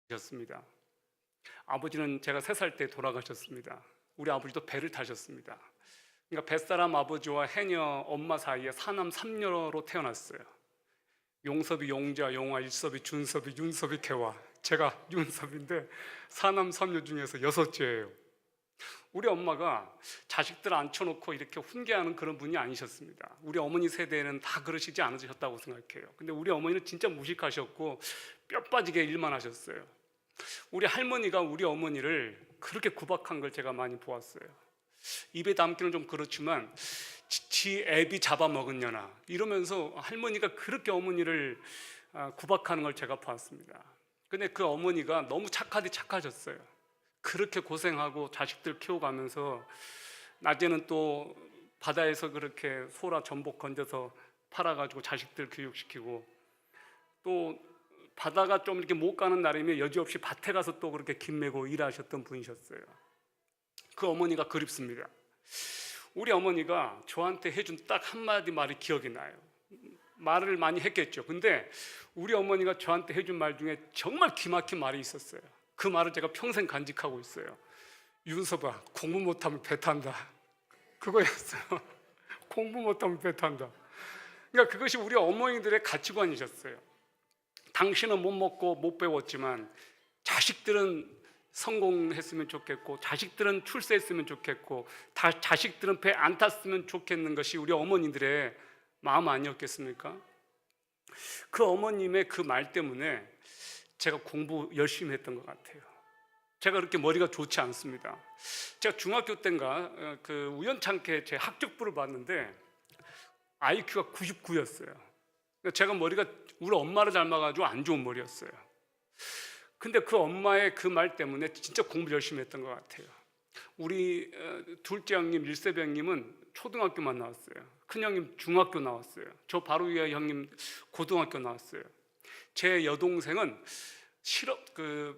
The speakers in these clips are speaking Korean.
셨습니다. 아버지는 제가 3살 때 돌아가셨습니다. 우리 아버지도 배를 타셨습니다. 그러니까 뱃사람 아버지와 해녀 엄마 사이에 사남 삼녀로 태어났어요. 용섭이 용자, 용화, 일섭이 준섭이, 윤섭이 개화. 제가 윤섭인데 사남 삼녀 중에서 6째예요. 우리 엄마가 자식들 앉혀놓고 이렇게 훈계하는 그런 분이 아니셨습니다. 우리 어머니 세대에는 다 그러시지 않으셨다고 생각해요. 근데 우리 어머니는 진짜 무식하셨고 뼈 빠지게 일만 하셨어요. 우리 할머니가 우리 어머니를 그렇게 구박한 걸 제가 많이 보았어요. 입에 담기는 좀 그렇지만 지 애비 잡아먹었냐나 이러면서 할머니가 그렇게 어머니를 구박하는 걸 제가 봤습니다. 근데 그 어머니가 너무 착하셨어요. 그렇게 고생하고 자식들 키워가면서 낮에는 또 바다에서 그렇게 소라 전복 건져서 팔아가지고 자식들 교육시키고, 또 바다가 좀 이렇게 못 가는 날이면 여지없이 밭에 가서 또 그렇게 김 메고 일하셨던 분이셨어요. 그 어머니가 그립습니다. 우리 어머니가 저한테 해준 딱 한마디 말이 기억이 나요. 말을 많이 했겠죠. 근데 우리 어머니가 저한테 해준 말 중에 정말 기막힌 말이 있었어요. 그 말을 제가 평생 간직하고 있어요. 윤서봐, 공부 못하면 배 탄다. 그거였어요. 공부 못하면 배 탄다. 그러니까 그것이 우리 어머니들의 가치관이셨어요. 당신은 못 먹고 못 배웠지만 자식들은 성공했으면 좋겠고, 자식들은 출세했으면 좋겠고, 자식들은 배 안 탔으면 좋겠는 것이 우리 어머니들의 마음 아니었겠습니까? 그 어머님의 그 말 때문에 제가 공부 열심히 했던 것 같아요. 제가 그렇게 머리가 좋지 않습니다. 제가 중학교 때인가 그 우연찮게 제 학적부를 봤는데 IQ가 99였어요. 제가 머리가 우리 엄마를 닮아가지고 안 좋은 머리였어요. 근데 그 엄마의 그 말 때문에 진짜 공부 열심히 했던 것 같아요. 우리 둘째 형님 일세배 형님은 초등학교만 나왔어요. 큰 형님 중학교 나왔어요. 저 바로 위에 형님 고등학교 나왔어요. 제 여동생은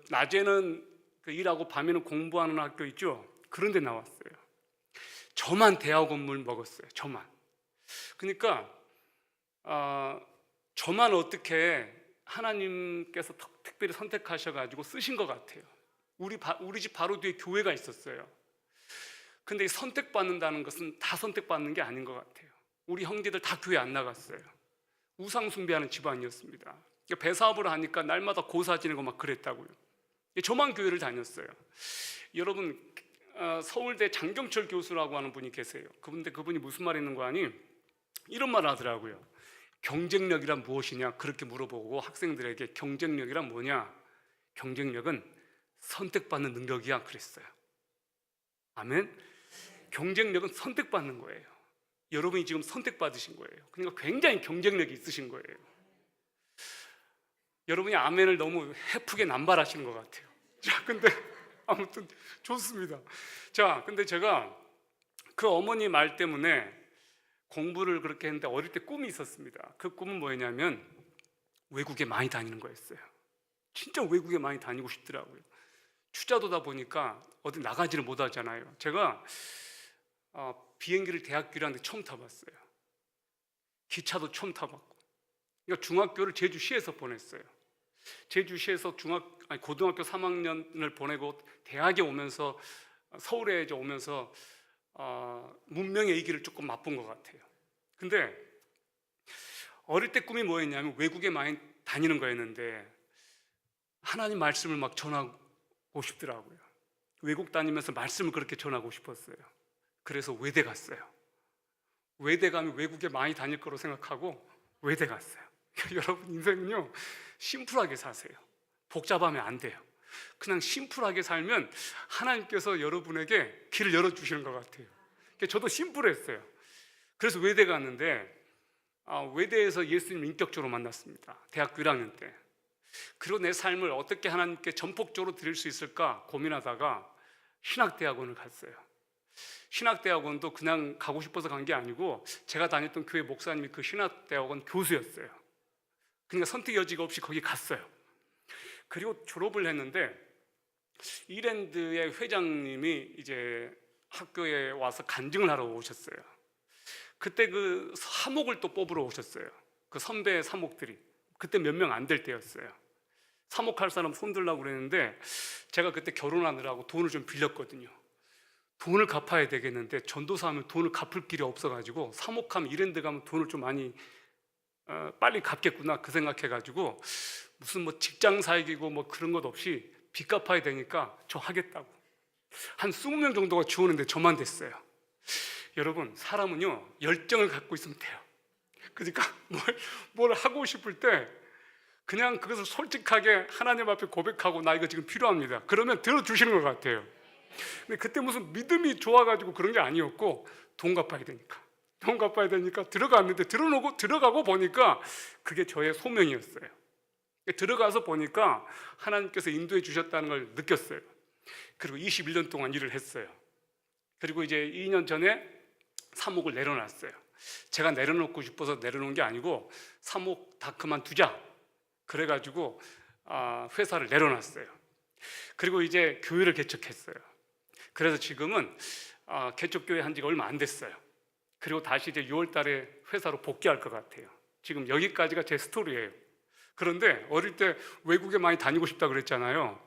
낮에는 일하고 밤에는 공부하는 학교 있죠. 그런 데 나왔어요. 저만 대학원물 먹었어요. 저만. 그러니까 저만 어떻게 하나님께서 특별히 선택하셔가지고 쓰신 것 같아요. 우리 집 바로 뒤에 교회가 있었어요. 근데 선택받는다는 것은 다 선택받는 게 아닌 것 같아요. 우리 형제들 다 교회 안 나갔어요. 우상 숭배하는 집안이었습니다. 배사업을 하니까 날마다 고사 지내고 막 그랬다고요. 저만 교회를 다녔어요. 여러분, 서울대 장경철 교수라고 하는 분이 계세요. 그분이 무슨 말 있는 거 아니? 이런 말 하더라고요. 경쟁력이란 무엇이냐 그렇게 물어보고 학생들에게 경쟁력이란 뭐냐? 경쟁력은 선택받는 능력이야 그랬어요. 아멘? 경쟁력은 선택받는 거예요. 여러분이 지금 선택받으신 거예요. 그러니까 굉장히 경쟁력이 있으신 거예요. 여러분이 아멘을 너무 해프게 남발하시는 것 같아요. 자, 근데 아무튼 좋습니다. 자, 근데 제가 그 어머니 말 때문에 공부를 그렇게 했는데 어릴 때 꿈이 있었습니다. 그 꿈은 뭐였냐면 외국에 많이 다니는 거였어요. 진짜 외국에 많이 다니고 싶더라고요. 투자도다 보니까 어디 나가지를 못하잖아요. 제가 비행기를 대학교 1학년 때 처음 타봤어요. 기차도 처음 타봤고. 그러니까 중학교를 제주시에서 보냈어요. 제주시에서 고등학교 3학년을 보내고 대학에 오면서 서울에 오면서 문명의 이기를 조금 맛본 것 같아요. 근데 어릴 때 꿈이 뭐였냐면 외국에 많이 다니는 거였는데 하나님 말씀을 막 전하고 싶더라고요. 외국 다니면서 말씀을 그렇게 전하고 싶었어요. 그래서 외대 갔어요. 외대 가면 외국에 많이 다닐 거로 생각하고 외대 갔어요. 여러분 인생은요 심플하게 사세요. 복잡하면 안 돼요. 그냥 심플하게 살면 하나님께서 여러분에게 길을 열어주시는 것 같아요. 저도 심플했어요. 그래서 외대 갔는데 외대에서 예수님 인격적으로 만났습니다. 대학교 1학년 때. 그리고 내 삶을 어떻게 하나님께 전폭적으로 드릴 수 있을까 고민하다가 신학대학원을 갔어요. 신학대학원도 그냥 가고 싶어서 간 게 아니고 제가 다녔던 교회 목사님이 그 신학대학원 교수였어요. 그러니까 선택 여지가 없이 거기 갔어요. 그리고 졸업을 했는데 이랜드의 회장님이 이제 학교에 와서 간증을 하러 오셨어요. 그때 그 사목을 또 뽑으러 오셨어요. 그 선배 사목들이 그때 몇 명 안 될 때였어요. 사목할 사람 손 들라고 그랬는데 제가 그때 결혼하느라고 돈을 좀 빌렸거든요. 돈을 갚아야 되겠는데 전도사 하면 돈을 갚을 길이 없어가지고 사목하면 이랜드 가면 돈을 좀 많이 빨리 갚겠구나 그 생각해가지고 무슨 뭐 직장 사익이고 뭐 그런 것 없이 빚 갚아야 되니까 저 하겠다고 한 20명 정도가 지원했는데 저만 됐어요. 여러분, 사람은요 열정을 갖고 있으면 돼요. 그러니까 뭘 하고 싶을 때 그냥 그것을 솔직하게 하나님 앞에 고백하고 나 이거 지금 필요합니다. 그러면 들어주시는 것 같아요. 근데 그때 무슨 믿음이 좋아가지고 그런 게 아니었고 돈 갚아야 되니까 들어갔는데 들어가고 보니까 그게 저의 소명이었어요. 들어가서 보니까 하나님께서 인도해 주셨다는 걸 느꼈어요. 그리고 21년 동안 일을 했어요. 그리고 이제 2년 전에 사목을 내려놨어요. 제가 내려놓고 싶어서 내려놓은 게 아니고 사목 다 그만두자 그래가지고 회사를 내려놨어요. 그리고 이제 교회를 개척했어요. 그래서 지금은 개척교회 한 지가 얼마 안 됐어요. 그리고 다시 이제 6월 달에 회사로 복귀할 것 같아요. 지금 여기까지가 제 스토리예요. 그런데 어릴 때 외국에 많이 다니고 싶다 그랬잖아요.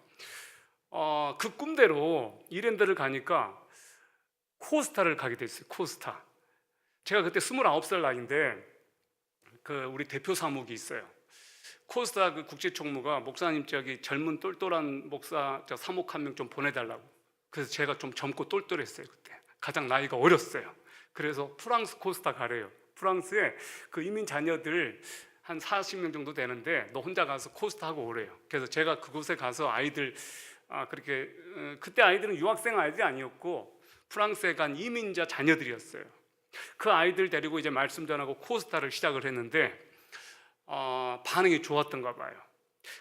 그 꿈대로 이랜드를 가니까 코스타를 가게 됐어요. 코스타. 제가 그때 29살 나이인데 우리 대표 사목이 있어요. 코스타 그 국제 총무가 목사님 저기 젊은 똘똘한 목사 사목 한 명 좀 보내달라고. 그래서 제가 좀 젊고 똘똘했어요. 그때 가장 나이가 어렸어요. 그래서 프랑스 코스타 가래요. 프랑스에 그 이민 자녀들 한 40명 정도 되는데 너 혼자 가서 코스타 하고 오래요. 그래서 제가 그곳에 가서 아이들 그렇게 그때 아이들은 유학생 아이들이 아니었고 프랑스에 간 이민자 자녀들이었어요. 그 아이들 데리고 이제 말씀 전하고 코스타를 시작을 했는데 반응이 좋았던가 봐요.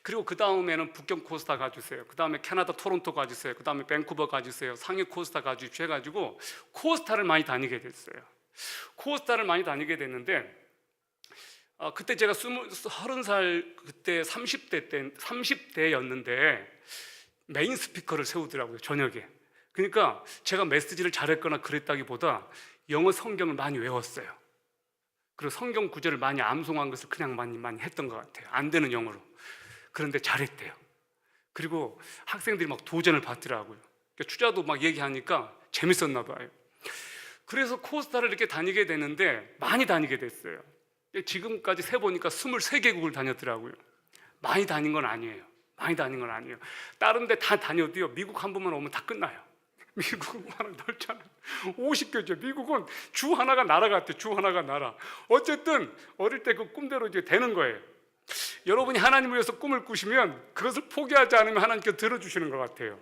그리고 그 다음에는 북경 코스타 가주세요. 그 다음에 캐나다 토론토 가주세요. 그 다음에 밴쿠버 가주세요. 상해 코스타 가주십시오 해가지고 코스타를 많이 다니게 됐어요. 코스타를 많이 다니게 됐는데 그때 제가 30살 그때 30대였는데 메인 스피커를 세우더라고요. 저녁에. 그러니까 제가 메시지를 잘했거나 그랬다기보다 영어 성경을 많이 외웠어요. 그리고 성경 구절을 많이 암송한 것을 그냥 많이 했던 것 같아요. 안 되는 영어로. 그런데 잘했대요. 그리고 학생들이 막 도전을 받더라고요. 그러니까 투자도 막 얘기하니까 재밌었나 봐요. 그래서 코스타를 이렇게 다니게 되는데 많이 다니게 됐어요. 지금까지 세보니까 23개국을 다녔더라고요. 많이 다닌 건 아니에요. 다른 데 다 다녀도요 미국 한 번만 오면 다 끝나요. 미국은 워낙 넓잖아요. 50개죠. 미국은 주 하나가 나라 같아요. 주 하나가 나라. 어쨌든 어릴 때 그 꿈대로 이제 되는 거예요. 여러분이 하나님을 위해서 꿈을 꾸시면 그것을 포기하지 않으면 하나님께서 들어주시는 것 같아요.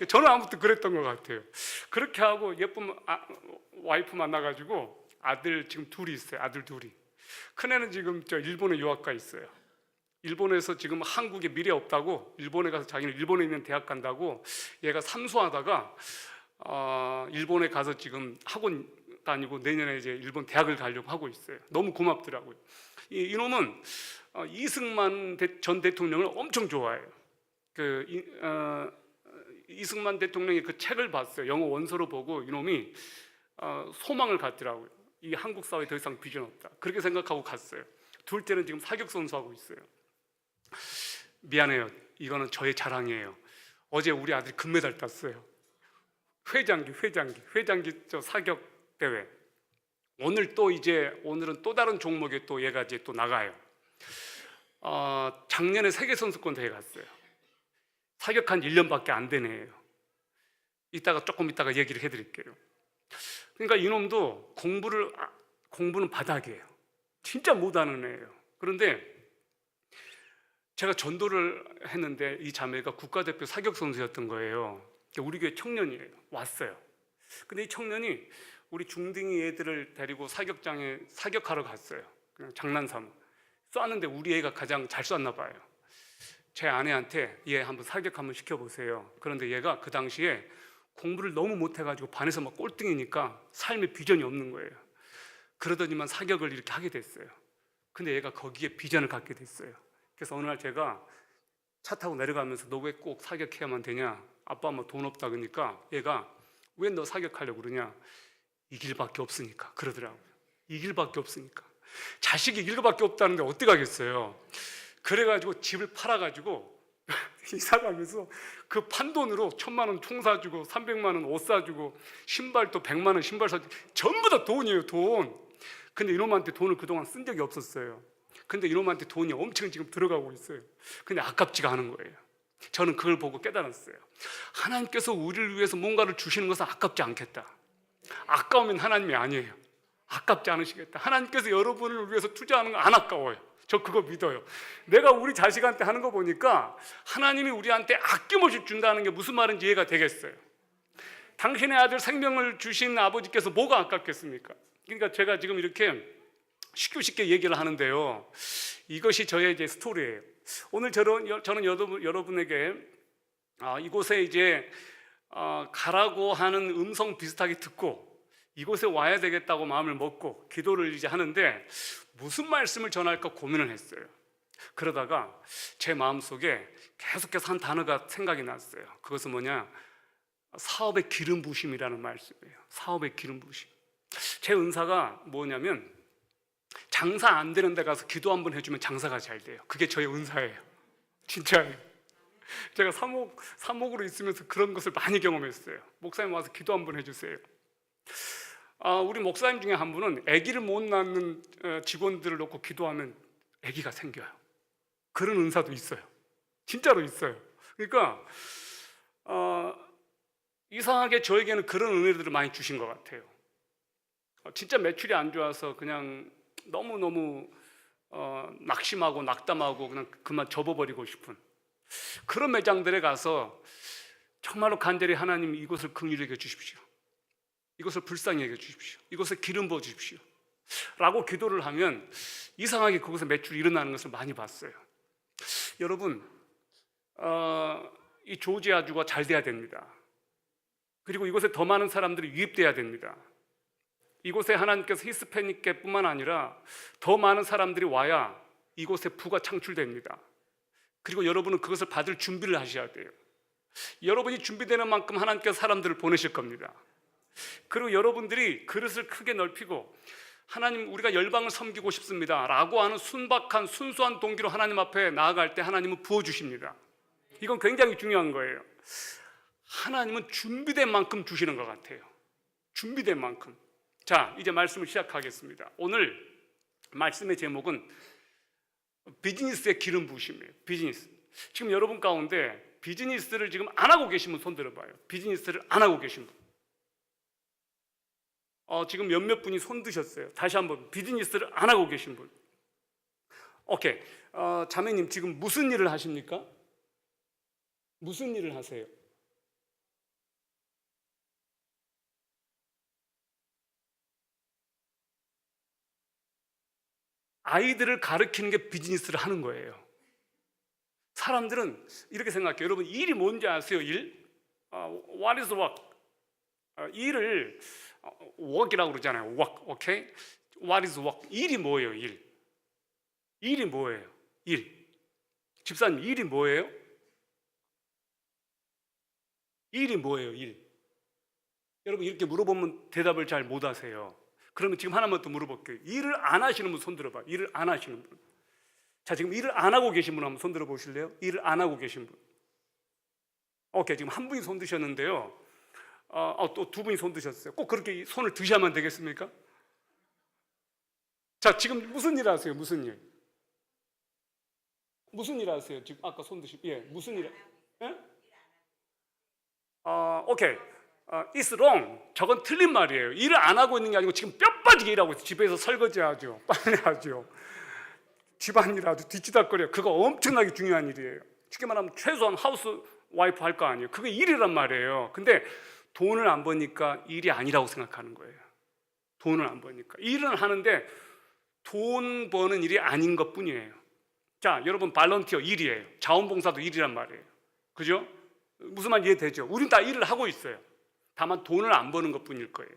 저는 아무튼 그랬던 것 같아요. 그렇게 하고 예쁜 와이프 만나가지고 아들 지금 둘이 있어요. 아들 둘이. 큰애는 지금 일본에 유학 가 있어요. 일본에서 지금 한국에 미래 없다고 일본에 가서 자기는 일본에 있는 대학 간다고 얘가 삼수하다가 일본에 가서 지금 학원 다니고 내년에 이제 일본 대학을 가려고 하고 있어요. 너무 고맙더라고요. 이놈은 이승만 전 대통령을 엄청 좋아해요. 이승만 대통령의 그 책을 봤어요. 영어 원서로 보고 이놈이 소망을 갖더라고요. 이 한국 사회에 더 이상 비전 없다. 그렇게 생각하고 갔어요. 둘째는 지금 사격 선수하고 있어요. 미안해요. 이거는 저의 자랑이에요. 어제 우리 아들이 금메달 땄어요. 회장기 저 사격 대회. 오늘은 또 다른 종목에 또 얘가 이제 또 나가요. 작년에 세계 선수권 대회 갔어요. 사격한 1년밖에 안 된 애예요. 조금 이따가 얘기를 해드릴게요. 그러니까 이놈도 공부는 바닥이에요. 진짜 못하는 애예요. 그런데 제가 전도를 했는데 이 자매가 국가대표 사격 선수였던 거예요. 우리 교회 청년이에요. 왔어요. 근데 이 청년이 우리 중딩이 애들을 데리고 사격장에 사격하러 갔어요. 그냥 장난삼아 쐈는데 우리 애가 가장 잘 쐈나 봐요. 제 아내한테 얘 한번 사격 한번 시켜보세요. 그런데 얘가 그 당시에 공부를 너무 못해가지고 반에서 막 꼴등이니까 삶에 비전이 없는 거예요. 그러더니만 사격을 이렇게 하게 됐어요. 근데 얘가 거기에 비전을 갖게 됐어요. 그래서 어느 날 제가 차 타고 내려가면서 너 왜 꼭 사격해야만 되냐? 아빠 뭐 돈 없다 그러니까 얘가 왜 너 사격하려고 그러냐? 이 길밖에 없으니까 그러더라고요. 이 길밖에 없으니까. 자식이 이 길밖에 없다는데 어떻게 하겠어요? 그래가지고 집을 팔아가지고 이사 가면서 그 판돈으로 1,000만 원 총 사주고 300만 원 옷 사주고 신발 또 100만 원 신발 사주고 전부 다 돈이에요, 돈. 근데 이놈한테 돈을 그동안 쓴 적이 없었어요. 근데 이놈한테 돈이 엄청 지금 들어가고 있어요. 근데 아깝지가 않은 거예요. 저는 그걸 보고 깨달았어요. 하나님께서 우리를 위해서 뭔가를 주시는 것은 아깝지 않겠다. 아까우면 하나님이 아니에요. 아깝지 않으시겠다. 하나님께서 여러분을 위해서 투자하는 거 안 아까워요. 저 그거 믿어요. 내가 우리 자식한테 하는 거 보니까 하나님이 우리한테 아낌없이 준다는 게 무슨 말인지 이해가 되겠어요. 당신의 아들 생명을 주신 아버지께서 뭐가 아깝겠습니까? 그러니까 제가 지금 이렇게 쉽게 얘기를 하는데요, 이것이 저의 이제 스토리예요. 오늘 저는 여러분에게 이곳에 이제 가라고 하는 음성 비슷하게 듣고 이곳에 와야 되겠다고 마음을 먹고 기도를 이제 하는데 무슨 말씀을 전할까 고민을 했어요. 그러다가 제 마음속에 계속해서 한 단어가 생각이 났어요. 그것은 뭐냐? 사업의 기름 부으심이라는 말씀이에요. 사업의 기름 부으심. 제 은사가 뭐냐면 장사 안 되는 데 가서 기도 한번 해주면 장사가 잘 돼요. 그게 저의 은사예요. 진짜예요. 제가 사목으로 있으면서 그런 것을 많이 경험했어요. 목사님 와서 기도 한번 해주세요. 우리 목사님 중에 한 분은 아기를 못 낳는 직원들을 놓고 기도하면 아기가 생겨요. 그런 은사도 있어요. 진짜로 있어요. 그러니까 이상하게 저에게는 그런 은혜들을 많이 주신 것 같아요. 진짜 매출이 안 좋아서 그냥 너무너무 낙심하고 낙담하고 그냥 그만 접어버리고 싶은 그런 매장들에 가서 정말로 간절히 하나님 이곳을 긍휼히 여겨 주십시오. 이것을 불쌍히 여겨 주십시오. 이것을 기름 부어 주십시오 라고 기도를 하면 이상하게 그곳에 매출이 일어나는 것을 많이 봤어요. 여러분, 이 조지아주가 잘 돼야 됩니다. 그리고 이곳에 더 많은 사람들이 유입돼야 됩니다. 이곳에 하나님께서 히스패닉계 뿐만 아니라 더 많은 사람들이 와야 이곳에 부가 창출됩니다. 그리고 여러분은 그것을 받을 준비를 하셔야 돼요. 여러분이 준비되는 만큼 하나님께서 사람들을 보내실 겁니다. 그리고 여러분들이 그릇을 크게 넓히고 하나님, 우리가 열방을 섬기고 싶습니다 라고 하는 순박한 순수한 동기로 하나님 앞에 나아갈 때 하나님은 부어주십니다. 이건 굉장히 중요한 거예요. 하나님은 준비된 만큼 주시는 것 같아요. 준비된 만큼. 자, 이제 말씀을 시작하겠습니다. 오늘 말씀의 제목은 비즈니스의 기름 부으심이에요. 비즈니스. 지금 여러분 가운데 비즈니스를 지금 안 하고 계신 분 손 들어봐요. 비즈니스를 안 하고 계신 분. 지금 몇몇 분이 손 드셨어요. 다시 한번, 비즈니스를 안 하고 계신 분. 오케이. 자매님 지금 무슨 일을 하십니까? 무슨 일을 하세요? 아이들을 가르치는 게 비즈니스를 하는 거예요. 사람들은 이렇게 생각해요. 여러분, 일이 뭔지 아세요? 일? What is work? 일을 work이라고 그러잖아요. work, 오케이? What is work? 일이 뭐예요? 일. 일이 뭐예요? 일. 집사님, 일이 뭐예요? 일이 뭐예요? 일. 여러분, 이렇게 물어보면 대답을 잘 못 하세요. 그러면 지금 하나만 더 물어볼게요. 일을 안 하시는 분 손 들어봐. 일을 안 하시는 분. 자, 지금 일을 안 하고 계신 분 한번 손 들어 보실래요? 일을 안 하고 계신 분. 오케이, 지금 한 분이 손 드셨는데요. 또 두 분이 손 드셨어요. 꼭 그렇게 손을 드셔야만 되겠습니까? 자, 지금 무슨 일 하세요? 무슨 일? 무슨 일 하세요? 지금 아까 손 드신, 예, 무슨 일? 예? 오케이. It's wrong. 저건 틀린 말이에요. 일을 안 하고 있는 게 아니고 지금 뼈 빠지게 일하고 있어요. 집에서 설거지하죠, 빨래하죠, 집안일 아주 뒤치다거려요. 그거 엄청나게 중요한 일이에요. 쉽게 말하면 최소한 하우스 와이프 할 거 아니에요. 그게 일이란 말이에요. 근데 돈을 안 버니까 일이 아니라고 생각하는 거예요. 돈을 안 버니까. 일은 하는데 돈 버는 일이 아닌 것 뿐이에요. 자, 여러분, 발런티어 일이에요. 자원봉사도 일이란 말이에요. 그죠? 무슨 말 이해되죠? 우린 다 일을 하고 있어요. 다만 돈을 안 버는 것 뿐일 거예요.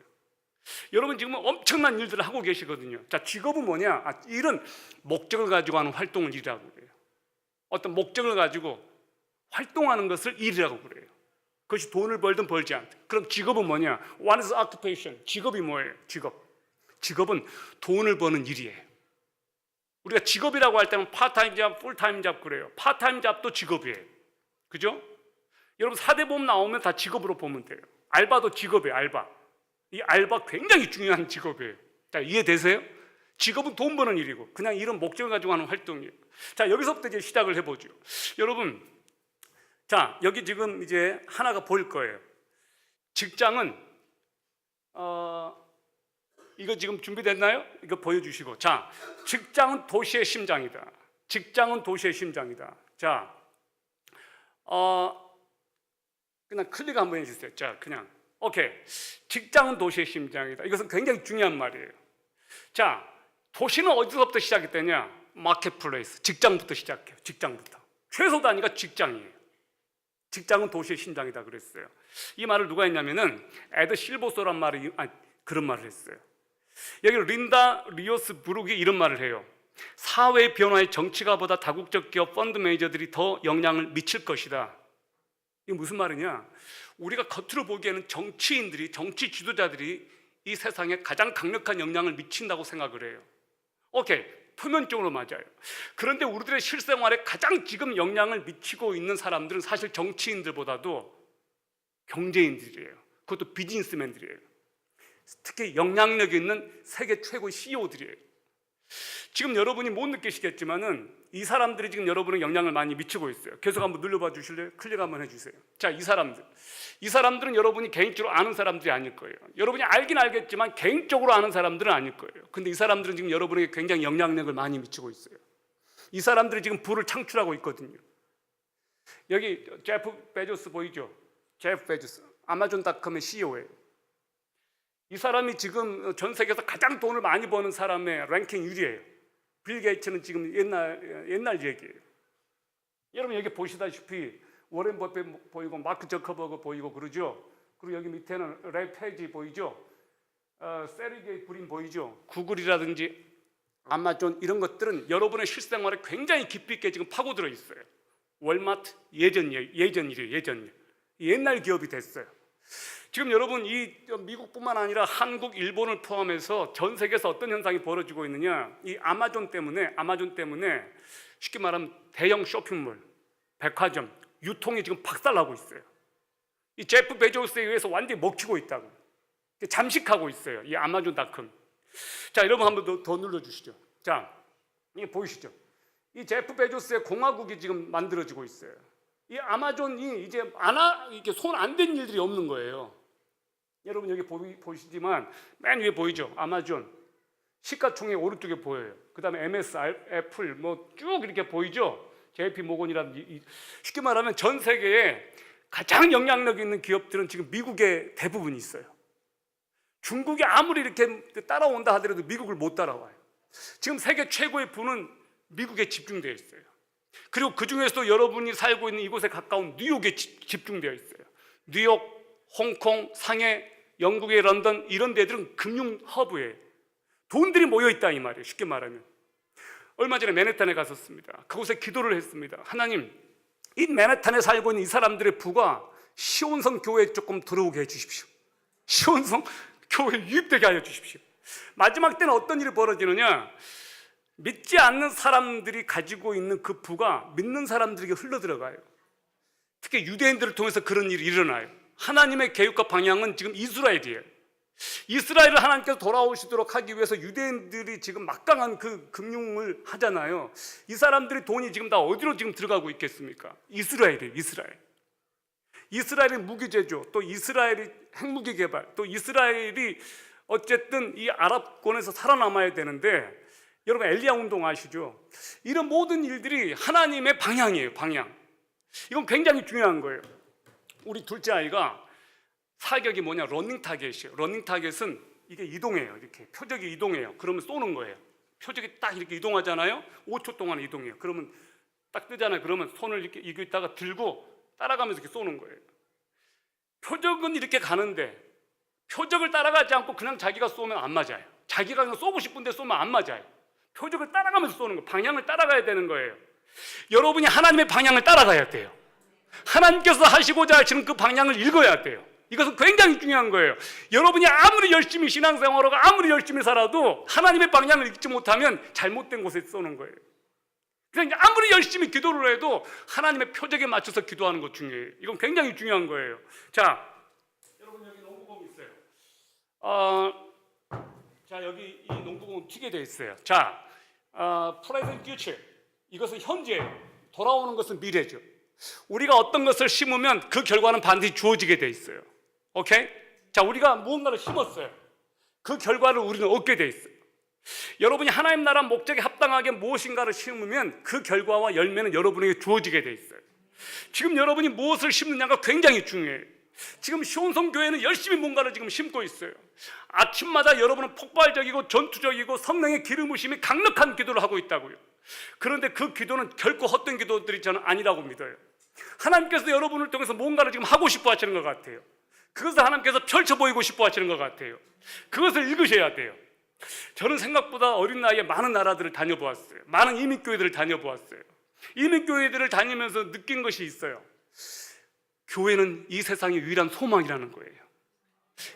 여러분 지금 엄청난 일들을 하고 계시거든요. 자, 직업은 뭐냐? 일은 목적을 가지고 하는 활동을 일이라고 그래요. 어떤 목적을 가지고 활동하는 것을 일이라고 그래요. 그것이 돈을 벌든 벌지 않든. 그럼 직업은 뭐냐? What is occupation? 직업이 뭐예요? 직업은 돈을 버는 일이에요. 우리가 직업이라고 할 때는 파트타임 잡, 풀타임 잡 그래요. 파트타임 잡도 직업이에요. 그죠? 여러분 사대보험 나오면 다 직업으로 보면 돼요. 알바도 직업이에요. 알바. 이 알바 굉장히 중요한 직업이에요. 자, 이해되세요? 직업은 돈 버는 일이고 그냥 이런 목적을 가지고 하는 활동이에요. 자, 여기서부터 이제 시작을 해보죠. 여러분, 자, 여기 지금 이제 하나가 보일 거예요. 직장은 이거 지금 준비됐나요? 이거 보여주시고. 자, 직장은 도시의 심장이다. 직장은 도시의 심장이다. 자, 그냥 클릭 한번 해주세요. 자, 그냥 오케이. 직장은 도시의 심장이다. 이것은 굉장히 중요한 말이에요. 자, 도시는 어디서부터 시작이 되냐? 마켓플레이스, 직장부터 시작해요. 직장부터. 최소 단위가 직장이에요. 직장은 도시의 심장이다 그랬어요. 이 말을 누가 했냐면은 에드 실버소란 말이 그런 말을 했어요. 여기 린다 리오스 브룩이 이런 말을 해요. 사회 변화에 정치가보다 다국적 기업 펀드 매니저들이 더 영향을 미칠 것이다. 이게 무슨 말이냐? 우리가 겉으로 보기에는 정치인들이, 정치 지도자들이 이 세상에 가장 강력한 영향을 미친다고 생각을 해요. 오케이, 표면적으로 맞아요. 그런데 우리들의 실생활에 가장 지금 영향을 미치고 있는 사람들은 사실 정치인들보다도 경제인들이에요. 그것도 비즈니스맨들이에요. 특히 영향력 있는 세계 최고의 CEO들이에요. 지금 여러분이 못 느끼시겠지만은 이 사람들이 지금 여러분의 영향을 많이 미치고 있어요. 계속 한번 눌러봐 주실래요? 클릭 한번 해주세요. 자, 이 사람들은 여러분이 개인적으로 아는 사람들이 아닐 거예요. 여러분이 알긴 알겠지만 개인적으로 아는 사람들은 아닐 거예요. 근데 이 사람들은 지금 여러분에게 굉장히 영향력을 많이 미치고 있어요. 이 사람들이 지금 부를 창출하고 있거든요. 여기 제프 베조스 보이죠? 제프 베조스, 아마존닷컴의 CEO예요. 이 사람이 지금 전 세계에서 가장 돈을 많이 버는 사람의 랭킹 1위예요. 빌 게이츠는 지금 옛날 얘기예요. 여러분 여기 보시다시피 워렌 버핏 보이고 마크 저커버그 보이고 그러죠. 그리고 여기 밑에는 랩 페이지 보이죠. 세르게이 브린 보이죠. 구글이라든지 아마존 이런 것들은 여러분의 실생활에 굉장히 깊이 있게 지금 파고들어 있어요. 월마트 예전 일이에요. 옛날 기업이 됐어요. 지금 여러분 이 미국뿐만 아니라 한국, 일본을 포함해서 전 세계에서 어떤 현상이 벌어지고 있느냐? 이 아마존 때문에 쉽게 말하면 대형 쇼핑몰, 백화점, 유통이 지금 박살나고 있어요. 이 제프 베조스에 의해서 완전히 먹히고 있다고, 잠식하고 있어요. 이 아마존닷컴. 자, 여러분 한번 더 눌러주시죠. 자, 이게 보이시죠? 이 제프 베조스의 공화국이 지금 만들어지고 있어요. 이 아마존이 이제 이렇게 손 안 댄 일들이 없는 거예요. 여러분 여기 보시지만 맨 위에 보이죠? 아마존 시가총액 오른쪽에 보여요. 그 다음에 MS, 애플 뭐 쭉 이렇게 보이죠? JP 모건이라든지. 쉽게 말하면 전 세계에 가장 영향력 있는 기업들은 지금 미국에 대부분 있어요. 중국이 아무리 이렇게 따라온다 하더라도 미국을 못 따라와요. 지금 세계 최고의 부는 미국에 집중되어 있어요. 그리고 그 중에서도 여러분이 살고 있는 이곳에 가까운 뉴욕에 집중되어 있어요. 뉴욕, 홍콩, 상해, 영국의 런던 이런 데들은 금융 허브예요. 돈들이 모여 있다 이 말이에요. 쉽게 말하면. 얼마 전에 맨해튼에 갔었습니다. 그곳에 기도를 했습니다. 하나님, 이 맨해튼에 살고 있는 이 사람들의 부가 시온성 교회에 조금 들어오게 해주십시오. 시온성 교회에 유입되게 하여 주십시오. 마지막 때는 어떤 일이 벌어지느냐? 믿지 않는 사람들이 가지고 있는 그 부가 믿는 사람들에게 흘러들어가요. 특히 유대인들을 통해서 그런 일이 일어나요. 하나님의 계획과 방향은 지금 이스라엘이에요. 이스라엘을 하나님께서 돌아오시도록 하기 위해서 유대인들이 지금 막강한 그 금융을 하잖아요. 이 사람들의 돈이 지금 다 어디로 지금 들어가고 있겠습니까? 이스라엘이에요. 이스라엘의 무기 제조, 또 이스라엘이 핵무기 개발, 또 이스라엘이 어쨌든 이 아랍권에서 살아남아야 되는데, 여러분 엘리야 운동 아시죠? 이런 모든 일들이 하나님의 방향이에요. 방향. 이건 굉장히 중요한 거예요. 우리 둘째 아이가 사격이 뭐냐? 러닝 타겟이에요. 러닝 타겟은 이게 이동해요. 이렇게 표적이 이동해요. 그러면 쏘는 거예요. 표적이 딱 이렇게 이동하잖아요. 5초 동안 이동해요. 그러면 딱 뜨잖아요. 그러면 손을 이렇게 이기다가 들고 따라가면서 이렇게 쏘는 거예요. 표적은 이렇게 가는데 표적을 따라가지 않고 그냥 자기가 쏘면 안 맞아요. 자기가 그냥 쏘고 싶은데 쏘면 안 맞아요. 표적을 따라가면서 쏘는 거예요. 방향을 따라가야 되는 거예요. 여러분이 하나님의 방향을 따라가야 돼요. 하나님께서 하시고자 하시는 그 방향을 읽어야 돼요. 이것은 굉장히 중요한 거예요. 여러분이 아무리 열심히 신앙생활하고 아무리 열심히 살아도 하나님의 방향을 읽지 못하면 잘못된 곳에 쏘는 거예요. 그냥 아무리 열심히 기도를 해도 하나님의 표적에 맞춰서 기도하는 것 중요해요. 이건 굉장히 중요한 거예요. 자, 여러분 여기 농구공 있어요. 자, 여기 이 농구공 튀게 돼 있어요. 자, present future, 이것은 현재, 돌아오는 것은 미래죠. 우리가 어떤 것을 심으면 그 결과는 반드시 주어지게 돼 있어요. 오케이? 자, 우리가 무언가를 심었어요. 그 결과를 우리는 얻게 돼 있어요. 여러분이 하나님 나라 목적에 합당하게 무엇인가를 심으면 그 결과와 열매는 여러분에게 주어지게 돼 있어요. 지금 여러분이 무엇을 심느냐가 굉장히 중요해요. 지금 시온성 교회는 열심히 뭔가를 지금 심고 있어요. 아침마다 여러분은 폭발적이고 전투적이고 성령의 기름 부으심이 강력한 기도를 하고 있다고요. 그런데 그 기도는 결코 헛된 기도들이 저는 아니라고 믿어요. 하나님께서 여러분을 통해서 뭔가를 지금 하고 싶어 하시는 것 같아요. 그것을 하나님께서 펼쳐 보이고 싶어 하시는 것 같아요. 그것을 읽으셔야 돼요. 저는 생각보다 어린 나이에 많은 나라들을 다녀보았어요. 많은 이민교회들을 다녀보았어요. 이민교회들을 다니면서 느낀 것이 있어요. 교회는 이 세상의 유일한 소망이라는 거예요.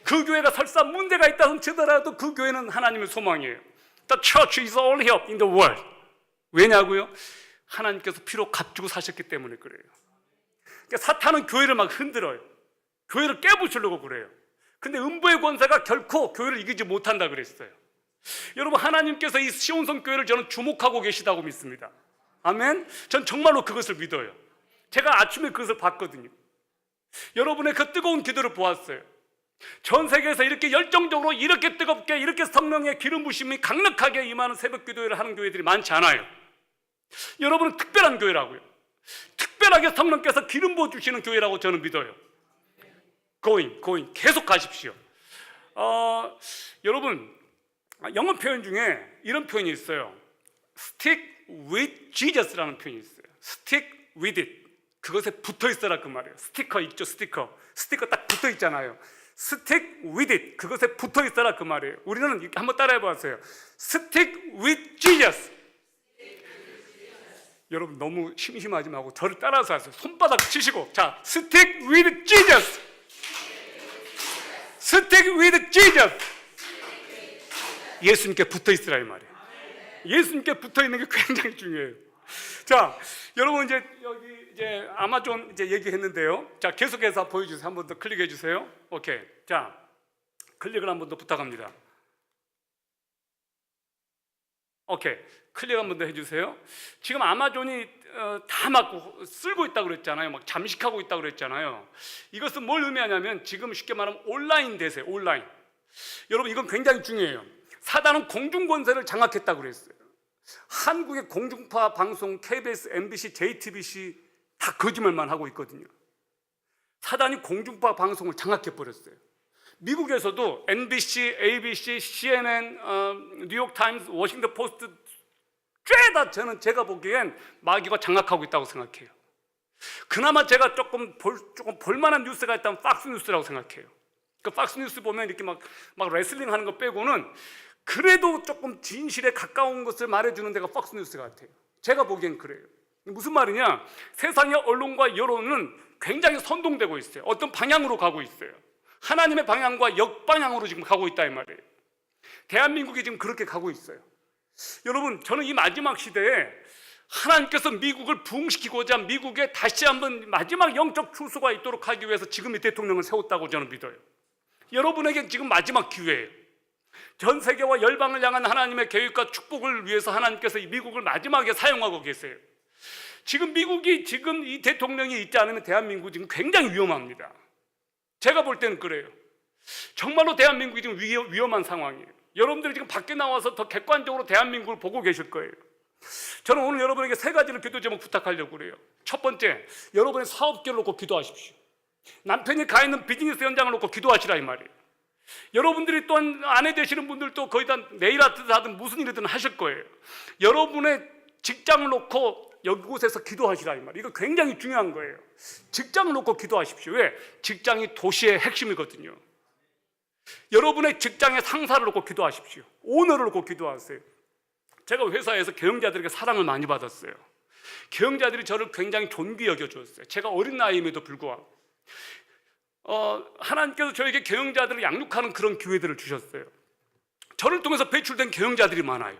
그 교회가 설사 문제가 있다 치더라도 그 교회는 하나님의 소망이에요. The church is all hope in the world. 왜냐고요? 하나님께서 피로 값주고 사셨기 때문에 그래요. 그러니까 사탄은 교회를 막 흔들어요. 교회를 깨부수려고 그래요. 근데 음부의 권세가 결코 교회를 이기지 못한다 그랬어요. 여러분, 하나님께서 이 시온성 교회를 저는 주목하고 계시다고 믿습니다. 아멘. 전 정말로 그것을 믿어요. 제가 아침에 그것을 봤거든요. 여러분의 그 뜨거운 기도를 보았어요. 전 세계에서 이렇게 열정적으로, 이렇게 뜨겁게, 이렇게 성령의 기름 부심이 강력하게 임하는 새벽 기도회를 하는 교회들이 많지 않아요. 여러분은 특별한 교회라고요. 특별하게 성령께서 기름 부어주시는 교회라고 저는 믿어요. going, 계속 가십시오. 여러분, 영어 표현 중에 이런 표현이 있어요. Stick with Jesus라는 표현이 있어요. Stick with it. 그것에 붙어 있어라 그 말이에요. 스티커 있죠, 스티커 딱 붙어 있잖아요. Stick with it. 그것에 붙어 있어라 그 말이에요. 우리는 한번 따라해 보세요. Stick with Jesus. 여러분 너무 심심하지 말고 저를 따라서 하세요. 손바닥 치시고, 자, Stick with Jesus. Stick with Jesus. 예수님께 붙어 있으라 이 말이에요. 예수님께 붙어 있는 게 굉장히 중요해요. 자, 여러분 이제 여기 이제 아마존 이제 얘기했는데요. 자, 계속해서 보여주세요. 한 번 더 클릭해 주세요. 오케이. 자, 클릭을 한 번 더 부탁합니다. 오케이. 클릭 한 번 더 해주세요. 지금 아마존이 다 막 쓸고 있다고 그랬잖아요. 막 잠식하고 있다고 그랬잖아요. 이것은 뭘 의미하냐면 지금 쉽게 말하면 온라인 대세, 온라인. 여러분 이건 굉장히 중요해요. 사단은 공중권세를 장악했다고 그랬어요. 한국의 공중파 방송 KBS, MBC, JTBC 다 거짓말만 하고 있거든요. 사단이 공중파 방송을 장악해버렸어요. 미국에서도 NBC, ABC, CNN, 뉴욕타임스, 워싱턴 포스트 죄다 저는 제가 보기엔 마귀가 장악하고 있다고 생각해요. 그나마 제가 조금 볼만한 뉴스가 있다면 팍스뉴스라고 생각해요. 그 팍스뉴스 보면 이렇게 막 레슬링 하는 거 빼고는 그래도 조금 진실에 가까운 것을 말해주는 데가 팍스뉴스 같아요. 제가 보기엔 그래요. 무슨 말이냐? 세상의 언론과 여론은 굉장히 선동되고 있어요. 어떤 방향으로 가고 있어요. 하나님의 방향과 역방향으로 지금 가고 있다 이 말이에요. 대한민국이 지금 그렇게 가고 있어요. 여러분, 저는 이 마지막 시대에 하나님께서 미국을 부흥시키고자 미국에 다시 한번 마지막 영적 추수가 있도록 하기 위해서 지금 이 대통령을 세웠다고 저는 믿어요. 여러분에게 지금 마지막 기회예요. 전 세계와 열방을 향한 하나님의 계획과 축복을 위해서 하나님께서 이 미국을 마지막에 사용하고 계세요. 지금 미국이 지금 이 대통령이 있지 않으면 대한민국이 지금 굉장히 위험합니다. 제가 볼 때는 그래요. 정말로 대한민국이 지금 위험한 상황이에요. 여러분들이 지금 밖에 나와서 더 객관적으로 대한민국을 보고 계실 거예요. 저는 오늘 여러분에게 세 가지를 기도 제목 부탁하려고 그래요. 첫 번째, 여러분의 사업계를 놓고 기도하십시오. 남편이 가 있는 비즈니스 현장을 놓고 기도하시라 이 말이에요. 여러분들이 또한 아내 되시는 분들도 거의 다 네일 아트를 하든 무슨 일이든 하실 거예요. 여러분의 직장을 놓고 이곳에서 기도하시라 이 말이에요. 이거 굉장히 중요한 거예요. 직장을 놓고 기도하십시오. 왜? 직장이 도시의 핵심이거든요. 여러분의 직장의 상사를 놓고 기도하십시오. 오너를 놓고 기도하세요. 제가 회사에서 경영자들에게 사랑을 많이 받았어요. 경영자들이 저를 굉장히 존귀 여겨주었어요. 제가 어린 나이임에도 불구하고 하나님께서 저에게 경영자들을 양육하는 그런 기회들을 주셨어요. 저를 통해서 배출된 경영자들이 많아요.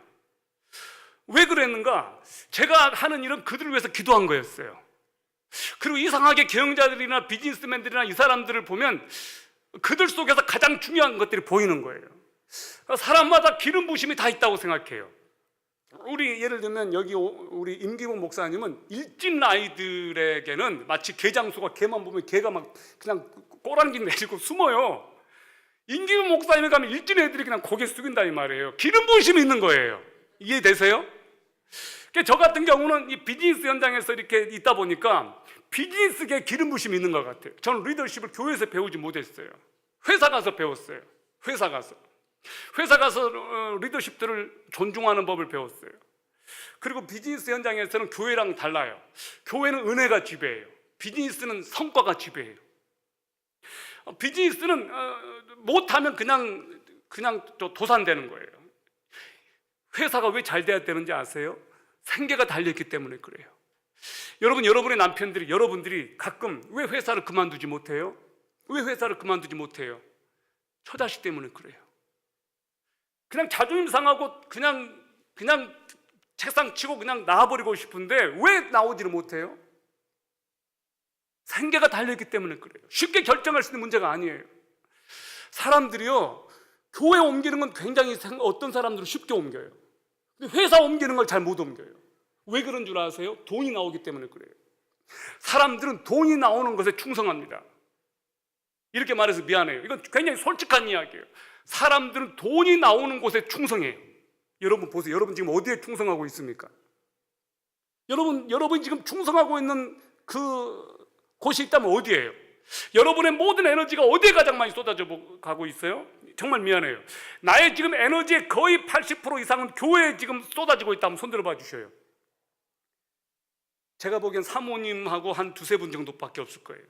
왜 그랬는가? 제가 하는 일은 그들을 위해서 기도한 거였어요. 그리고 이상하게 경영자들이나 비즈니스맨들이나 이 사람들을 보면 그들 속에서 가장 중요한 것들이 보이는 거예요. 그러니까 사람마다 기름 부심이 다 있다고 생각해요. 우리 예를 들면 여기 우리 임기복 목사님은 일진 아이들에게는 마치 개장수가 개만 보면 개가 막 그냥 꼬랑지 내리고 숨어요. 임기복 목사님에 가면 일진 애들이 그냥 고개 숙인다 이 말이에요. 기름 부심이 있는 거예요. 이해되세요? 저 같은 경우는 이 비즈니스 현장에서 이렇게 있다 보니까 비즈니스계 기름 부심이 있는 것 같아요. 저는 리더십을 교회에서 배우지 못했어요. 회사 가서 배웠어요. 회사 가서 리더십들을 존중하는 법을 배웠어요. 그리고 비즈니스 현장에서는 교회랑 달라요. 교회는 은혜가 지배해요. 비즈니스는 성과가 지배해요. 비즈니스는 못하면 그냥 도산되는 거예요. 회사가 왜 잘 돼야 되는지 아세요? 생계가 달려있기 때문에 그래요. 여러분의 남편들이, 여러분들이 가끔 왜 회사를 그만두지 못해요? 왜 회사를 그만두지 못해요? 처자식 때문에 그래요. 그냥 자존심 상하고 그냥 책상 치고 그냥 나와버리고 싶은데 왜 나오지를 못해요? 생계가 달려있기 때문에 그래요. 쉽게 결정할 수 있는 문제가 아니에요. 사람들이요, 교회 옮기는 건 굉장히 어떤 사람들은 쉽게 옮겨요. 근데 회사 옮기는 걸 잘 못 옮겨요. 왜 그런 줄 아세요? 돈이 나오기 때문에 그래요. 사람들은 돈이 나오는 것에 충성합니다. 이렇게 말해서 미안해요. 이건 굉장히 솔직한 이야기예요. 사람들은 돈이 나오는 곳에 충성해요. 여러분 보세요. 여러분 지금 어디에 충성하고 있습니까? 여러분이 지금 충성하고 있는 그 곳이 있다면 어디예요? 여러분의 모든 에너지가 어디에 가장 많이 쏟아져 가고 있어요? 정말 미안해요. 나의 지금 에너지의 거의 80% 이상은 교회에 지금 쏟아지고 있다면 손 들어봐 주셔요. 제가 보기엔 사모님하고 한 두세 분 정도밖에 없을 거예요.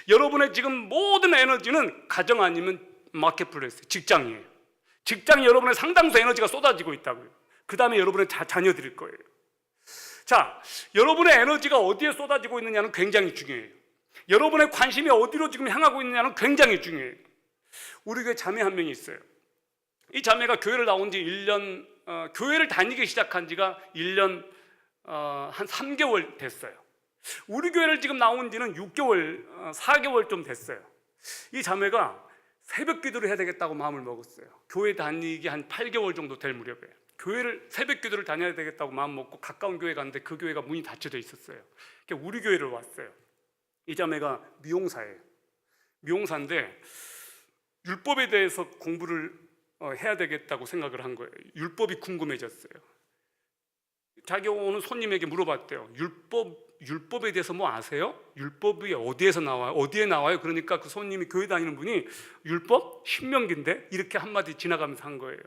여러분의 지금 모든 에너지는 가정 아니면 마켓플레이스, 직장이에요. 직장이 여러분의 상당수 에너지가 쏟아지고 있다고요. 그 다음에 여러분의 자녀들일 거예요. 자, 여러분의 에너지가 어디에 쏟아지고 있느냐는 굉장히 중요해요. 여러분의 관심이 어디로 지금 향하고 있느냐는 굉장히 중요해요. 우리 교회 자매 한 명이 있어요. 이 자매가 교회를 나온 지 1년, 교회를 다니기 시작한 지가 1년 한 3개월 됐어요. 우리 교회를 지금 나온 지는 6개월, 4개월 좀 됐어요. 이 자매가 새벽 기도를 해야 되겠다고 마음을 먹었어요. 교회 다니기 한 8개월 정도 될 무렵에 새벽 기도를 다녀야 되겠다고 마음 먹고 가까운 교회 갔는데 그 교회가 문이 닫혀져 있었어요. 그러니까 우리 교회를 왔어요. 이 자매가 미용사예요. 미용사인데 율법에 대해서 공부를 해야 되겠다고 생각을 한 거예요. 율법이 궁금해졌어요. 자기 오는 손님에게 물어봤대요. 율법에 대해서 뭐 아세요? 율법이 어디에서 나와요? 어디에 나와요? 그러니까 그 손님이 교회 다니는 분이 율법? 신명기인데? 이렇게 한마디 지나가면서 한 거예요.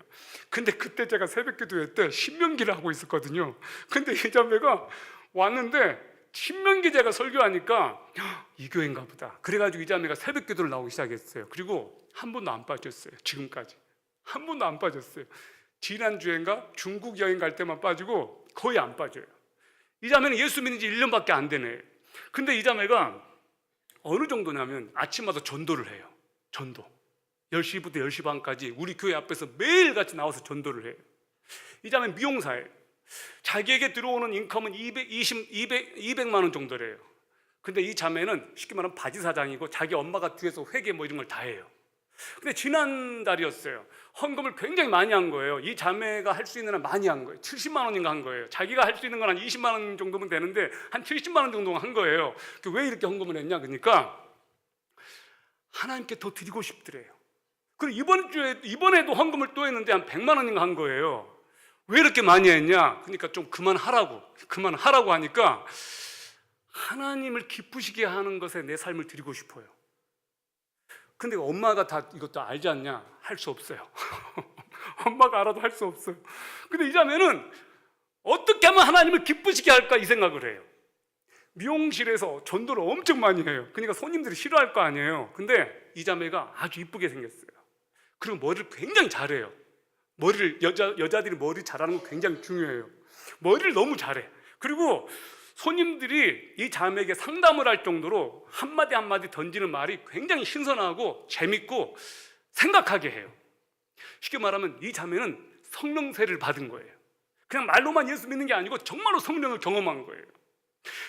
근데 그때 제가 새벽 기도회 때 신명기를 하고 있었거든요. 근데 이 자매가 왔는데 신명기 제가 설교하니까 이 교회인가 보다. 그래가지고 이 자매가 새벽 기도를 나오기 시작했어요. 그리고 한 번도 안 빠졌어요. 지금까지 한 번도 안 빠졌어요. 지난주엔가 중국 여행 갈 때만 빠지고 거의 안 빠져요. 이 자매는 예수 믿은 지 1년밖에 안 되네. 근데 이 자매가 어느 정도냐면 아침마다 전도를 해요. 전도 10시부터 10시 반까지 우리 교회 앞에서 매일같이 나와서 전도를 해요. 이 자매는 미용사예요. 자기에게 들어오는 인컴은 200만 원 정도래요. 근데 이 자매는 쉽게 말하면 바지 사장이고 자기 엄마가 뒤에서 회계 뭐 이런 걸 다 해요. 근데 지난달이었어요. 헌금을 굉장히 많이 한 거예요. 이 자매가 할 수 있는 한 많이 한 거예요. 70만 원인가 한 거예요. 자기가 할 수 있는 건 한 20만 원 정도면 되는데 한 70만 원 정도 한 거예요. 왜 이렇게 헌금을 했냐? 그러니까 하나님께 더 드리고 싶더래요. 그리고 이번에도 헌금을 또 했는데 한 100만 원인가 한 거예요. 왜 이렇게 많이 했냐? 그러니까 좀 그만하라고 하니까 하나님을 기쁘시게 하는 것에 내 삶을 드리고 싶어요. 근데 엄마가 다 이것도 알지 않냐? 할 수 없어요. 엄마가 알아도 할 수 없어요. 근데 이 자매는 어떻게 하면 하나님을 기쁘시게 할까 이 생각을 해요. 미용실에서 전도를 엄청 많이 해요. 그러니까 손님들이 싫어할 거 아니에요. 근데 이 자매가 아주 이쁘게 생겼어요. 그리고 머리를 굉장히 잘해요. 여자들이 머리 잘하는 거 굉장히 중요해요. 머리를 너무 잘해. 그리고 손님들이 이 자매에게 상담을 할 정도로 한마디 한마디 던지는 말이 굉장히 신선하고 재밌고 생각하게 해요. 쉽게 말하면 이 자매는 성령세를 받은 거예요. 그냥 말로만 예수 믿는 게 아니고 정말로 성령을 경험한 거예요.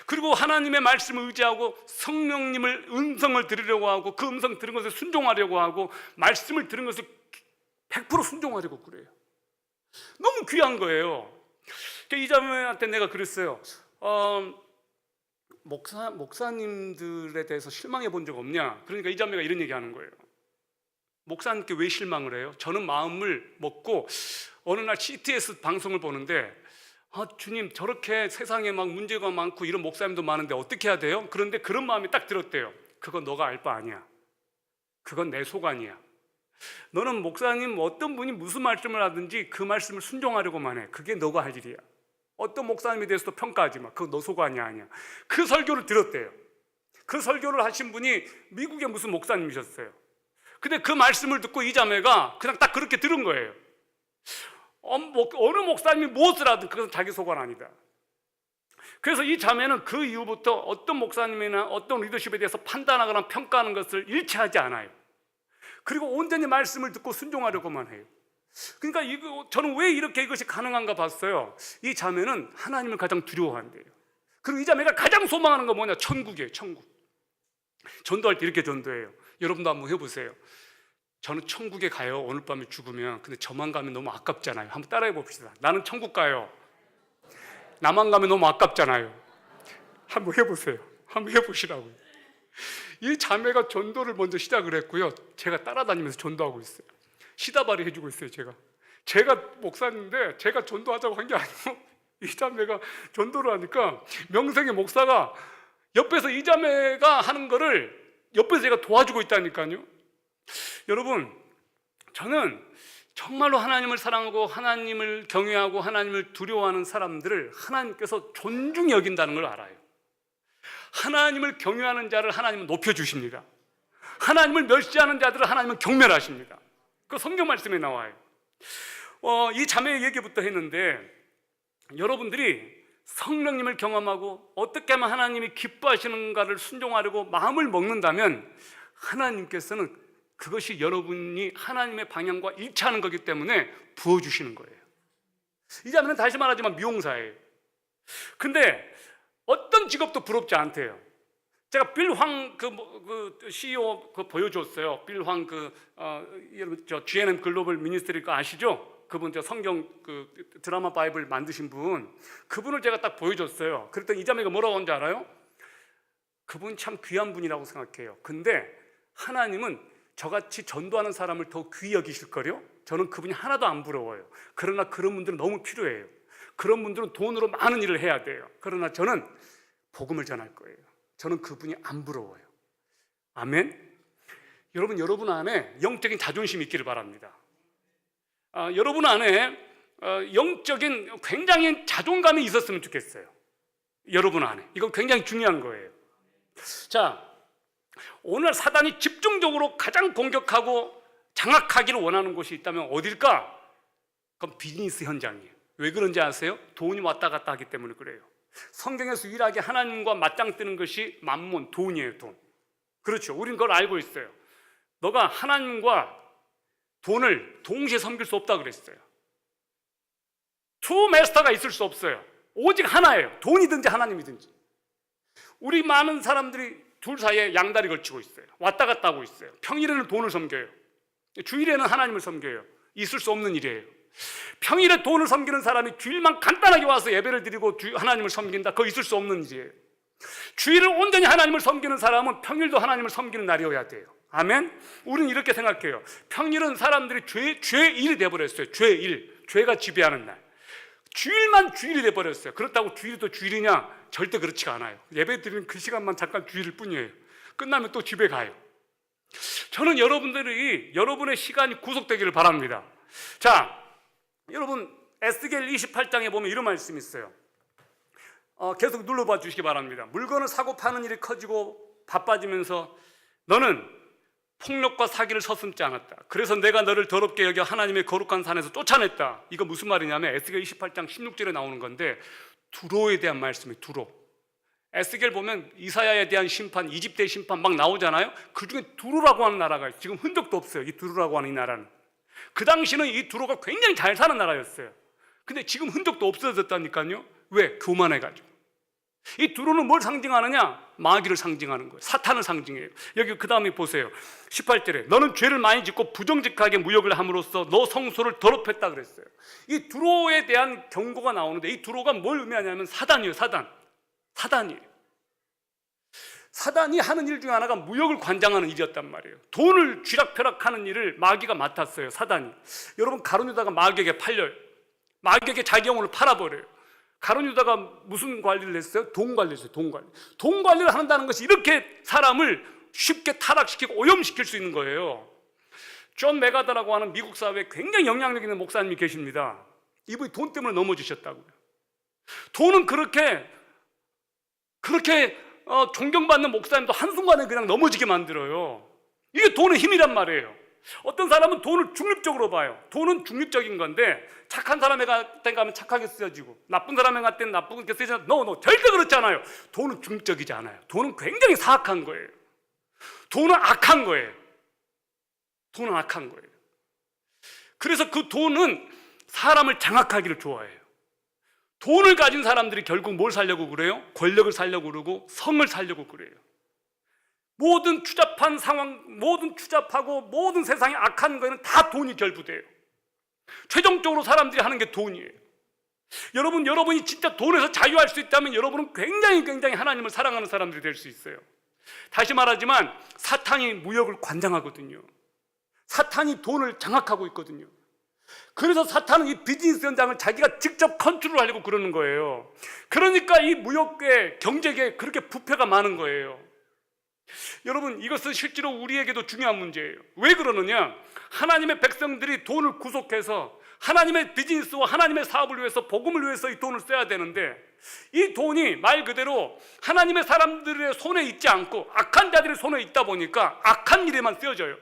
그리고 하나님의 말씀을 의지하고 성령님을 음성을 들으려고 하고 그 음성 들은 것을 순종하려고 하고 말씀을 들은 것을 100% 순종하려고 그래요. 너무 귀한 거예요. 이 자매한테 내가 그랬어요. 목사님들에 대해서 실망해 본 적 없냐? 그러니까 이 자매가 이런 얘기하는 거예요. 목사님께 왜 실망을 해요? 저는 마음을 먹고 어느 날 CTS 방송을 보는데 주님, 저렇게 세상에 막 문제가 많고 이런 목사님도 많은데 어떻게 해야 돼요? 그런데 그런 마음이 딱 들었대요. 그건 너가 알 바 아니야. 그건 내 소관이야. 너는 목사님 어떤 분이 무슨 말씀을 하든지 그 말씀을 순종하려고만 해. 그게 너가 할 일이야. 어떤 목사님에 대해서도 평가하지 마. 그건 너 소관이 아니야. 그 설교를 들었대요. 그 설교를 하신 분이 미국의 무슨 목사님이셨어요. 근데 그 말씀을 듣고 이 자매가 그냥 딱 그렇게 들은 거예요. 어느 목사님이 무엇을 하든 그것은 자기 소관 아니다. 그래서 이 자매는 그 이후부터 어떤 목사님이나 어떤 리더십에 대해서 판단하거나 평가하는 것을 일치하지 않아요. 그리고 온전히 말씀을 듣고 순종하려고만 해요. 그러니까 저는 왜 이렇게 이것이 가능한가 봤어요. 이 자매는 하나님을 가장 두려워한대요. 그리고 이 자매가 가장 소망하는 건 뭐냐? 천국이에요. 천국. 전도할 때 이렇게 전도해요. 여러분도 한번 해보세요. 저는 천국에 가요. 오늘 밤에 죽으면. 근데 저만 가면 너무 아깝잖아요. 한번 따라해 봅시다. 나는 천국 가요. 나만 가면 너무 아깝잖아요. 한번 해보세요. 한번 해보시라고요. 이 자매가 전도를 먼저 시작을 했고요. 제가 따라다니면서 전도하고 있어요. 시다발이 해주고 있어요. 제가 목사인데 제가 전도하자고 한 게 아니고 이 자매가 전도를 하니까 명색의 목사가 옆에서 이 자매가 하는 거를 옆에서 제가 도와주고 있다니까요. 여러분, 저는 정말로 하나님을 사랑하고 하나님을 경외하고 하나님을 두려워하는 사람들을 하나님께서 존중히 여긴다는 걸 알아요. 하나님을 경외하는 자를 하나님은 높여주십니다. 하나님을 멸시하는 자들을 하나님은 경멸하십니다. 그 성경 말씀에 나와요. 이 자매의 얘기부터 했는데, 여러분들이 성령님을 경험하고 어떻게 하면 하나님이 기뻐하시는가를 순종하려고 마음을 먹는다면 하나님께서는 그것이 여러분이 하나님의 방향과 일치하는 거기 때문에 부어주시는 거예요. 이 자매는 다시 말하지만 미용사예요. 근데 어떤 직업도 부럽지 않대요. 제가 빌 황 그 CEO 그 보여줬어요. 빌 황 여러분 저 G&M 글로벌 미니스트리 거 아시죠? 그분 저 성경 그 드라마 바이블 만드신 분, 그분을 제가 딱 보여줬어요. 그랬더니 이 자매가 뭐라고 하는지 알아요? 그분 참 귀한 분이라고 생각해요. 근데 하나님은 저같이 전도하는 사람을 더 귀히 여기실 거요. 저는 그분이 하나도 안 부러워요. 그러나 그런 분들은 너무 필요해요. 그런 분들은 돈으로 많은 일을 해야 돼요. 그러나 저는 복음을 전할 거예요. 저는 그분이 안 부러워요. 아멘. 여러분 안에 영적인 자존심이 있기를 바랍니다. 여러분 안에 영적인 굉장히 자존감이 있었으면 좋겠어요. 여러분 안에. 이거 굉장히 중요한 거예요. 자, 오늘 사단이 집중적으로 가장 공격하고 장악하기를 원하는 곳이 있다면 어딜까? 그건 비즈니스 현장이에요. 왜 그런지 아세요? 돈이 왔다 갔다 하기 때문에 그래요. 성경에서 유일하게 하나님과 맞짱 뜨는 것이 만몬, 돈이에요. 돈. 그렇죠. 우린 그걸 알고 있어요. 너가 하나님과 돈을 동시에 섬길 수 없다 그랬어요. 투 마스터가 있을 수 없어요. 오직 하나예요. 돈이든지 하나님이든지. 우리 많은 사람들이 둘 사이에 양다리 걸치고 있어요. 왔다 갔다 하고 있어요. 평일에는 돈을 섬겨요. 주일에는 하나님을 섬겨요. 있을 수 없는 일이에요. 평일에 돈을 섬기는 사람이 주일만 간단하게 와서 예배를 드리고 하나님을 섬긴다. 그거 있을 수 없는 일이에요. 주일을 온전히 하나님을 섬기는 사람은 평일도 하나님을 섬기는 날이어야 돼요. 아멘. 우리는 이렇게 생각해요. 평일은 사람들이 죄일이 돼버렸어요. 죄가 지배하는 날. 주일만 주일이 돼버렸어요. 그렇다고 주일이 또 주일이냐? 절대 그렇지가 않아요. 예배 드리는 그 시간만 잠깐 주일일 뿐이에요. 끝나면 또 집에 가요. 저는 여러분들이 여러분의 시간이 구속되기를 바랍니다. 자, 여러분 에스겔 28장에 보면 이런 말씀이 있어요. 계속 눌러봐 주시기 바랍니다. 물건을 사고 파는 일이 커지고 바빠지면서 너는 폭력과 사기를 서슴지 않았다. 그래서 내가 너를 더럽게 여겨 하나님의 거룩한 산에서 쫓아냈다. 이거 무슨 말이냐면 에스겔 28장 16절에 나오는 건데 두로에 대한 말씀이에요. 두로. 에스겔 보면 이사야에 대한 심판, 이집트의 심판 막 나오잖아요. 그중에 두로라고 하는 나라가 지금 흔적도 없어요. 이 두로라고 하는 이 나라는. 그 당시는 이 두로가 굉장히 잘 사는 나라였어요. 근데 지금 흔적도 없어졌다니까요. 왜? 교만해가지고. 이 두로는 뭘 상징하느냐? 마귀를 상징하는 거예요. 사탄을 상징해요. 여기 그 다음에 보세요. 18절에 너는 죄를 많이 짓고 부정직하게 무역을 함으로써 너 성소를 더럽혔다 그랬어요. 이 두로에 대한 경고가 나오는데, 이 두로가 뭘 의미하냐면 사단이에요. 사단이에요. 사단이 하는 일 중에 하나가 무역을 관장하는 일이었단 말이에요. 돈을 쥐락펴락하는 일을 마귀가 맡았어요. 사단이. 여러분, 가룟 유다가 마귀에게 팔려요. 마귀에게 자기 영혼을 팔아버려요. 가룟 유다가 무슨 관리를 했어요? 돈 관리를 했어요. 돈 관리를 한다는 것이 이렇게 사람을 쉽게 타락시키고 오염시킬 수 있는 거예요. 존 메가더라고 하는 미국 사회에 굉장히 영향력 있는 목사님이 계십니다. 이분이 돈 때문에 넘어지셨다고요. 돈은 그렇게 존경받는 목사님도 한순간에 그냥 넘어지게 만들어요. 이게 돈의 힘이란 말이에요. 어떤 사람은 돈을 중립적으로 봐요. 돈은 중립적인 건데, 착한 사람한테 가면 착하게 쓰여지고 나쁜 사람한테 나쁘게 쓰여지고, no, 절대 그렇지 않아요. 돈은 중립적이지 않아요. 돈은 굉장히 사악한 거예요. 돈은 악한 거예요. 그래서 그 돈은 사람을 장악하기를 좋아해요. 돈을 가진 사람들이 결국 뭘 살려고 그래요? 권력을 살려고 그러고 성을 살려고 그래요. 모든 추잡한 상황, 모든 추잡하고 모든 세상에 악한 거에는 다 돈이 결부돼요. 최종적으로 사람들이 하는 게 돈이에요. 여러분이 진짜 돈에서 자유할 수 있다면 여러분은 굉장히 하나님을 사랑하는 사람들이 될 수 있어요. 다시 말하지만 사탄이 무역을 관장하거든요. 사탄이 돈을 장악하고 있거든요. 그래서 사탄은 이 비즈니스 현장을 자기가 직접 컨트롤하려고 그러는 거예요. 그러니까 이 무역계, 경제계에 그렇게 부패가 많은 거예요. 여러분, 이것은 실제로 우리에게도 중요한 문제예요. 왜 그러느냐? 하나님의 백성들이 돈을 구속해서 하나님의 비즈니스와 하나님의 사업을 위해서, 복음을 위해서 이 돈을 써야 되는데, 이 돈이 말 그대로 하나님의 사람들의 손에 있지 않고 악한 자들의 손에 있다 보니까 악한 일에만 쓰여져요.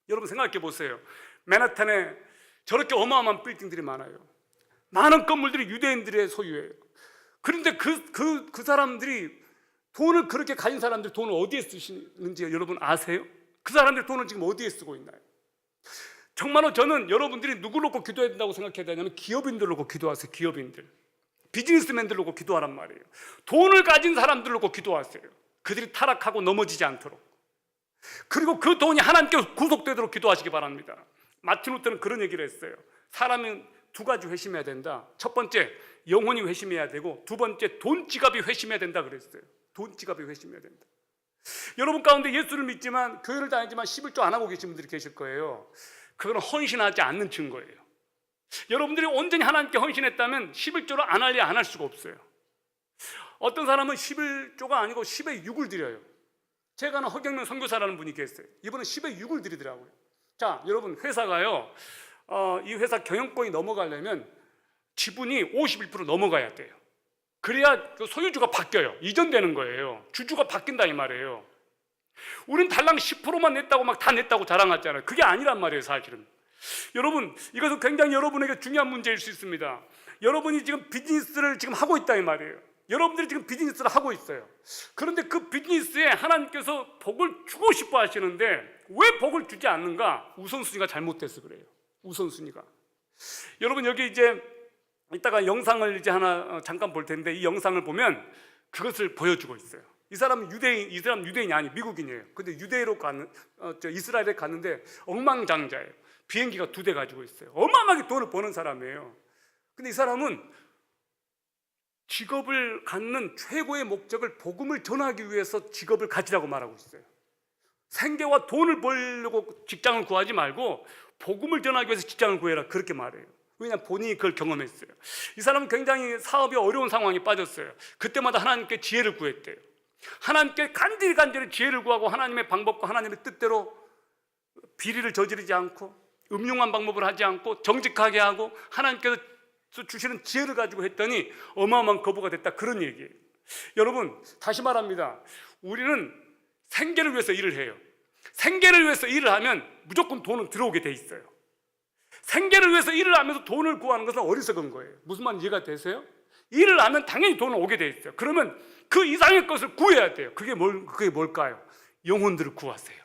여러분 생각해 보세요. 맨하탄에 저렇게 어마어마한 빌딩들이 많아요. 많은 건물들이 유대인들의 소유예요. 그런데 그 사람들이 돈을 그렇게 가진 사람들이 돈을 어디에 쓰시는지 여러분 아세요? 그 사람들이 돈을 지금 어디에 쓰고 있나요? 정말로 저는 여러분들이 누구를 놓고 기도해야 된다고 생각해야 되냐면 기업인들 놓고 기도하세요. 기업인들, 비즈니스맨들 놓고 기도하란 말이에요. 돈을 가진 사람들 놓고 기도하세요. 그들이 타락하고 넘어지지 않도록. 그리고 그 돈이 하나님께 구속되도록 기도하시기 바랍니다. 마틴 루터는 그런 얘기를 했어요. 사람은 두 가지 회심해야 된다. 첫 번째, 영혼이 회심해야 되고, 두 번째, 돈 지갑이 회심해야 된다 그랬어요. 돈 지갑이 회심해야 된다. 여러분 가운데 예수를 믿지만, 교회를 다니지만 11조 안 하고 계신 분들이 계실 거예요. 그건 헌신하지 않는 증거예요. 여러분들이 온전히 하나님께 헌신했다면 11조를 안 할래 안 할 수가 없어요. 어떤 사람은 11조가 아니고 10의 6을 드려요. 제가 아는 허경영 선교사라는 분이 계세요. 이분은 10의 6을 드리더라고요. 자, 여러분, 회사가요, 이 회사 경영권이 넘어가려면 지분이 51% 넘어가야 돼요. 그래야 그 소유주가 바뀌어요. 이전되는 거예요. 주주가 바뀐다 이 말이에요. 우린 달랑 10%만 냈다고 막 다 냈다고 자랑하잖아요. 그게 아니란 말이에요, 사실은. 여러분, 이것은 굉장히 여러분에게 중요한 문제일 수 있습니다. 여러분이 지금 비즈니스를 지금 하고 있다 이 말이에요. 여러분들이 지금 비즈니스를 하고 있어요. 그런데 그 비즈니스에 하나님께서 복을 주고 싶어 하시는데 왜 복을 주지 않는가? 우선순위가 잘못돼서 그래요. 우선순위가. 여러분, 여기 이제 이따가 영상을 이제 하나 잠깐 볼 텐데, 이 영상을 보면 그것을 보여주고 있어요. 이 사람은 이 사람 유대인이 아니 미국인이에요. 근데 유대로 이스라엘에 갔는데 억만장자예요. 비행기가 2대 가지고 있어요. 어마어마하게 돈을 버는 사람이에요. 근데 이 사람은 직업을 갖는 최고의 목적을 복음을 전하기 위해서 직업을 가지라고 말하고 있어요. 생계와 돈을 벌려고 직장을 구하지 말고 복음을 전하기 위해서 직장을 구해라, 그렇게 말해요. 왜냐하면 본인이 그걸 경험했어요. 이 사람은 굉장히 사업이 어려운 상황에 빠졌어요. 그때마다 하나님께 지혜를 구했대요. 하나님께 간절히 지혜를 구하고 하나님의 방법과 하나님의 뜻대로 비리를 저지르지 않고 음흉한 방법을 하지 않고 정직하게 하고 하나님께서 주시는 지혜를 가지고 했더니 어마어마한 거부가 됐다, 그런 얘기예요. 여러분, 다시 말합니다. 우리는 생계를 위해서 일을 해요. 생계를 위해서 일을 하면 무조건 돈은 들어오게 돼 있어요. 생계를 위해서 일을 하면서 돈을 구하는 것은 어리석은 거예요. 무슨 말인지 이해가 되세요? 일을 하면 당연히 돈은 오게 돼 있어요. 그러면 그 이상의 것을 구해야 돼요. 그게 뭘까요? 영혼들을 구하세요.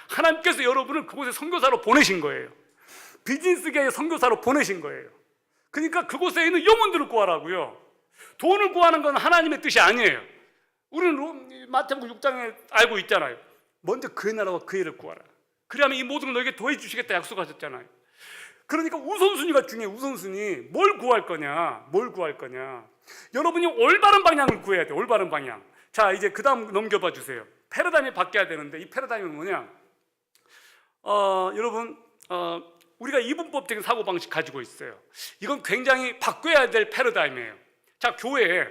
하나님께서 여러분을 그곳에 선교사로 보내신 거예요. 비즈니스계의 선교사로 보내신 거예요. 그러니까 그곳에 있는 영혼들을 구하라고요. 돈을 구하는 건 하나님의 뜻이 아니에요. 우리는 마태복음 6장에 알고 있잖아요. 먼저 그의 나라와 그의 일을 구하라. 그러면 이 모든 걸 너에게 더해 주시겠다 약속하셨잖아요. 그러니까 우선순위가 중요해요. 우선순위. 뭘 구할 거냐? 뭘 구할 거냐? 여러분이 올바른 방향을 구해야 돼요. 올바른 방향. 자, 이제 그 다음 넘겨봐 주세요. 패러다임이 바뀌어야 되는데 이 패러다임은 뭐냐? 여러분 우리가 이분법적인 사고방식 가지고 있어요. 이건 굉장히 바꿔야 될 패러다임이에요. 자, 교회에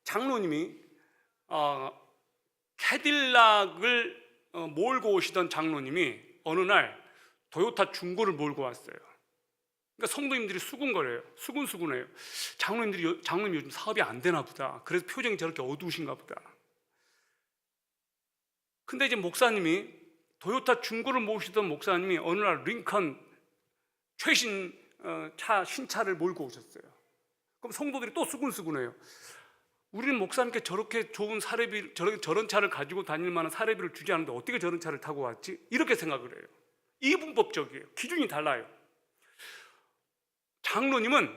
장로님이 캐딜락을 몰고 오시던 장로님이 어느 날 도요타 중고를 몰고 왔어요. 그러니까 성도님들이 수군거려요. 수군수군해요. 장로님 요즘 사업이 안 되나 보다. 그래서 표정이 저렇게 어두우신가 보다. 근데 이제 목사님이 도요타 중고를 모시던 목사님이 어느 날 링컨 최신 신차를 몰고 오셨어요. 그럼 성도들이 또 수군수군해요. 우리는 목사님께 저렇게 좋은 사례비, 저런 차를 가지고 다닐 만한 사례비를 주지 않는데 어떻게 저런 차를 타고 왔지? 이렇게 생각을 해요. 이분법적이에요. 기준이 달라요. 장로님은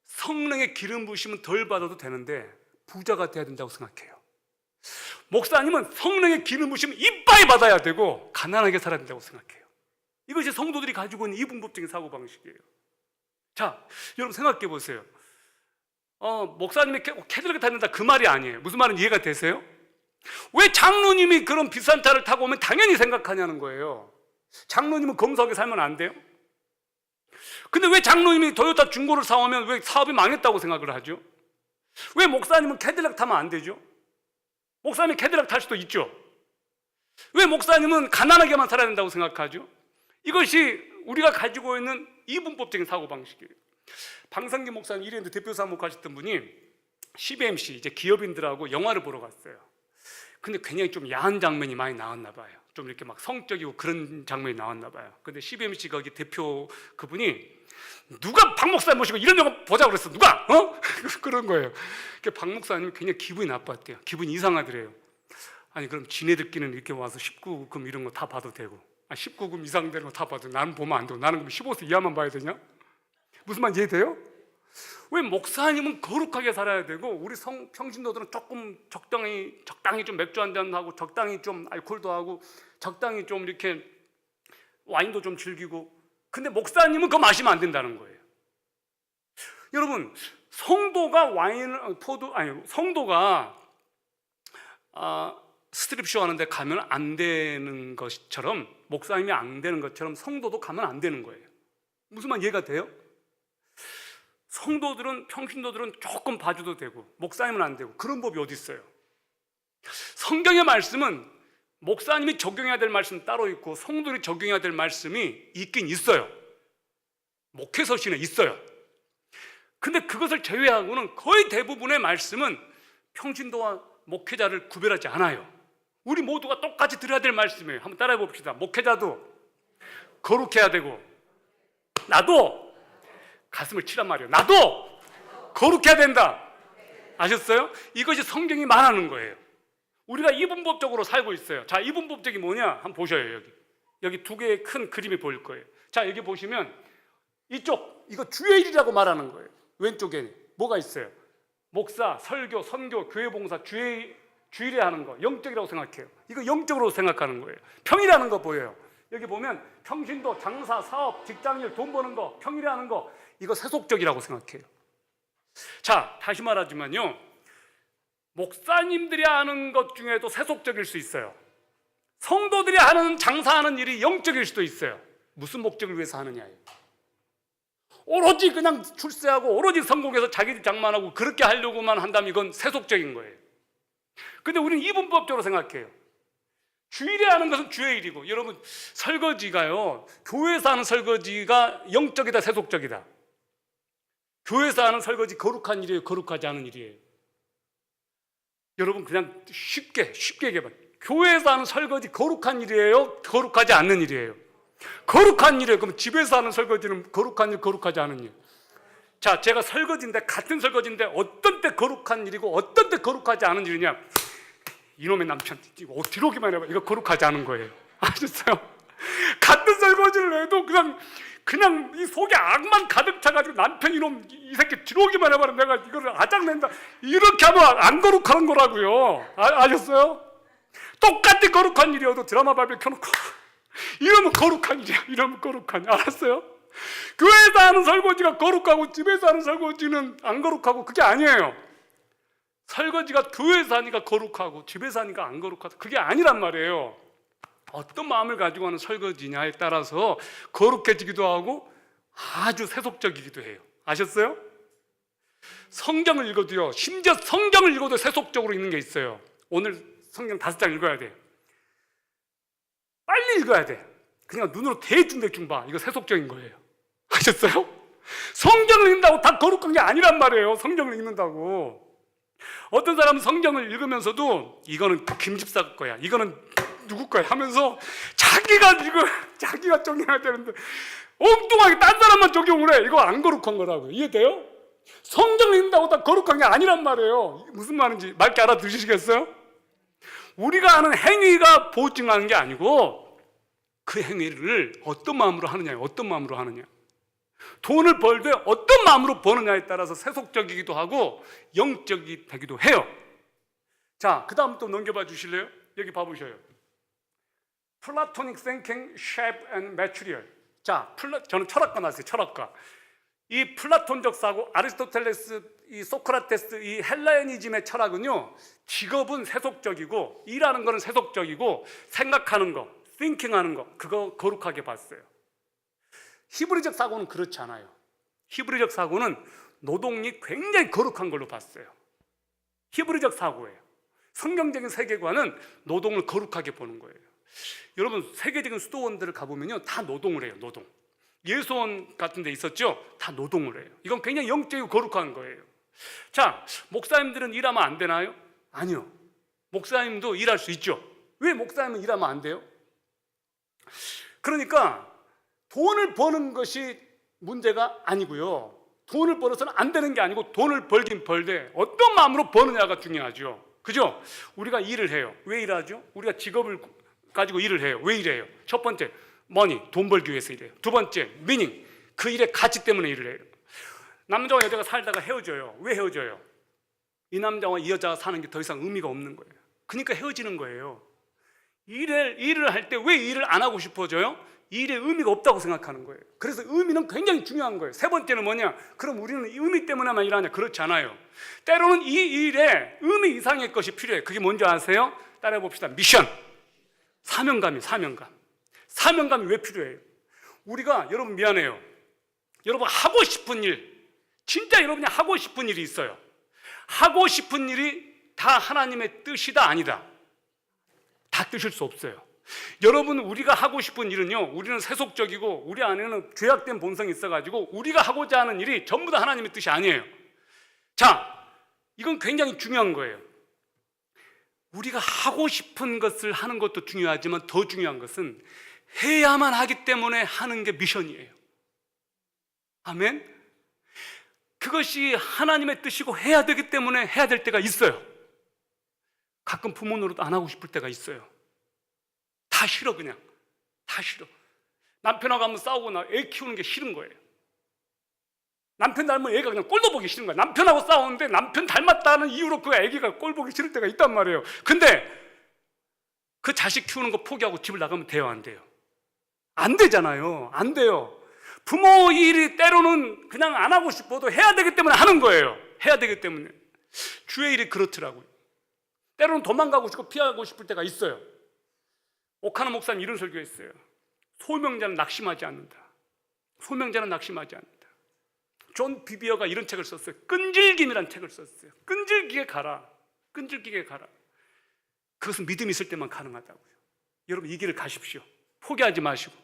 성령의 기름 부으시면 덜 받아도 되는데 부자가 돼야 된다고 생각해요. 목사님은 성령의 기름 부으시면 이빠이 받아야 되고 가난하게 살아야 된다고 생각해요. 이것이 성도들이 가지고 있는 이분법적인 사고방식이에요. 자, 여러분 생각해 보세요. 목사님이 캐딜락을 타는다 그 말이 아니에요. 무슨 말은 이해가 되세요? 왜 장로님이 그런 비싼 차를 타고 오면 당연히 생각하냐는 거예요. 장로님은 검소하게 살면 안 돼요? 근데 왜 장로님이 도요타 중고를 사오면 왜 사업이 망했다고 생각을 하죠? 왜 목사님은 캐딜락 타면 안 되죠? 목사님이 캐딜락 탈 수도 있죠. 왜 목사님은 가난하게만 살아야 된다고 생각하죠? 이것이 우리가 가지고 있는 이분법적인 사고방식이에요. 방성기 목사님 이랜드 대표 사목하셨던 분이 CBMC 이제 기업인들하고 영화를 보러 갔어요. 근데 굉장히 좀 야한 장면이 많이 나왔나 봐요. 좀 이렇게 막 성적이고 그런 장면이 나왔나 봐요. 근데 CBMC 거기 대표 그분이 누가 박 목사님 모시고 이런 영화 보자고 그랬어? 누가? 그런 거예요. 박 목사님이 굉장히 기분이 나빴대요. 기분이 이상하더래요. 아니 그럼 지네들끼리는 이렇게 와서 19금 이런 거 다 봐도 되고 19금 이상 되는 거 다 봐도 나는 보면 안 되고 나는 그럼 15세 이하만 봐야 되냐? 무슨 말 이해돼요? 왜 목사님은 거룩하게 살아야 되고 우리 평신도들은 조금 적당히 좀 맥주 한잔 하고 적당히 좀 알코올도 하고 적당히 좀 이렇게 와인도 좀 즐기고 근데 목사님은 그거 마시면 안 된다는 거예요. 여러분 성도가 성도가 스트립쇼 하는데 가면 안 되는 것처럼 목사님이 안 되는 것처럼 성도도 가면 안 되는 거예요. 무슨 말 이해가 돼요? 성도들은 평신도들은 조금 봐줘도 되고 목사님은 안 되고 그런 법이 어디 있어요? 성경의 말씀은 목사님이 적용해야 될 말씀 따로 있고 성도들이 적용해야 될 말씀이 있긴 있어요. 목회서신에 있어요. 근데 그것을 제외하고는 거의 대부분의 말씀은 평신도와 목회자를 구별하지 않아요. 우리 모두가 똑같이 들어야 될 말씀이에요. 한번 따라해 봅시다. 목회자도 거룩해야 되고 나도 가슴을 치란 말이에요. 나도 거룩해야 된다. 아셨어요? 이것이 성경이 말하는 거예요. 우리가 이분법적으로 살고 있어요. 자, 이분법적이 뭐냐? 한번 보셔요. 여기 두 개의 큰 그림이 보일 거예요. 자, 여기 보시면 이거 주의 일이라고 말하는 거예요. 왼쪽에 뭐가 있어요? 목사, 설교, 선교, 교회 봉사, 주일에 하는 거 영적이라고 생각해요. 이거 영적으로 생각하는 거예요. 평일에 하는 거 보여요. 여기 보면 평신도, 장사, 사업, 직장일, 돈 버는 거, 평일에 하는 거 이거 세속적이라고 생각해요. 자, 다시 말하지만요. 목사님들이 하는 것 중에도 세속적일 수 있어요. 성도들이 하는 장사하는 일이 영적일 수도 있어요. 무슨 목적을 위해서 하느냐예요. 오로지 그냥 출세하고 오로지 성공해서 자기들 장만하고 그렇게 하려고만 한다면 이건 세속적인 거예요. 근데 우리는 이분법적으로 생각해요. 주일에 하는 것은 주의 일이고 여러분 설거지가요. 교회에서 하는 설거지가 영적이다 세속적이다. 교회에서 하는 설거지 거룩한 일이에요? 거룩하지 않은 일이에요? 여러분 그냥 쉽게 얘기해봐요. 교회에서 하는 설거지 거룩한 일이에요? 거룩하지 않는 일이에요? 거룩한 일이에요. 그럼 집에서 하는 설거지는 거룩한 일, 거룩하지 않은 일. 자, 제가 설거지인데 같은 설거지인데 어떤 때 거룩한 일이고 어떤 때 거룩하지 않은 일이냐? 이놈의 남편 이거 들어오기만 해봐. 이거 거룩하지 않은 거예요. 아셨어요? 같은 설거지를 해도 그냥 그냥 이 속에 악만 가득 차가지고 남편 이놈 이 새끼 들어오기만 해봐라 내가 이거를 아작낸다 이렇게 하면 안 거룩한 거라고요. 아셨어요? 똑같이 거룩한 일이어도 드라마 발표 켜놓고 이러면 거룩한 일이야. 이러면 거룩한 일. 알았어요? 교회에서 하는 설거지가 거룩하고 집에서 하는 설거지는 안 거룩하고 그게 아니에요. 설거지가 교회에서 하니까 거룩하고 집에서 하니까 안 거룩하다 그게 아니란 말이에요. 어떤 마음을 가지고 하는 설거지냐에 따라서 거룩해지기도 하고 아주 세속적이기도 해요. 아셨어요? 성경을 읽어도요, 심지어 성경을 읽어도 세속적으로 읽는 게 있어요. 오늘 성경 5장 읽어야 돼. 빨리 읽어야 돼. 그냥 눈으로 대충 봐. 이거 세속적인 거예요. 아셨어요? 성경을 읽는다고 다 거룩한 게 아니란 말이에요. 성경을 읽는다고. 어떤 사람은 성경을 읽으면서도 이거는 김 집사 거야, 이거는 누구 거야 하면서 자기가 적용해야 되는데 엉뚱하게 딴 사람만 적용을 해. 이거 안 거룩한 거라고요. 이해돼요? 성경을 읽는다고 다 거룩한 게 아니란 말이에요. 무슨 말인지 맑게 알아들으시겠어요? 우리가 하는 행위가 보증하는 게 아니고 그 행위를 어떤 마음으로 하느냐, 어떤 마음으로 하느냐. 돈을 벌 때 어떤 마음으로 버느냐에 따라서 세속적이기도 하고 영적이 되기도 해요. 자, 그 다음 또 넘겨봐 주실래요? 여기 봐보셔요. Platonic thinking, shape and material. 자, 저는 철학과 나왔어요. 철학과. 이 플라톤적 사고, 아리스토텔레스, 이 소크라테스, 이 헬레니즘의 철학은요, 직업은 세속적이고 일하는 거는 세속적이고 생각하는 거, thinking하는 거, 그거 거룩하게 봤어요. 히브리적 사고는 그렇지 않아요. 히브리적 사고는 노동이 굉장히 거룩한 걸로 봤어요. 히브리적 사고예요. 성경적인 세계관은 노동을 거룩하게 보는 거예요. 여러분, 세계적인 수도원들을 가보면요, 다 노동을 해요. 노동. 예수원 같은 데 있었죠? 다 노동을 해요. 이건 굉장히 영적이고 거룩한 거예요. 자, 목사님들은 일하면 안 되나요? 아니요. 목사님도 일할 수 있죠. 왜 목사님은 일하면 안 돼요? 그러니까 돈을 버는 것이 문제가 아니고요, 돈을 벌어서는 안 되는 게 아니고 돈을 벌긴 벌되 어떤 마음으로 버느냐가 중요하죠. 그죠? 우리가 일을 해요. 왜 일하죠? 우리가 직업을 가지고 일을 해요. 왜 일해요? 첫 번째, 머니, 돈 벌기 위해서 일해요. 두 번째, 미닝, 그 일의 가치 때문에 일을 해요. 남자와 여자가 살다가 헤어져요. 왜 헤어져요? 이 남자와 이 여자가 사는 게 더 이상 의미가 없는 거예요. 그러니까 헤어지는 거예요. 일을 할 때 왜 일을 안 하고 싶어져요? 일에 의미가 없다고 생각하는 거예요. 그래서 의미는 굉장히 중요한 거예요. 세 번째는 뭐냐? 그럼 우리는 이 의미 때문에만 일하냐? 그렇지 않아요. 때로는 이 일에 의미 이상의 것이 필요해요. 그게 뭔지 아세요? 따라해 봅시다. 미션. 사명감이 사명감이 왜 필요해요? 우리가, 여러분 미안해요, 여러분 하고 싶은 일, 진짜 여러분이 하고 싶은 일이 있어요. 하고 싶은 일이 다 하나님의 뜻이다 아니다? 다 뜻일 수 없어요. 여러분, 우리가 하고 싶은 일은요, 우리는 세속적이고 우리 안에는 죄악된 본성이 있어가지고 우리가 하고자 하는 일이 전부 다 하나님의 뜻이 아니에요. 자, 이건 굉장히 중요한 거예요. 우리가 하고 싶은 것을 하는 것도 중요하지만 더 중요한 것은 해야만 하기 때문에 하는 게 미션이에요. 아멘? 그것이 하나님의 뜻이고 해야 되기 때문에 해야 될 때가 있어요. 가끔 부모 노릇 안 하고 싶을 때가 있어요. 다 싫어. 그냥 다 싫어. 남편하고 한번 싸우고 나 애 키우는 게 싫은 거예요. 남편 닮은 애가 그냥 꼴도 보기 싫은 거야. 남편하고 싸우는데 남편 닮았다는 이유로 그 애기가 꼴 보기 싫을 때가 있단 말이에요. 근데 그 자식 키우는 거 포기하고 집을 나가면 돼요, 안 돼요? 안 되잖아요. 안 돼요. 부모 일이 때로는 그냥 안 하고 싶어도 해야 되기 때문에 하는 거예요. 해야 되기 때문에. 주의 일이 그렇더라고요. 때로는 도망가고 싶고 피하고 싶을 때가 있어요. 오카나 목사님 이런 설교했어요. 소명자는 낙심하지 않는다. 소명자는 낙심하지 않는다. 존 비비어가 이런 책을 썼어요. 끈질김이라는 책을 썼어요. 끈질기게 가라. 끈질기게 가라. 그것은 믿음이 있을 때만 가능하다고요. 여러분, 이 길을 가십시오. 포기하지 마시고.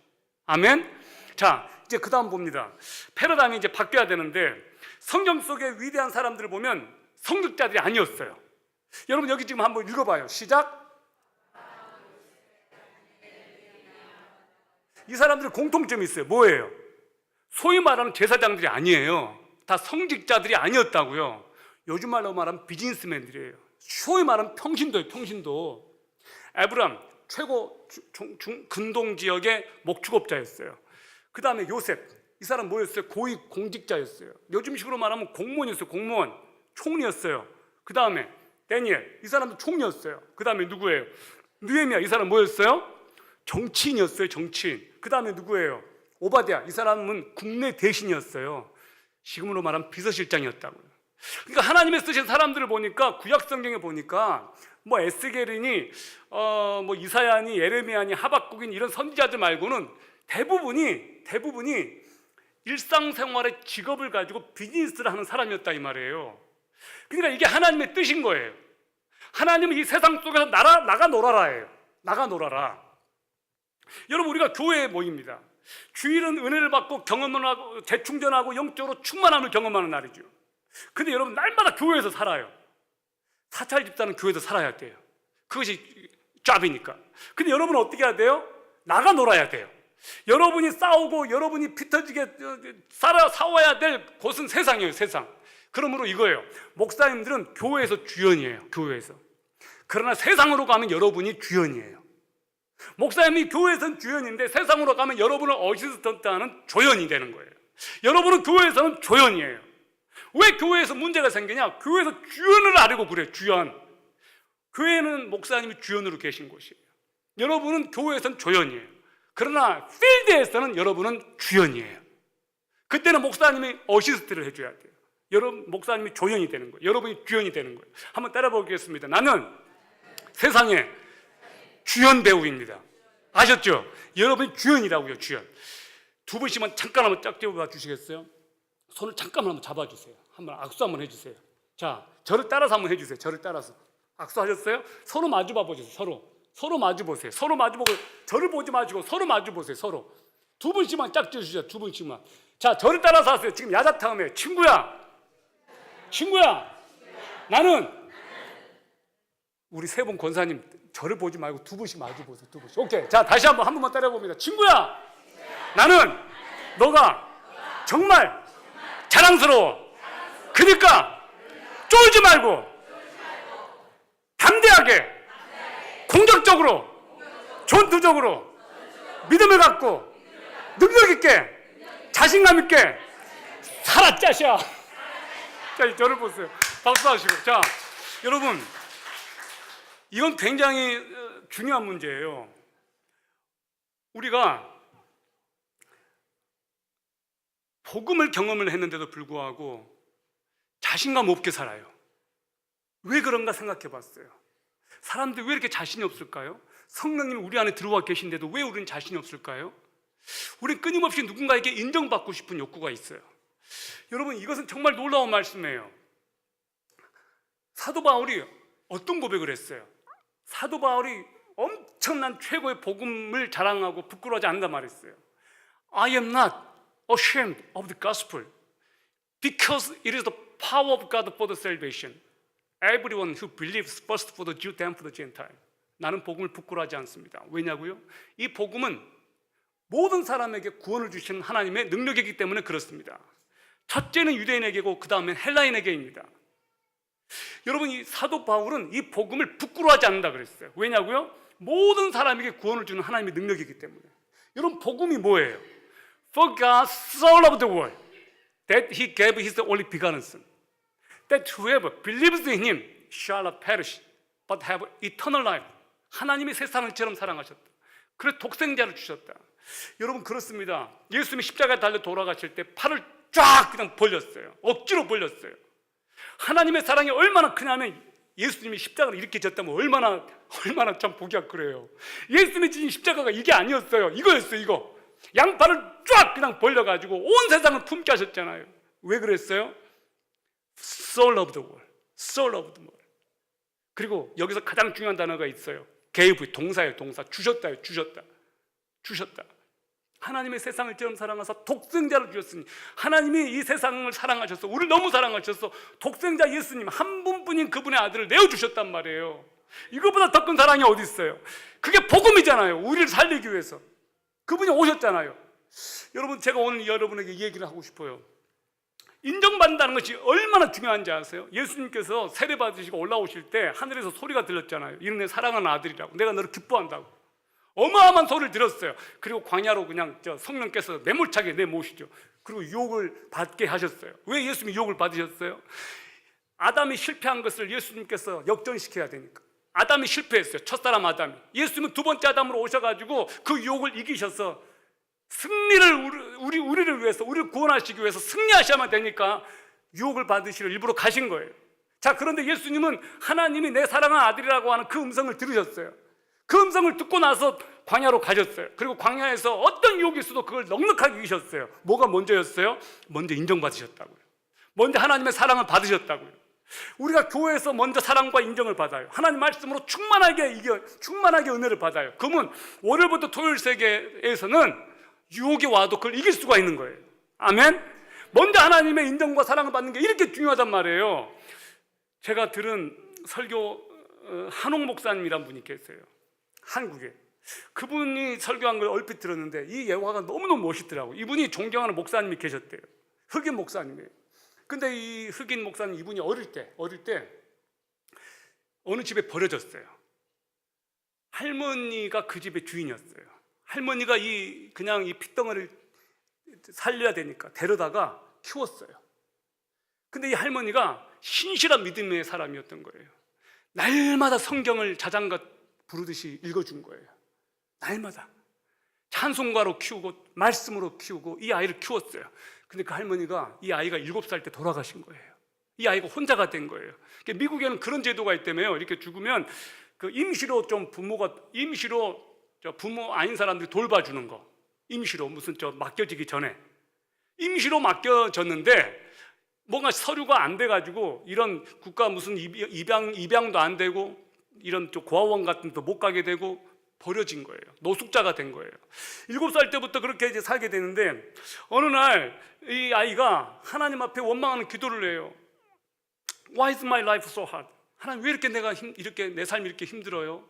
아멘. 자, 이제 그 다음 봅니다. 패러다임이 이제 바뀌어야 되는데, 성경 속의 위대한 사람들을 보면 성직자들이 아니었어요. 여러분, 여기 지금 한번 읽어봐요. 시작. 이 사람들의 공통점이 있어요. 뭐예요? 소위 말하는 제사장들이 아니에요. 다 성직자들이 아니었다고요. 요즘 말로 말하면 비즈니스맨들이에요. 소위 말하는 평신도예요. 평신도. 에브람 최고 근동 지역의 목축업자였어요. 그 다음에 요셉, 이 사람 뭐였어요? 고위 공직자였어요. 요즘식으로 말하면 공무원이었어요. 공무원, 총리였어요. 그 다음에 다니엘, 이 사람도 총리였어요. 그 다음에 누구예요? 느헤미야, 이 사람 뭐였어요? 정치인이었어요. 정치인. 그 다음에 누구예요? 오바댜, 이 사람은 국내 대신이었어요. 지금으로 말하면 비서실장이었다고요. 그러니까 하나님의 쓰신 사람들을 보니까 구약 성경에 보니까 뭐 에스겔이니 뭐 이사야니 예레미야니 하박국이니 이런 선지자들 말고는 대부분이 일상생활의 직업을 가지고 비즈니스를 하는 사람이었다 이 말이에요. 그러니까 이게 하나님의 뜻인 거예요. 하나님은 이 세상 속에서 나가 놀아라예요. 나가 놀아라. 여러분, 우리가 교회에 모입니다. 주일은 은혜를 받고 경험을 하고 재충전하고 영적으로 충만함을 경험하는 날이죠. 근데 여러분, 날마다 교회에서 살아요. 사찰 집사는 교회에서 살아야 돼요. 그것이 잡이니까. 근데 여러분은 어떻게 해야 돼요? 나가 놀아야 돼요. 여러분이 싸우고 여러분이 피터지게 싸워야 될 곳은 세상이에요. 세상. 그러므로 이거예요. 목사님들은 교회에서 주연이에요. 교회에서. 그러나 세상으로 가면 여러분이 주연이에요. 목사님이 교회에서는 주연인데 세상으로 가면 여러분을 어시스턴트하는 조연이 되는 거예요. 여러분은 교회에서는 조연이에요. 왜 교회에서 문제가 생기냐? 교회에서 주연을 하려고 그래요. 주연. 교회는 목사님이 주연으로 계신 곳이에요. 여러분은 교회에서는 조연이에요. 그러나 필드에서는 여러분은 주연이에요. 그때는 목사님이 어시스트를 해줘야 돼요. 여러분, 목사님이 조연이 되는 거예요. 여러분이 주연이 되는 거예요. 한번 따라보겠습니다. 나는 세상에 주연 배우입니다. 아셨죠? 여러분이 주연이라고요. 주연. 두 분씩만 잠깐 한번 짝 잡아 주시겠어요? 손을 잠깐만 한번 잡아주세요. 한번 악수 한번 해주세요. 자, 저를 따라서 한번 해주세요. 저를 따라서. 악수하셨어요? 서로 마주 봐보세요. 서로 마주 보세요. 서로 마주 보고 저를 보지 마시고 서로 마주 보세요. 서로. 두 분씩만 짝 지어주세요. 두 분씩만. 자, 저를 따라서 하세요. 지금 야자타임에 친구야. 나는 우리 세 분 권사님 저를 보지 말고 두 분씩 마주 보세요. 두 분씩. 오케이. 자, 다시 한 번만 따라해봅니다. 친구야. 나는 너가 정말 자랑스러워. 그러니까 쫄지 말고 담대하게 공격적으로 전투적으로 믿음을 갖고 능력 있게 자신감 있게 살아 짜샤. 자, 저를 보세요. 박수하시고. 자, 여러분, 이건 굉장히 중요한 문제예요. 우리가 복음을 경험을 했는데도 불구하고 자신감 없게 살아요. 왜 그런가 생각해 봤어요. 사람들이 왜 이렇게 자신이 없을까요? 성령님이 우리 안에 들어와 계신데도 왜 우리는 자신이 없을까요? 우리는 끊임없이 누군가에게 인정받고 싶은 욕구가 있어요. 여러분, 이것은 정말 놀라운 말씀이에요. 사도 바울이 어떤 고백을 했어요? 사도 바울이 엄청난 최고의 복음을 자랑하고 부끄러워하지 않는다 말했어요. I am not ashamed of the gospel because it is the power of God for the salvation. Everyone who believes first for the Jew then for the Gentile. 나는 복음을 부끄러워하지 않습니다. 왜냐고요? 이 복음은 모든 사람에게 구원을 주시는 하나님의 능력이기 때문에 그렇습니다. 첫째는 유대인에게고 그 다음엔 헬라인에게입니다. 여러분, 이 사도 바울은 이 복음을 부끄러워하지 않는다 그랬어요. 왜냐고요? 모든 사람에게 구원을 주는 하나님의 능력이기 때문에. 여러분, 복음이 뭐예요? For God so loved the world that He gave His only begotten Son, that whoever believes in Him shall not perish but have eternal life. 하나님이 세상을 처럼 사랑하셨다. 그래서 독생자를 주셨다. 여러분, 그렇습니다. 예수님이 십자가에 달려 돌아가실 때 팔을 쫙 그냥 벌렸어요. 억지로 벌렸어요. 하나님의 사랑이 얼마나 크냐면 예수님이 십자가를 이렇게 졌다면 얼마나 참 보기가 그래요. 예수님이 지신 십자가가 이게 아니었어요. 이거였어요. 이거. 양팔을 쫙 그냥 벌려가지고 온 세상을 품게 하셨잖아요. 왜 그랬어요? So loved the world. So loved the world. 그리고 여기서 가장 중요한 단어가 있어요. gave, 동사예요. 동사. 주셨다요. 주셨다. 하나님의 세상을 처럼 사랑하사 독생자를 주셨으니, 하나님이 이 세상을 사랑하셔서 우리를 너무 사랑하셔서 독생자 예수님 한 분뿐인 그분의 아들을 내어주셨단 말이에요. 이거보다 더 큰 사랑이 어디 있어요? 그게 복음이잖아요. 우리를 살리기 위해서 그분이 오셨잖아요. 여러분, 제가 오늘 여러분에게 이 얘기를 하고 싶어요. 인정받는다는 것이 얼마나 중요한지 아세요? 예수님께서 세례 받으시고 올라오실 때 하늘에서 소리가 들렸잖아요. 이는 내 사랑하는 아들이라고. 내가 너를 기뻐한다고. 어마어마한 소리를 들었어요. 그리고 광야로 그냥 성령께서 매몰차게 내모시죠. 그리고 유혹을 받게 하셨어요. 왜 예수님이 유혹을 받으셨어요? 아담이 실패한 것을 예수님께서 역전시켜야 되니까. 아담이 실패했어요. 첫사람 아담이. 예수님은 두 번째 아담으로 오셔가지고 그 유혹을 이기셔서 승리를 우리를 위해서, 우리를 구원하시기 위해서 승리하셔야만 되니까 유혹을 받으시러 일부러 가신 거예요. 자, 그런데 예수님은 하나님이 내 사랑하는 아들이라고 하는 그 음성을 들으셨어요. 그 음성을 듣고 나서 광야로 가셨어요. 그리고 광야에서 어떤 유혹이 있어도 그걸 넉넉하게 이기셨어요. 뭐가 먼저였어요? 먼저 인정받으셨다고요. 먼저 하나님의 사랑을 받으셨다고요. 우리가 교회에서 먼저 사랑과 인정을 받아요. 하나님 말씀으로 충만하게 은혜를 받아요. 그러면 월요일부터 토요일 세계에서는 유혹이 와도 그걸 이길 수가 있는 거예요. 아멘? 먼저 하나님의 인정과 사랑을 받는 게 이렇게 중요하단 말이에요. 제가 들은 설교 한옥 목사님이란 분이 계세요. 한국에. 그분이 설교한 걸 얼핏 들었는데 이 예화가 너무너무 멋있더라고요. 이분이 존경하는 목사님이 계셨대요. 흑인 목사님이에요. 근데 이 흑인 목사님, 이분이 어릴 때 어느 집에 버려졌어요. 할머니가 그 집의 주인이었어요. 할머니가 그냥 이 핏덩어리를 살려야 되니까 데려다가 키웠어요. 근데 이 할머니가 신실한 믿음의 사람이었던 거예요. 날마다 성경을 자장가 부르듯이 읽어준 거예요. 날마다 찬송가로 키우고 말씀으로 키우고 이 아이를 키웠어요. 근데 그 할머니가 이 아이가 7살 때 돌아가신 거예요. 이 아이가 혼자가 된 거예요. 미국에는 그런 제도가 있다며요. 이렇게 죽으면 그 임시로 부모 아닌 사람들이 돌봐주는 거. 임시로 맡겨지기 전에 임시로 맡겨졌는데 뭔가 서류가 안 돼가지고 이런 국가 무슨 입양도 안 되고 이런 고아원 같은 데도 못 가게 되고 버려진 거예요. 노숙자가 된 거예요. 7살 때부터 그렇게 이제 살게 되는데 어느 날 이 아이가 하나님 앞에 원망하는 기도를 해요. Why is my life so hard? 하나님, 왜 이렇게 내 삶이 이렇게 힘들어요?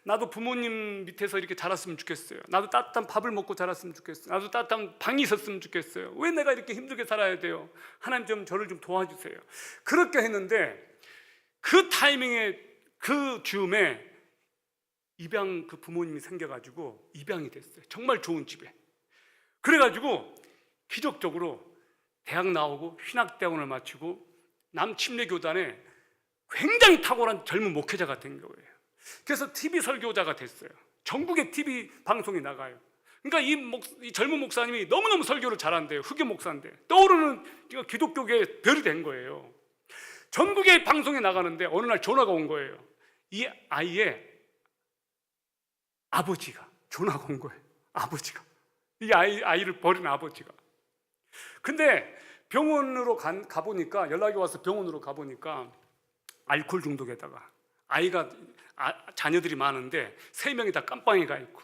나도 부모님 밑에서 이렇게 자랐으면 좋겠어요. 나도 따뜻한 밥을 먹고 자랐으면 좋겠어요. 나도 따뜻한 방이 있었으면 좋겠어요. 왜 내가 이렇게 힘들게 살아야 돼요? 하나님 저를 좀 도와주세요. 그렇게 했는데 그 타이밍에 그 즈음에 입양 그 부모님이 생겨가지고 입양이 됐어요. 정말 좋은 집에. 그래가지고 기적적으로 대학 나오고 신학대학원을 마치고 남침례교단에 굉장히 탁월한 젊은 목회자가 된 거예요. 그래서 TV 설교자가 됐어요. 전국의 TV 방송에 나가요. 그러니까 이 젊은 목사님이 너무너무 설교를 잘한대요. 흑인 목사인데 떠오르는 기독교계의 별이 된 거예요. 전국의 방송에 나가는데 어느 날 전화가 온 거예요. 이 아이의 아버지가 전화가 온 거예요. 아버지가 이 아이를 버린 아버지가. 근데 병원으로 가보니까 연락이 와서 병원으로 가보니까 알코올 중독에다가 아이가 자녀들이 많은데 3명이 다 깜빵에 가 있고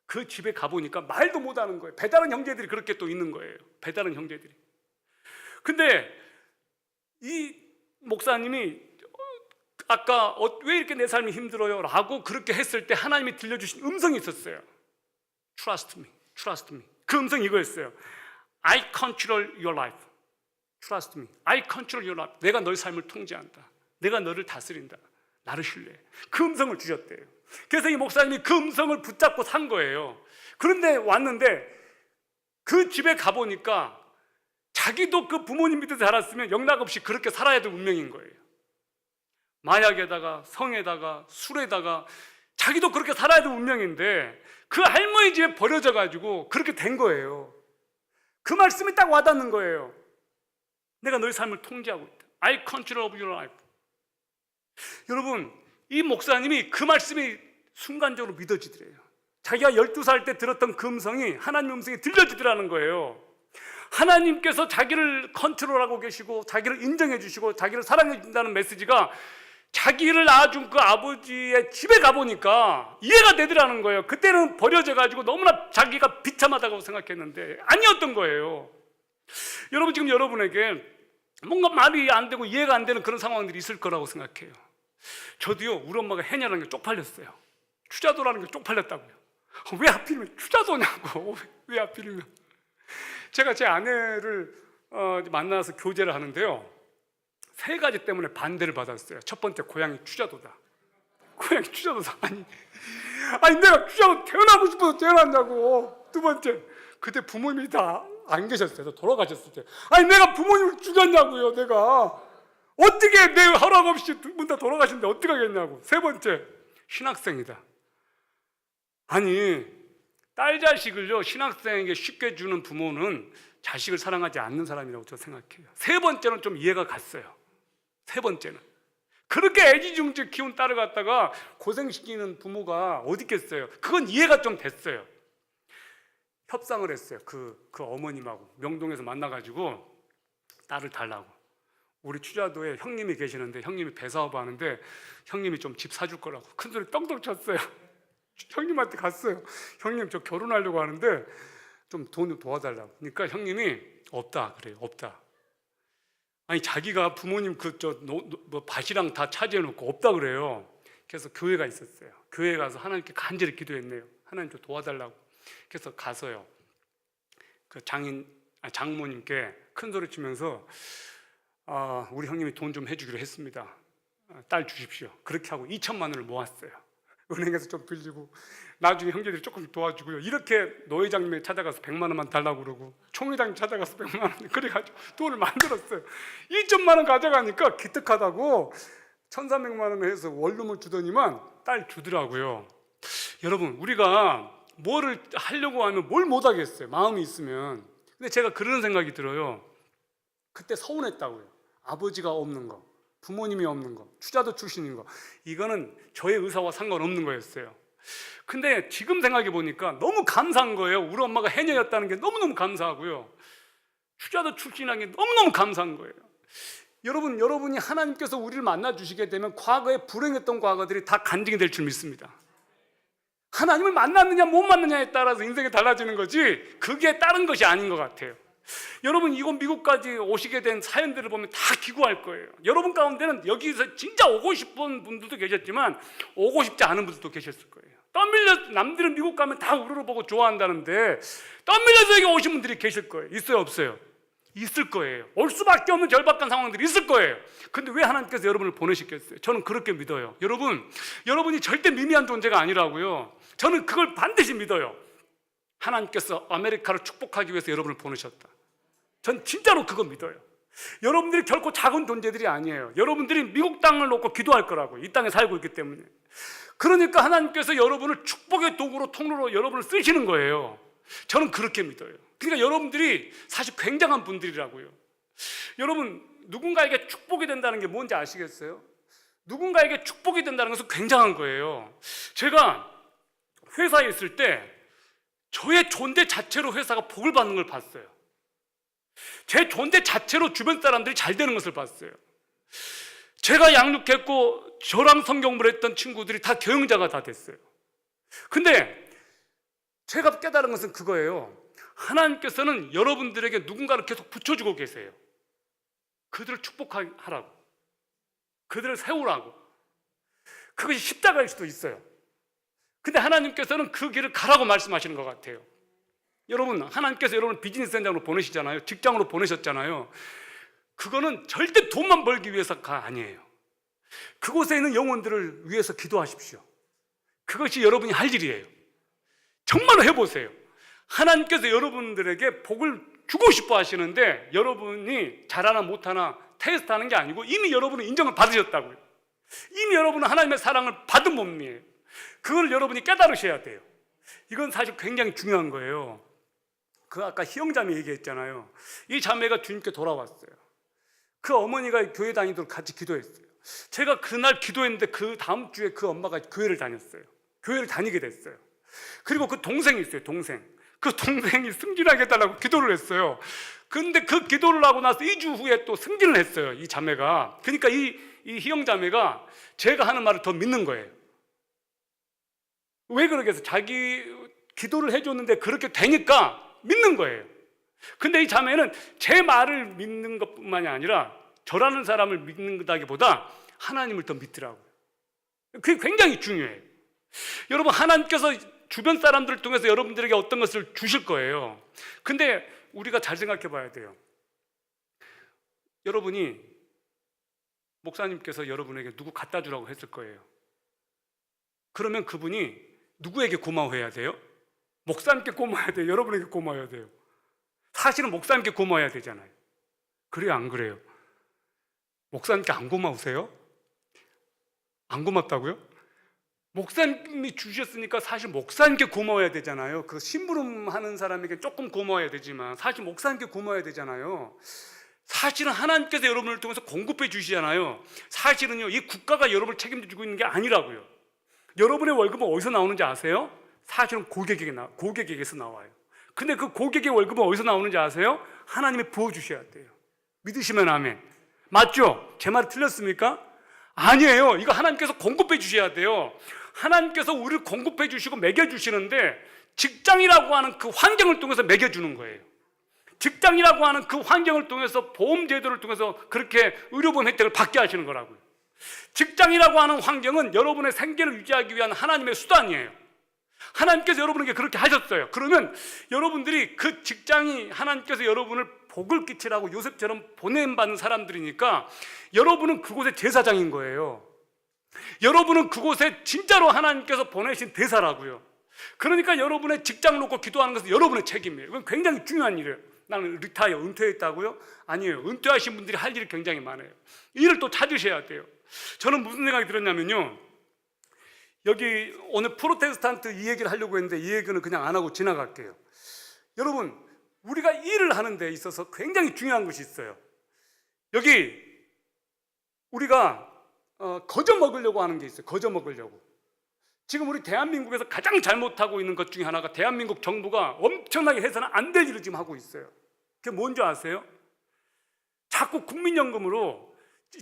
그 집에 가보니까 말도 못하는 거예요. 배다른 형제들이 그렇게 또 있는 거예요. 배다른 형제들이. 근데 이 목사님이 아까 왜 이렇게 내 삶이 힘들어요? 라고 그렇게 했을 때 하나님이 들려주신 음성이 있었어요. Trust me, trust me. 그 음성이 이거였어요. I control your life. Trust me. I control your life. 내가 너의 삶을 통제한다. 내가 너를 다스린다. 나를 신뢰해. 그 음성을 주셨대요. 그래서 이 목사님이 그 음성을 붙잡고 산 거예요. 그런데 왔는데 그 집에 가보니까 자기도 그 부모님 밑에서 자랐으면 영락없이 그렇게 살아야 될 운명인 거예요. 마약에다가 성에다가 술에다가 자기도 그렇게 살아야 될 운명인데 그 할머니 집에 버려져 가지고 그렇게 된 거예요. 그 말씀이 딱 와닿는 거예요. 내가 너의 삶을 통제하고 있다. I control of your life. 여러분, 이 목사님이 그 말씀이 순간적으로 믿어지더래요. 자기가 12살 때 들었던 그 음성이 하나님 음성이 들려지더라는 거예요. 하나님께서 자기를 컨트롤하고 계시고 자기를 인정해 주시고 자기를 사랑해 준다는 메시지가 자기를 낳아준 그 아버지의 집에 가보니까 이해가 되더라는 거예요. 그때는 버려져 가지고 너무나 자기가 비참하다고 생각했는데 아니었던 거예요. 여러분, 지금 여러분에게 뭔가 말이 안 되고 이해가 안 되는 그런 상황들이 있을 거라고 생각해요. 저도요, 우리 엄마가 해녀라는 게 쪽팔렸어요. 추자도라는 게 쪽팔렸다고요. 왜 하필이면 추자도냐고. 왜 하필이면. 제가 제 아내를 만나서 교제를 하는데요, 3가지 때문에 반대를 받았어요. 첫 번째, 고향이 추자도다. 고향이 추자도다. 아니, 아니 내가 귀하고 태어나고 싶어서 태어났냐고. 두 번째, 그때 부모님이 다 안 계셨어요. 돌아가셨을 때. 아니 내가 부모님을 죽였냐고요. 내가 어떻게 내 허락 없이 두 분 다 돌아가신데 어떻게 하겠냐고. 세 번째, 신학생이다. 아니 딸 자식을요 신학생에게 쉽게 주는 부모는 자식을 사랑하지 않는 사람이라고 저는 생각해요. 세 번째는 좀 이해가 갔어요. 세 번째는 그렇게 애지중지 키운 딸을 갖다가 고생시키는 부모가 어디 있겠어요. 그건 이해가 좀 됐어요. 협상을 했어요. 그 어머님하고 명동에서 만나가지고 딸을 달라고. 우리 추자도에 형님이 계시는데 형님이 배사업 하는데 형님이 좀 집 사줄 거라고 큰 소리 떵떵 쳤어요. 형님한테 갔어요. 형님 저 결혼하려고 하는데 좀 돈 좀 도와달라고. 그러니까 형님이 없다 그래요. 없다. 아니 자기가 부모님 뭐 밭이랑 다 차지해놓고 없다 그래요. 그래서 교회가 있었어요. 교회에 가서 하나님께 간절히 기도했네요. 하나님 좀 도와달라고. 그래서 가서요 그 장모님께 큰 소리 치면서 우리 형님이 돈 좀 해주기로 했습니다. 딸 주십시오. 그렇게 하고 2천만 원을 모았어요. 은행에서 좀 빌리고 나중에 형제들이 조금 도와주고요. 이렇게 노회장님이 찾아가서 100만 원만 달라고 그러고 총회장님 찾아가서 100만 원 그래가지고 돈을 만들었어요. 2천만 원 가져가니까 기특하다고 1,300만 원을 해서 원룸을 주더니만 딸 주더라고요. 여러분 우리가 뭐를 하려고 하면 뭘 못하겠어요. 마음이 있으면. 근데 제가 그런 생각이 들어요. 그때 서운했다고요. 아버지가 없는 거, 부모님이 없는 거, 추자도 출신인 거, 이거는 저의 의사와 상관없는 거였어요. 근데 지금 생각해 보니까 너무 감사한 거예요. 우리 엄마가 해녀였다는 게 너무너무 감사하고요. 추자도 출신이라는 게 너무너무 감사한 거예요. 여러분이 하나님께서 우리를 만나 주시게 되면 과거에 불행했던 과거들이 다 간증이 될 줄 믿습니다. 하나님을 만났느냐 못 만났느냐에 따라서 인생이 달라지는 거지 그게 다른 것이 아닌 것 같아요. 여러분 이곳 미국까지 오시게 된 사연들을 보면 다 기구할 거예요. 여러분 가운데는 여기서 진짜 오고 싶은 분들도 계셨지만 오고 싶지 않은 분들도 계셨을 거예요. 떠밀려 남들은 미국 가면 다 우르르 보고 좋아한다는데 떠밀려서 여기 오신 분들이 계실 거예요. 있어요 없어요? 있을 거예요. 올 수밖에 없는 절박한 상황들이 있을 거예요. 근데 왜 하나님께서 여러분을 보내셨겠어요? 저는 그렇게 믿어요. 여러분이 절대 미미한 존재가 아니라고요. 저는 그걸 반드시 믿어요. 하나님께서 아메리카를 축복하기 위해서 여러분을 보내셨다. 전 진짜로 그거 믿어요. 여러분들이 결코 작은 존재들이 아니에요. 여러분들이 미국 땅을 놓고 기도할 거라고. 이 땅에 살고 있기 때문에. 그러니까 하나님께서 여러분을 축복의 도구로 통로로 여러분을 쓰시는 거예요. 저는 그렇게 믿어요. 그러니까 여러분들이 사실 굉장한 분들이라고요. 여러분 누군가에게 축복이 된다는 게 뭔지 아시겠어요? 누군가에게 축복이 된다는 것은 굉장한 거예요. 제가 회사에 있을 때 저의 존재 자체로 회사가 복을 받는 걸 봤어요. 제 존재 자체로 주변 사람들이 잘 되는 것을 봤어요. 제가 양육했고 저랑 성경 공부를 했던 친구들이 다 경영자가 다 됐어요. 근데 제가 깨달은 것은 그거예요. 하나님께서는 여러분들에게 누군가를 계속 붙여주고 계세요. 그들을 축복하라고, 그들을 세우라고. 그것이 십자가일 수도 있어요. 근데 하나님께서는 그 길을 가라고 말씀하시는 것 같아요. 여러분 하나님께서 여러분을 비즈니스 현장으로 보내시잖아요. 직장으로 보내셨잖아요. 그거는 절대 돈만 벌기 위해서가 아니에요. 그곳에 있는 영혼들을 위해서 기도하십시오. 그것이 여러분이 할 일이에요. 정말로 해보세요. 하나님께서 여러분들에게 복을 주고 싶어 하시는데 여러분이 잘하나 못하나 테스트하는 게 아니고 이미 여러분은 인정을 받으셨다고요. 이미 여러분은 하나님의 사랑을 받은 몸이에요. 그걸 여러분이 깨달으셔야 돼요. 이건 사실 굉장히 중요한 거예요. 그 아까 희영자매 얘기했잖아요. 이 자매가 주님께 돌아왔어요. 그 어머니가 교회 다니도록 같이 기도했어요. 제가 그날 기도했는데 그 다음 주에 그 엄마가 교회를 다녔어요. 교회를 다니게 됐어요. 그리고 그 동생이 있어요. 그 동생이 승진하게 해달라고 기도를 했어요. 근데 그 기도를 하고 나서 2주 후에 또 승진을 했어요. 이 자매가. 그러니까 이 희영자매가 제가 하는 말을 더 믿는 거예요. 왜 그러겠어요? 자기 기도를 해줬는데 그렇게 되니까 믿는 거예요. 근데 이 자매는 제 말을 믿는 것뿐만이 아니라 저라는 사람을 믿는다기보다 하나님을 더 믿더라고요. 그게 굉장히 중요해요. 여러분 하나님께서 주변 사람들을 통해서 여러분들에게 어떤 것을 주실 거예요. 근데 우리가 잘 생각해 봐야 돼요. 여러분이 목사님께서 여러분에게 누구 갖다 주라고 했을 거예요. 그러면 그분이 누구에게 고마워해야 돼요? 목사님께 고마워해야 돼요? 여러분에게 고마워해야 돼요? 사실은 목사님께 고마워해야 되잖아요. 그래요, 안 그래요? 목사님께 안 고마우세요? 안 고맙다고요? 목사님이 주셨으니까 사실 목사님께 고마워해야 되잖아요. 그 심부름하는 사람에게 조금 고마워해야 되지만 사실 목사님께 고마워해야 되잖아요. 사실은 하나님께서 여러분을 통해서 공급해 주시잖아요. 사실은요, 이 국가가 여러분을 책임지고 있는 게 아니라고요. 여러분의 월급은 어디서 나오는지 아세요? 사실은 고객에게서 나와요. 근데 그 고객의 월급은 어디서 나오는지 아세요? 하나님이 부어주셔야 돼요. 믿으시면 아멘. 맞죠? 제 말이 틀렸습니까? 아니에요. 이거 하나님께서 공급해 주셔야 돼요. 하나님께서 우리를 공급해 주시고 먹여주시는데 직장이라고 하는 그 환경을 통해서 먹여주는 거예요. 직장이라고 하는 그 환경을 통해서 보험 제도를 통해서 그렇게 의료보험 혜택을 받게 하시는 거라고요. 직장이라고 하는 환경은 여러분의 생계를 유지하기 위한 하나님의 수단이에요. 하나님께서 여러분에게 그렇게 하셨어요. 그러면 여러분들이 그 직장이 하나님께서 여러분을 복을 끼치라고 요셉처럼 보냄받는 사람들이니까 여러분은 그곳의 제사장인 거예요. 여러분은 그곳에 진짜로 하나님께서 보내신 대사라고요. 그러니까 여러분의 직장 놓고 기도하는 것은 여러분의 책임이에요. 이건 굉장히 중요한 일이에요. 나는 리타이어, 은퇴했다고요? 아니에요. 은퇴하신 분들이 할 일이 굉장히 많아요. 일을 또 찾으셔야 돼요. 저는 무슨 생각이 들었냐면요, 여기 오늘 프로테스탄트 이 얘기를 하려고 했는데 이 얘기는 그냥 안 하고 지나갈게요. 여러분, 우리가 일을 하는 데 있어서 굉장히 중요한 것이 있어요. 여기 우리가 거저 먹으려고 하는 게 있어요. 거저 먹으려고. 지금 우리 대한민국에서 가장 잘못하고 있는 것 중에 하나가 대한민국 정부가 엄청나게 해서는 안 될 일을 지금 하고 있어요. 그게 뭔지 아세요? 자꾸 국민연금으로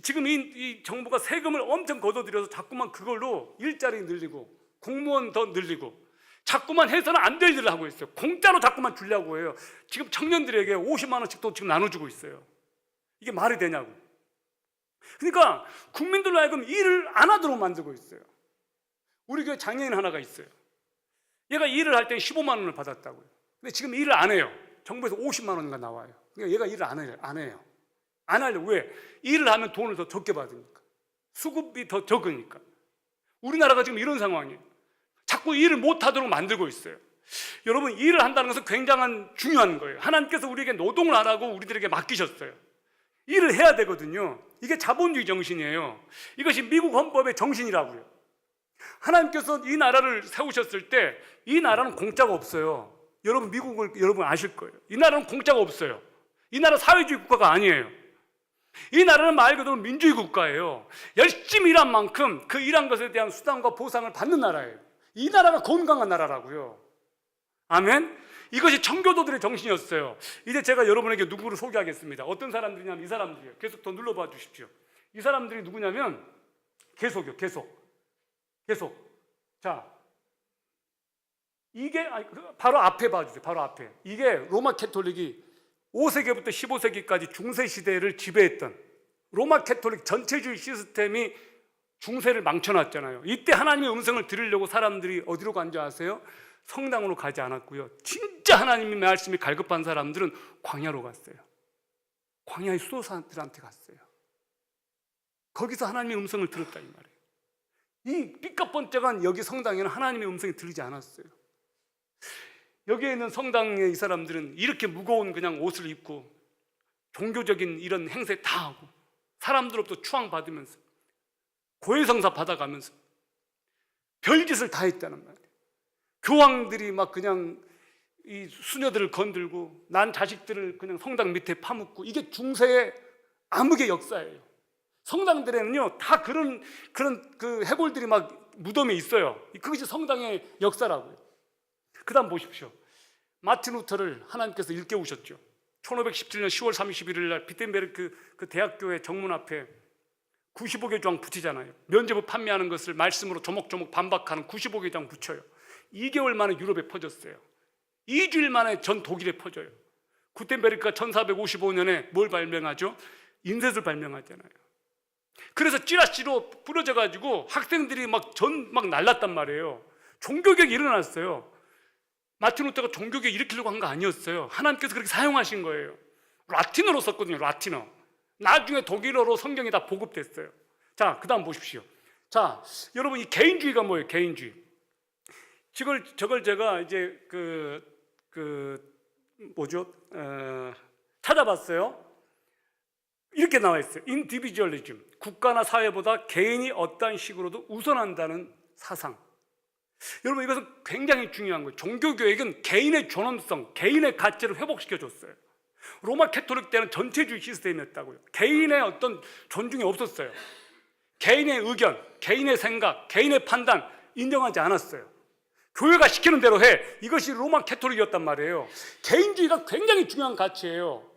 지금 이 정부가 세금을 엄청 걷어들여서 자꾸만 그걸로 일자리 늘리고 공무원 더 늘리고 자꾸만 해서는 안 될 일을 하고 있어요. 공짜로 자꾸만 주려고 해요. 지금 청년들에게 50만 원씩도 지금 나눠주고 있어요. 이게 말이 되냐고. 그러니까 국민들로 하여금 일을 안 하도록 만들고 있어요. 우리 교회 장애인 하나가 있어요. 얘가 일을 할 때 15만 원을 받았다고요. 근데 지금 일을 안 해요. 정부에서 50만 원인가 나와요. 그러니까 얘가 일을 안 해요. 안 하려고. 왜? 일을 하면 돈을 더 적게 받으니까. 수급이 더 적으니까. 우리나라가 지금 이런 상황이에요. 자꾸 일을 못 하도록 만들고 있어요. 여러분, 일을 한다는 것은 굉장한 중요한 거예요. 하나님께서 우리에게 노동을 하라고 우리들에게 맡기셨어요. 일을 해야 되거든요. 이게 자본주의 정신이에요. 이것이 미국 헌법의 정신이라고요. 하나님께서 이 나라를 세우셨을 때 이 나라는 공짜가 없어요. 여러분, 미국을 여러분 아실 거예요. 이 나라는 공짜가 없어요. 이 나라 사회주의 국가가 아니에요. 이 나라는 말 그대로 민주주의 국가예요. 열심히 일한 만큼 그 일한 것에 대한 수당과 보상을 받는 나라예요. 이 나라가 건강한 나라라고요. 아멘. 이것이 청교도들의 정신이었어요. 이제 제가 여러분에게 누구를 소개하겠습니다. 어떤 사람들이냐면 이 사람들이에요. 계속 더 눌러봐 주십시오. 이 사람들이 누구냐면 계속. 자, 이게 바로 앞에 봐주세요. 바로 앞에. 이게 로마 캐톨릭이 5세기부터 15세기까지 중세 시대를 지배했던 로마 캐톨릭 전체주의 시스템이 중세를 망쳐놨잖아요. 이때 하나님의 음성을 들으려고 사람들이 어디로 간 줄 아세요? 성당으로 가지 않았고요. 진짜 하나님의 말씀이 갈급한 사람들은 광야로 갔어요. 광야의 수도사들한테 갔어요. 거기서 하나님의 음성을 들었다 이 말이에요. 이 삐까뻔쩍한 여기 성당에는 하나님의 음성이 들리지 않았어요. 여기에 있는 성당의 이 사람들은 이렇게 무거운 그냥 옷을 입고 종교적인 이런 행세 다 하고 사람들로부터 추앙받으면서 고해성사 받아가면서 별짓을 다 했다는 말이에요. 교황들이 막 그냥 이 수녀들을 건들고 난 자식들을 그냥 성당 밑에 파묻고, 이게 중세의 암흑의 역사예요. 성당들에는요 다 그런 그 해골들이 막 무덤에 있어요. 그것이 성당의 역사라고요. 그 다음 보십시오. 마틴 루터를 하나님께서 일깨우셨죠. 1517년 10월 31일 날 비텐베르크 그 대학교의 정문 앞에 95개 조항 붙이잖아요. 면죄부 판매하는 것을 말씀으로 조목조목 반박하는 95개 조항 붙여요. 2개월 만에 유럽에 퍼졌어요. 2주일 만에 전 독일에 퍼져요. 구텐베르크가 1455년에 뭘 발명하죠? 인쇄술 발명하잖아요. 그래서 찌라시로 뿌려져 가지고 학생들이 막 날랐단 말이에요. 종교개혁이 일어났어요. 마틴 루터가 종교개혁 일으키려고 한 거 아니었어요. 하나님께서 그렇게 사용하신 거예요. 라틴어로 썼거든요. 라틴어. 나중에 독일어로 성경이 다 보급됐어요. 자, 그 다음 보십시오. 자, 여러분 이 개인주의가 뭐예요? 개인주의. 저걸 제가 이제 뭐죠? 찾아봤어요. 이렇게 나와 있어요. 인디비주얼리즘. 국가나 사회보다 개인이 어떠한 식으로도 우선한다는 사상. 여러분 이것은 굉장히 중요한 거예요. 종교교육은 개인의 존엄성, 개인의 가치를 회복시켜줬어요. 로마 캐톨릭 때는 전체주의 시스템이었다고요. 개인의 어떤 존중이 없었어요. 개인의 의견, 개인의 생각, 개인의 판단 인정하지 않았어요. 교회가 시키는 대로 해. 이것이 로마 캐톨릭이었단 말이에요. 개인주의가 굉장히 중요한 가치예요.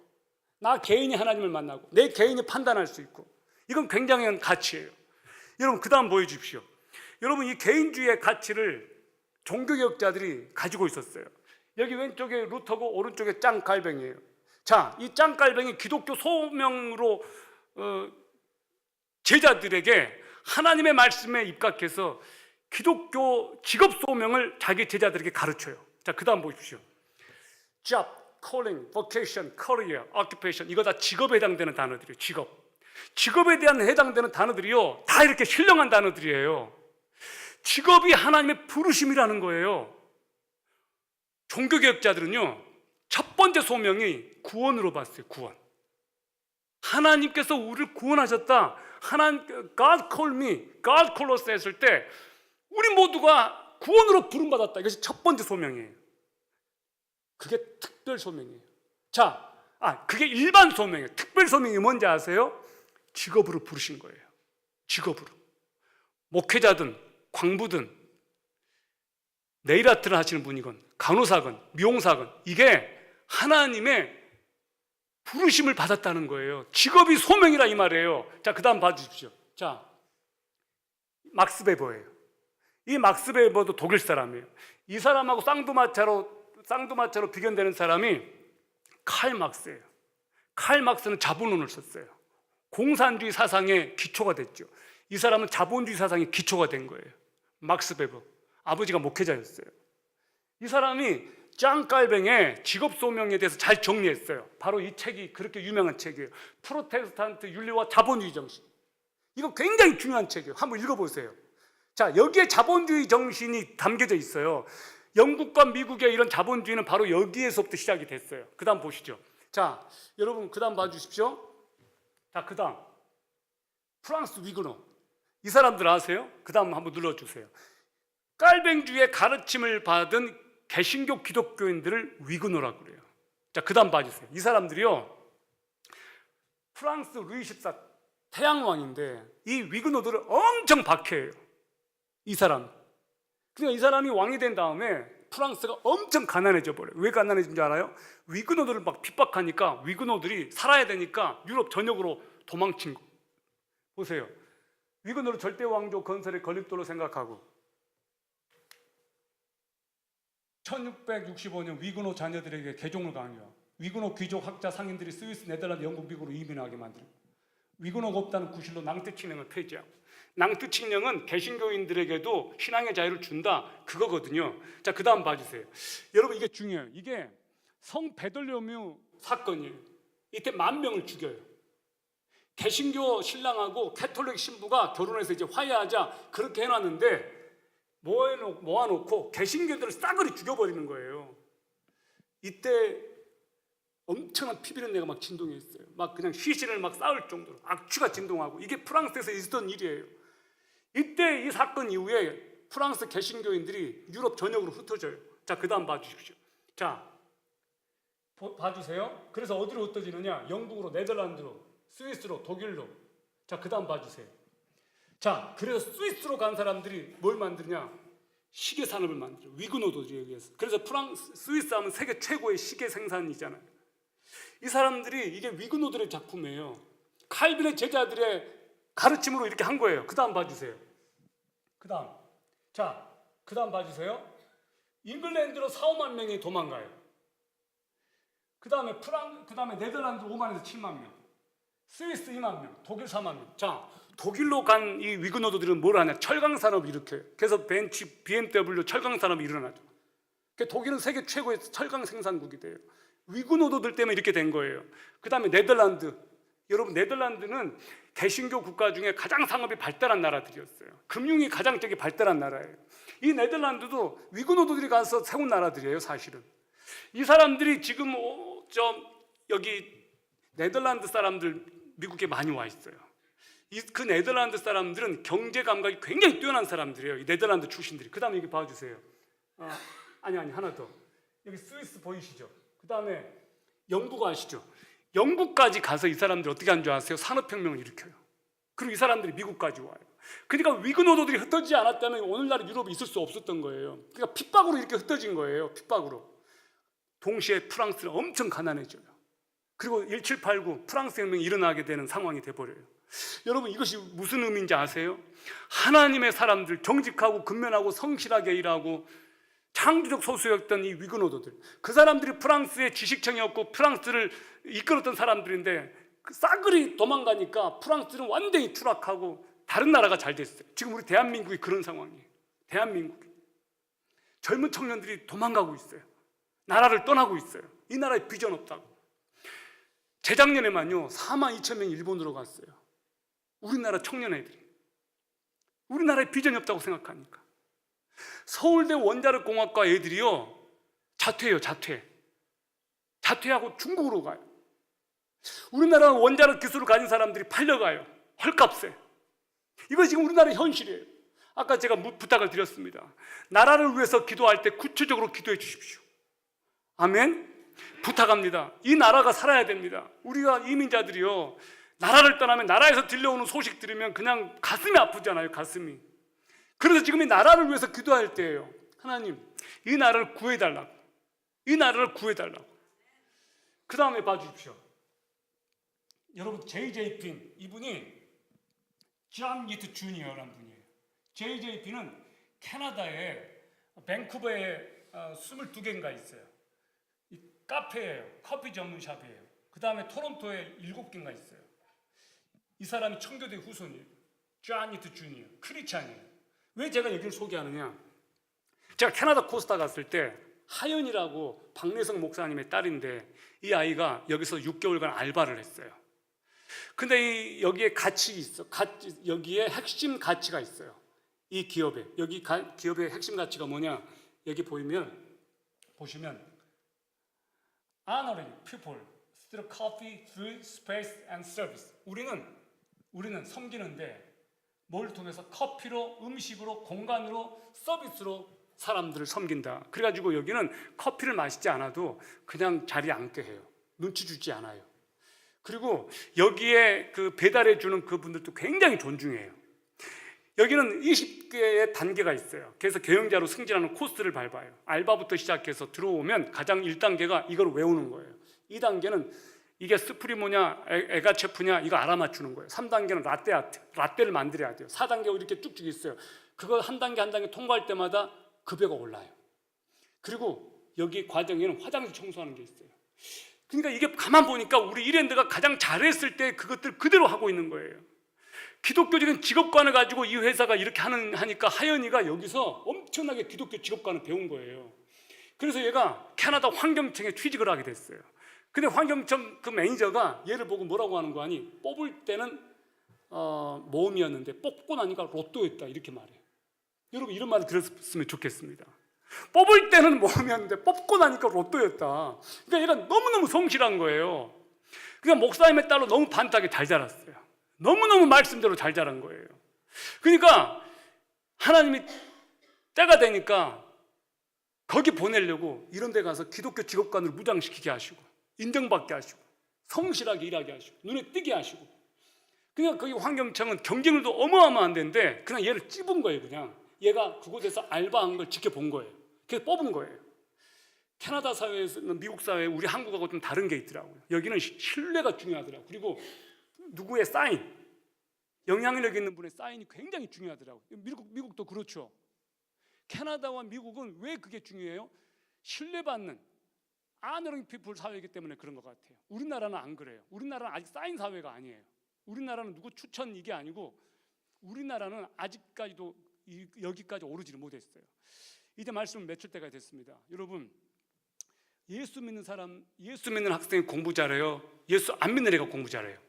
나 개인이 하나님을 만나고 내 개인이 판단할 수 있고, 이건 굉장한 가치예요. 여러분 그 다음 보여주십시오. 여러분 이 개인주의의 가치를 종교개혁자들이 가지고 있었어요. 여기 왼쪽에 루터고 오른쪽에 짱갈뱅이에요. 자, 이 짱갈뱅이 기독교 소명으로 제자들에게 하나님의 말씀에 입각해서 기독교 직업 소명을 자기 제자들에게 가르쳐요. 자, 그 다음 보십시오. job, calling, vocation, career, occupation, 이거 다 직업에 해당되는 단어들이에요. 직업에 대한 해당되는 단어들이요, 다 이렇게 신령한 단어들이에요. 직업이 하나님의 부르심이라는 거예요. 종교개혁자들은요, 첫 번째 소명이 구원으로 봤어요. 구원. 하나님께서 우리를 구원하셨다. God called me, God called us 했을 때 우리 모두가 구원으로 부름받았다. 이것이 첫 번째 소명이에요. 그게 특별 소명이에요. 자, 그게 일반 소명이에요. 특별 소명이 뭔지 아세요? 직업으로 부르신 거예요. 직업으로. 목회자든 광부든 네일 아트를 하시는 분이건 간호사건 미용사건, 이게 하나님의 부르심을 받았다는 거예요. 직업이 소명이라 이 말이에요. 자, 그 다음 봐주십시오. 자, 막스 베버예요. 이 막스 베버도 독일 사람이에요. 이 사람하고 쌍두마차로 비견되는 사람이 칼 막스예요. 칼 막스는 자본론을 썼어요. 공산주의 사상의 기초가 됐죠. 이 사람은 자본주의 사상의 기초가 된 거예요. 막스 베버. 아버지가 목회자였어요. 이 사람이 짱깔뱅의 직업 소명에 대해서 잘 정리했어요. 바로 이 책이 그렇게 유명한 책이에요. 프로테스탄트 윤리와 자본주의 정신. 이거 굉장히 중요한 책이에요. 한번 읽어보세요. 자, 여기에 자본주의 정신이 담겨져 있어요. 영국과 미국의 이런 자본주의는 바로 여기에서부터 시작이 됐어요. 그 다음 보시죠. 자, 여러분 그 다음 봐주십시오. 자, 그 다음 프랑스 위그노. 이 사람들 아세요? 그 다음 한번 눌러주세요. 깔뱅주의 가르침을 받은 개신교 기독교인들을 위그노라고 그래요. 자, 그 다음 봐주세요. 이 사람들이요, 프랑스 루이 14 태양왕인데 이 위그노들을 엄청 박해해요. 이 사람. 그러니까 이 사람이 왕이 된 다음에 프랑스가 엄청 가난해져 버려요. 왜 가난해진 줄 알아요? 위그노들을 막 핍박하니까 위그노들이 살아야 되니까 유럽 전역으로 도망친 거. 보세요. 위그노를 절대 왕조 건설의 걸림돌로 생각하고 1665년 위그노 자녀들에게 개종을 강요하고 위그노 귀족 학자 상인들이 스위스, 네덜란드, 영국, 미국으로 이민하게 만들고 위그노가 없다는 구실로 낭트칙령을 폐지하고, 낭트칙령은 개신교인들에게도 신앙의 자유를 준다, 그거거든요. 자, 그 다음 봐주세요. 여러분 이게 중요해요. 이게 성 베들레헴 사건이에요. 이때 10,000명을 죽여요. 개신교 신랑하고 캐톨릭 신부가 결혼해서 이제 화해하자 그렇게 해놨는데 모아놓고 개신교들을 싸그리 죽여버리는 거예요. 이때 엄청난 피비린내가 막 진동했어요. 막 그냥 시신을 막 쌓을 정도로 악취가 진동하고, 이게 프랑스에서 있었던 일이에요. 이때 이 사건 이후에 프랑스 개신교인들이 유럽 전역으로 흩어져요. 자, 그 다음 봐주십시오. 자, 봐주세요. 그래서 어디로 흩어지느냐? 영국으로, 네덜란드로, 스위스로, 독일로. 자, 그 다음 봐주세요. 자, 그래서 스위스로 간 사람들이 뭘 만드냐? 시계 산업을 만들어요. 위그노들이 여기에서. 그래서 스위스 하면 세계 최고의 시계 생산이잖아요. 이 사람들이, 이게 위그노들의 작품이에요. 칼빈의 제자들의 가르침으로 이렇게 한 거예요. 그 다음 봐주세요. 그 다음. 자, 그 다음 봐주세요. 잉글랜드로 4-5만 명이 도망가요. 그 다음에 네덜란드 5만에서 7만 명. 스위스 2만 명, 독일 4만 명. 자, 독일로 간 이 위그노들은 뭘 하냐? 철강 산업을 일으켜요. 그래서 벤츠, BMW 철강 산업이 일어나죠. 독일은 세계 최고의 철강 생산국이 돼요. 위그노들 때문에 이렇게 된 거예요. 그 다음에 네덜란드, 여러분, 네덜란드는 개신교 국가 중에 가장 상업이 발달한 나라들이었어요. 금융이 가장 발달한 나라예요. 이 네덜란드도 위그노드들이 가서 세운 나라들이에요, 사실은. 이 사람들이 지금 여기 네덜란드 사람들 미국에 많이 와 있어요. 그 네덜란드 사람들은 경제 감각이 굉장히 뛰어난 사람들이에요. 이 네덜란드 출신들이. 그 다음에 여기 봐주세요. 아니 하나 더. 여기 스위스 보이시죠? 그 다음에 영국 아시죠? 영국까지 가서 이 사람들이 어떻게 한 줄 아세요? 산업혁명을 일으켜요. 그리고 이 사람들이 미국까지 와요. 그러니까 위그노드들이 흩어지지 않았다면 오늘날 유럽에 있을 수 없었던 거예요. 그러니까 핍박으로 이렇게 흩어진 거예요. 핍박으로. 동시에 프랑스는 엄청 가난해져요. 그리고 1789 프랑스 혁명이 일어나게 되는 상황이 돼버려요. 여러분, 이것이 무슨 의미인지 아세요? 하나님의 사람들, 정직하고 근면하고 성실하게 일하고 창조적 소수였던 이 위그노드들, 그 사람들이 프랑스의 지식청이었고 프랑스를 이끌었던 사람들인데 그 싸그리 도망가니까 프랑스는 완전히 추락하고 다른 나라가 잘 됐어요. 지금 우리 대한민국이 그런 상황이에요. 대한민국이 젊은 청년들이 도망가고 있어요. 나라를 떠나고 있어요. 이 나라에 비전 없다고. 재작년에만요 42,000명이 일본으로 갔어요. 우리나라 청년 애들이. 우리나라에 비전이 없다고 생각하니까. 서울대 원자력공학과 애들이요 자퇴해요. 자퇴하고 중국으로 가요. 우리나라 원자력 기술을 가진 사람들이 팔려가요. 헐값에. 이거 지금 우리나라의 현실이에요. 아까 제가 부탁을 드렸습니다. 나라를 위해서 기도할 때 구체적으로 기도해 주십시오. 아멘. 부탁합니다. 이 나라가 살아야 됩니다. 우리가 이민자들이요 나라를 떠나면 나라에서 들려오는 소식 들으면 그냥 가슴이 아프잖아요. 가슴이. 그래서 지금 이 나라를 위해서 기도할 때예요. 하나님, 이 나라를 구해달라고. 이 나라를 구해달라고. 그 다음에 봐주십시오. 여러분, J.J. 핀, 이분이 존 니트 주니어라는 분이에요. J.J. 핀은 캐나다의 밴쿠버에 22개인가 있어요. 이 카페예요. 커피 전문 샵이에요. 그 다음에 토론토에 7개인가 있어요. 이 사람이 청교대 후손이에요. 존 니트 주니어, 크리스찬이에요. 왜 제가 여기를 소개하느냐? 제가 캐나다 코스타 갔을 때 하연이라고 박내성 목사님의 딸인데 이 아이가 여기서 6개월간 알바를 했어요. 근데 여기에 가치 있어. 여기에 핵심 가치가 있어요. 이 기업에. 여기 기업의 핵심 가치가 뭐냐? 여기 보시면 honoring people through coffee, food, space and service. 우리는 섬기는데 뭘 통해서 커피로, 음식으로, 공간으로, 서비스로 사람들을 섬긴다. 그래가지고 여기는 커피를 마시지 않아도 그냥 자리에 앉게 해요. 눈치 주지 않아요. 그리고 여기에 그 배달해 주는 그분들도 굉장히 존중해요. 여기는 20개의 단계가 있어요. 그래서 경영자로 승진하는 코스를 밟아요. 알바부터 시작해서 들어오면 가장 1단계가 이걸 외우는 거예요. 2단계는 이게 스프리모냐 에가체프냐 이거 알아맞추는 거예요. 3단계는 라떼아트, 라떼를 만들어야 돼요. 4단계 이렇게 쭉쭉 있어요. 그거 한 단계 한 단계 통과할 때마다 급여가 올라요. 그리고 여기 과정에는 화장실 청소하는 게 있어요. 그러니까 이게 가만 보니까 우리 이랜드가 가장 잘했을 때 그것들 그대로 하고 있는 거예요. 기독교적인 직업관을 가지고 이 회사가 이렇게 하니까 하연이가 여기서 엄청나게 기독교 직업관을 배운 거예요. 그래서 얘가 캐나다 환경청에 취직을 하게 됐어요. 근데 환경청 그 매니저가 얘를 보고 뭐라고 하는 거 아니? 뽑을 때는 모험이었는데 뽑고 나니까 로또였다 이렇게 말해요. 여러분 이런 말을 들었으면 좋겠습니다. 뽑을 때는 모험이었는데 뽑고 나니까 로또였다. 그러니까 얘가 너무너무 성실한 거예요. 그러니까 목사님의 딸로 너무 반듯하게 잘 자랐어요. 너무너무 말씀대로 잘 자란 거예요. 그러니까 하나님이 때가 되니까 거기 보내려고 이런 데 가서 기독교 직업관을 무장시키게 하시고 인정받게 하시고 성실하게 일하게 하시고 눈에 띄게 하시고. 그러니까 거기 환경청은 경쟁률도 어마어마한 데인데 그냥 얘를 찝은 거예요. 그냥 얘가 그곳에서 알바한 걸 지켜본 거예요. 그래서 뽑은 거예요. 캐나다 사회에서는 미국 사회 우리 한국하고 좀 다른 게 있더라고요. 여기는 신뢰가 중요하더라고요. 그리고 누구의 사인, 영향력 있는 분의 사인이 굉장히 중요하더라고요. 미국도 그렇죠. 캐나다와 미국은 왜 그게 중요해요? 신뢰받는 honoring people 사회이기 때문에 그런 것 같아요. 우리나라는 안 그래요. 우리나라는 아직 사인 사회가 아니에요. 우리나라는 누구 추천 이게 아니고 우리나라는 아직까지도 여기까지 오르지를 못했어요. 이제 말씀을 맺힐 때가 됐습니다. 여러분, 예수 믿는 학생이 공부 잘해요? 예수 안 믿는 애가 공부 잘해요?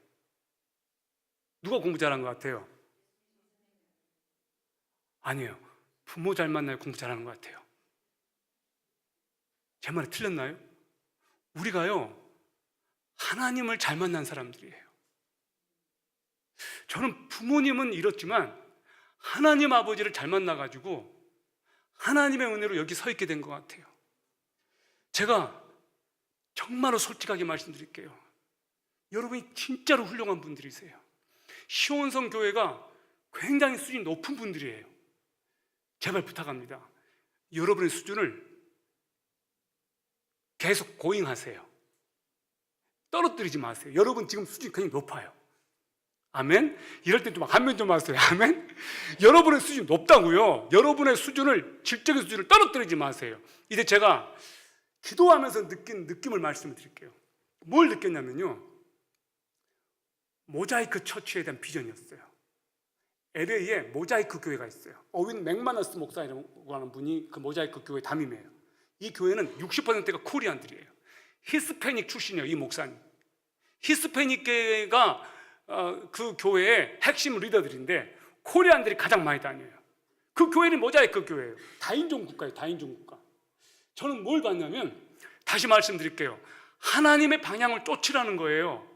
누가 공부 잘한 것 같아요? 아니에요. 부모 잘 만나야 공부 잘하는 것 같아요. 제 말이 틀렸나요? 우리가요, 하나님을 잘 만난 사람들이에요. 저는 부모님은 이렇지만 하나님 아버지를 잘 만나가지고 하나님의 은혜로 여기 서 있게 된 것 같아요. 제가 정말로 솔직하게 말씀드릴게요. 여러분이 진짜로 훌륭한 분들이세요. 시온성 교회가 굉장히 수준이 높은 분들이에요. 제발 부탁합니다. 여러분의 수준을 계속 고잉하세요. 떨어뜨리지 마세요. 여러분 지금 수준이 굉장히 높아요. 아멘? 이럴 때 좀 아멘 좀 하세요. 아멘? 여러분의 수준이 높다고요. 여러분의 수준을, 질적인 수준을 떨어뜨리지 마세요. 이제 제가 기도하면서 느낀 느낌을 말씀을 드릴게요. 뭘 느꼈냐면요, 모자이크 처치에 대한 비전이었어요. LA에 모자이크 교회가 있어요. 어윈 맥마너스 목사라고 하는 분이 그 모자이크 교회 담임이에요. 이 교회는 60%가 코리안들이에요. 히스패닉 출신이에요, 이 목사님. 히스패닉계가 그 교회의 핵심 리더들인데 코리안들이 가장 많이 다녀요. 그 교회는 모자이크 교회예요. 다인종 국가예요. 다인종 국가. 저는 뭘 봤냐면, 다시 말씀드릴게요, 하나님의 방향을 쫓으라는 거예요.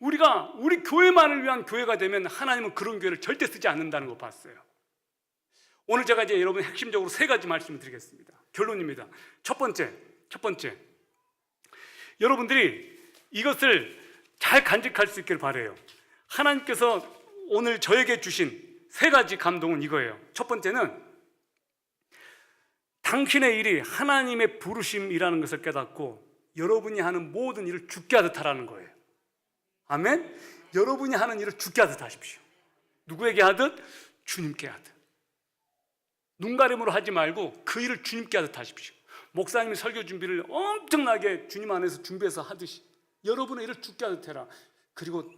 우리가 우리 교회만을 위한 교회가 되면 하나님은 그런 교회를 절대 쓰지 않는다는 거 봤어요. 오늘 제가 이제 여러분 핵심적으로 세 가지 말씀을 드리겠습니다. 결론입니다. 첫 번째, 여러분들이 이것을 잘 간직할 수 있기를 바라요. 하나님께서 오늘 저에게 주신 세 가지 감동은 이거예요. 첫 번째는 당신의 일이 하나님의 부르심이라는 것을 깨닫고 여러분이 하는 모든 일을 죽게 하듯 하라는 거예요. 아멘? 여러분이 하는 일을 죽게 하듯 하십시오. 누구에게 하듯? 주님께 하듯. 눈가림으로 하지 말고 그 일을 주님께 하듯 하십시오. 목사님이 설교 준비를 엄청나게 주님 안에서 준비해서 하듯이 여러분의 일을 죽게 하듯 해라. 그리고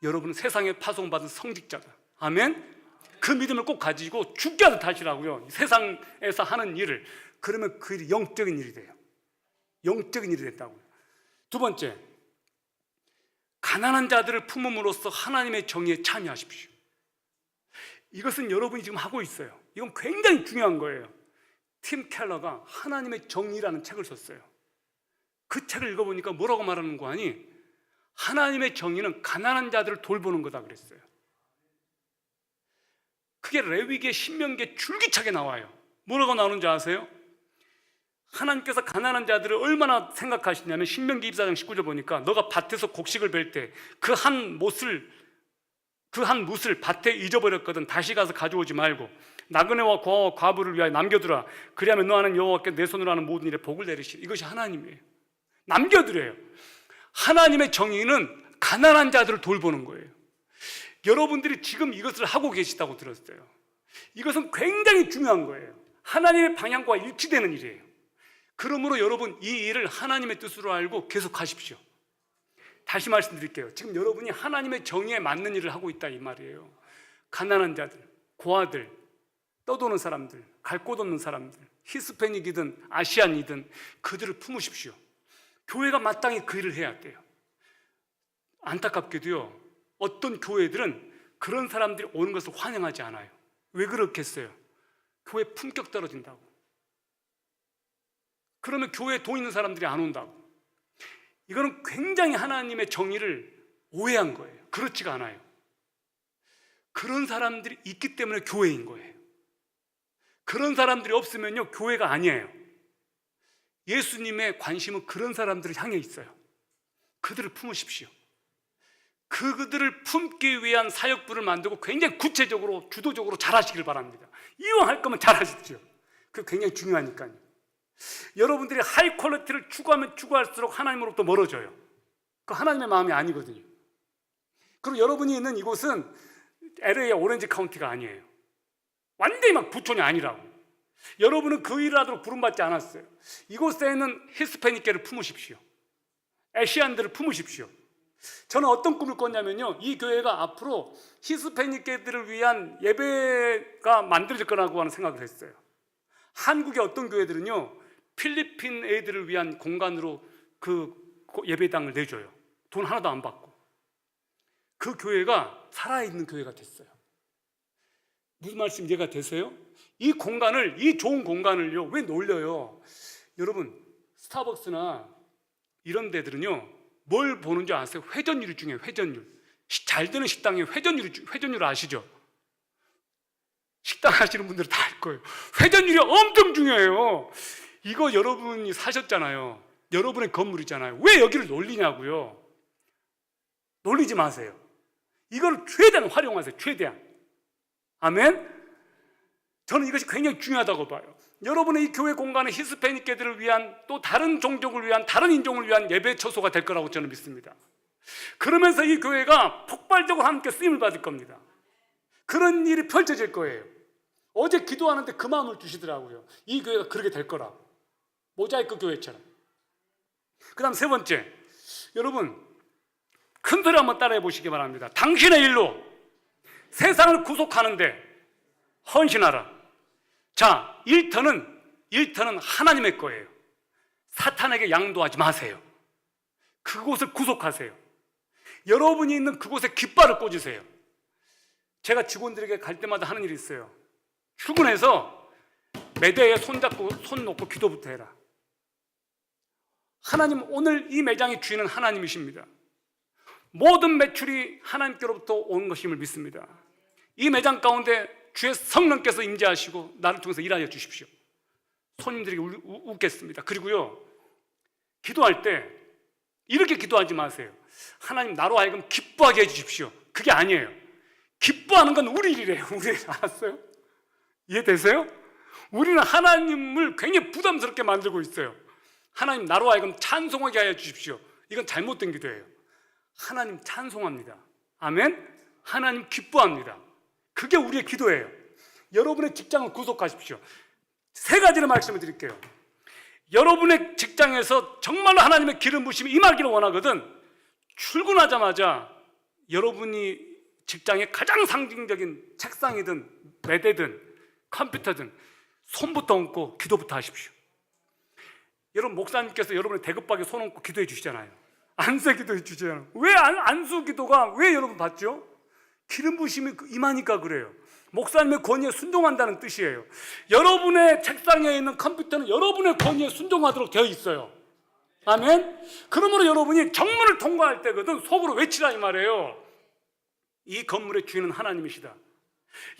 여러분은 세상에 파송받은 성직자다. 아멘? 그 믿음을 꼭 가지고 죽게 하듯 하시라고요. 세상에서 하는 일을. 그러면 그 일이 영적인 일이 돼요. 영적인 일이 됐다고요. 두 번째, 가난한 자들을 품음으로써 하나님의 정의에 참여하십시오. 이것은 여러분이 지금 하고 있어요. 이건 굉장히 중요한 거예요. 팀 켈러가 하나님의 정의라는 책을 썼어요. 그 책을 읽어보니까 뭐라고 말하는 거 아니? 하나님의 정의는 가난한 자들을 돌보는 거다 그랬어요. 그게 레위기의 신명기에 줄기차게 나와요. 뭐라고 나오는지 아세요? 하나님께서 가난한 자들을 얼마나 생각하시냐면 신명기 24장 19절 보니까 너가 밭에서 곡식을 벨 때 그 한 뭇을 밭에 잊어버렸거든 다시 가서 가져오지 말고 나그네와 고아와 과부를 위하여 남겨두라. 그리하면 너하는 여호와께 내 손으로 하는 모든 일에 복을 내리시리. 이것이 하나님이에요. 남겨두래요. 하나님의 정의는 가난한 자들을 돌보는 거예요. 여러분들이 지금 이것을 하고 계시다고 들었어요. 이것은 굉장히 중요한 거예요. 하나님의 방향과 일치되는 일이에요. 그러므로 여러분 이 일을 하나님의 뜻으로 알고 계속 하십시오. 다시 말씀드릴게요. 지금 여러분이 하나님의 정의에 맞는 일을 하고 있다 이 말이에요. 가난한 자들, 고아들, 떠도는 사람들, 갈 곳 없는 사람들, 히스패닉이든 아시안이든 그들을 품으십시오. 교회가 마땅히 그 일을 해야 돼요. 안타깝게도요, 어떤 교회들은 그런 사람들이 오는 것을 환영하지 않아요. 왜 그렇겠어요? 교회 품격 떨어진다고. 그러면 교회에 돈 있는 사람들이 안 온다고. 이거는 굉장히 하나님의 정의를 오해한 거예요. 그렇지가 않아요. 그런 사람들이 있기 때문에 교회인 거예요. 그런 사람들이 없으면요, 교회가 아니에요. 예수님의 관심은 그런 사람들을 향해 있어요. 그들을 품으십시오. 그들을 품기 위한 사역부를 만들고 굉장히 구체적으로 주도적으로 잘하시길 바랍니다. 이왕할 거면 잘하십시오. 그게 굉장히 중요하니까요. 여러분들이 하이 퀄리티를 추구하면 추구할수록 하나님으로부터 멀어져요. 그 하나님의 마음이 아니거든요. 그리고 여러분이 있는 이곳은 LA의 오렌지 카운티가 아니에요. 완전히 막 부촌이 아니라고. 여러분은 그 일을 하도록 부름받지 않았어요. 이곳에는 히스패닉계를 품으십시오. 아시안들을 품으십시오. 저는 어떤 꿈을 꿨냐면요, 이 교회가 앞으로 히스패닉계들을 위한 예배가 만들어질 거라고 하는 생각을 했어요. 한국의 어떤 교회들은요, 필리핀 애들을 위한 공간으로 그 예배당을 내줘요. 돈 하나도 안 받고. 그 교회가 살아있는 교회가 됐어요. 무슨 말씀 이해가 되세요? 이 공간을, 이 좋은 공간을요, 왜 놀려요? 여러분, 스타벅스나 이런 데들은요, 뭘 보는 줄 아세요? 회전율이 중요해요. 회전율. 잘 되는 식당에 회전율 아시죠? 식당 하시는 분들은 다 알 거예요. 회전율이 엄청 중요해요. 이거 여러분이 사셨잖아요. 여러분의 건물이잖아요. 왜 여기를 놀리냐고요? 놀리지 마세요. 이걸 최대한 활용하세요. 최대한. 아멘? 저는 이것이 굉장히 중요하다고 봐요. 여러분의 이 교회 공간은 히스패닉계들을 위한, 또 다른 종족을 위한, 다른 인종을 위한 예배 처소가 될 거라고 저는 믿습니다. 그러면서 이 교회가 폭발적으로 함께 쓰임을 받을 겁니다. 그런 일이 펼쳐질 거예요. 어제 기도하는데 그 마음을 주시더라고요. 이 교회가 그렇게 될 거라. 모자이크 교회처럼. 그 다음 세 번째, 여러분 큰 소리 한번 따라해 보시기 바랍니다. 당신의 일로 세상을 구속하는데 헌신하라. 자, 일터는 하나님의 거예요. 사탄에게 양도하지 마세요. 그곳을 구속하세요. 여러분이 있는 그곳에 깃발을 꽂으세요. 제가 직원들에게 갈 때마다 하는 일이 있어요. 출근해서 매대에 손 놓고 기도부터 해라. 하나님, 오늘 이 매장의 주인은 하나님이십니다. 모든 매출이 하나님께로부터 온 것임을 믿습니다. 이 매장 가운데 주의 성령께서 임재하시고 나를 통해서 일하여 주십시오. 손님들에게 웃겠습니다. 그리고요, 기도할 때 이렇게 기도하지 마세요. 하나님, 나로 하여금 기뻐하게 해주십시오. 그게 아니에요. 기뻐하는 건 우리 일이래요. 우리 일. 알았어요? 이해되세요? 우리는 하나님을 굉장히 부담스럽게 만들고 있어요. 하나님, 나로 하여금 찬송하게 하여 주십시오. 이건 잘못된 기도예요. 하나님 찬송합니다. 아멘? 하나님 기뻐합니다. 그게 우리의 기도예요. 여러분의 직장을 구속하십시오. 세 가지를 말씀을 드릴게요. 여러분의 직장에서 정말로 하나님의 기름 부심이 임하기를 원하거든, 출근하자마자 여러분이 직장의 가장 상징적인 책상이든 매대든 컴퓨터든 손부터 얹고 기도부터 하십시오. 여러분, 목사님께서 여러분의 대급박에 손 얹고 기도해 주시잖아요. 안수 기도해 주잖아요. 왜 안수 기도가 왜 여러분 받죠? 기름 부심이 임하니까 그래요. 목사님의 권위에 순종한다는 뜻이에요. 여러분의 책상에 있는 컴퓨터는 여러분의 권위에 순종하도록 되어 있어요. 아멘? 그러므로 여러분이 정문을 통과할 때거든 속으로 외치라 이 말이에요. 이 건물의 주인은 하나님이시다.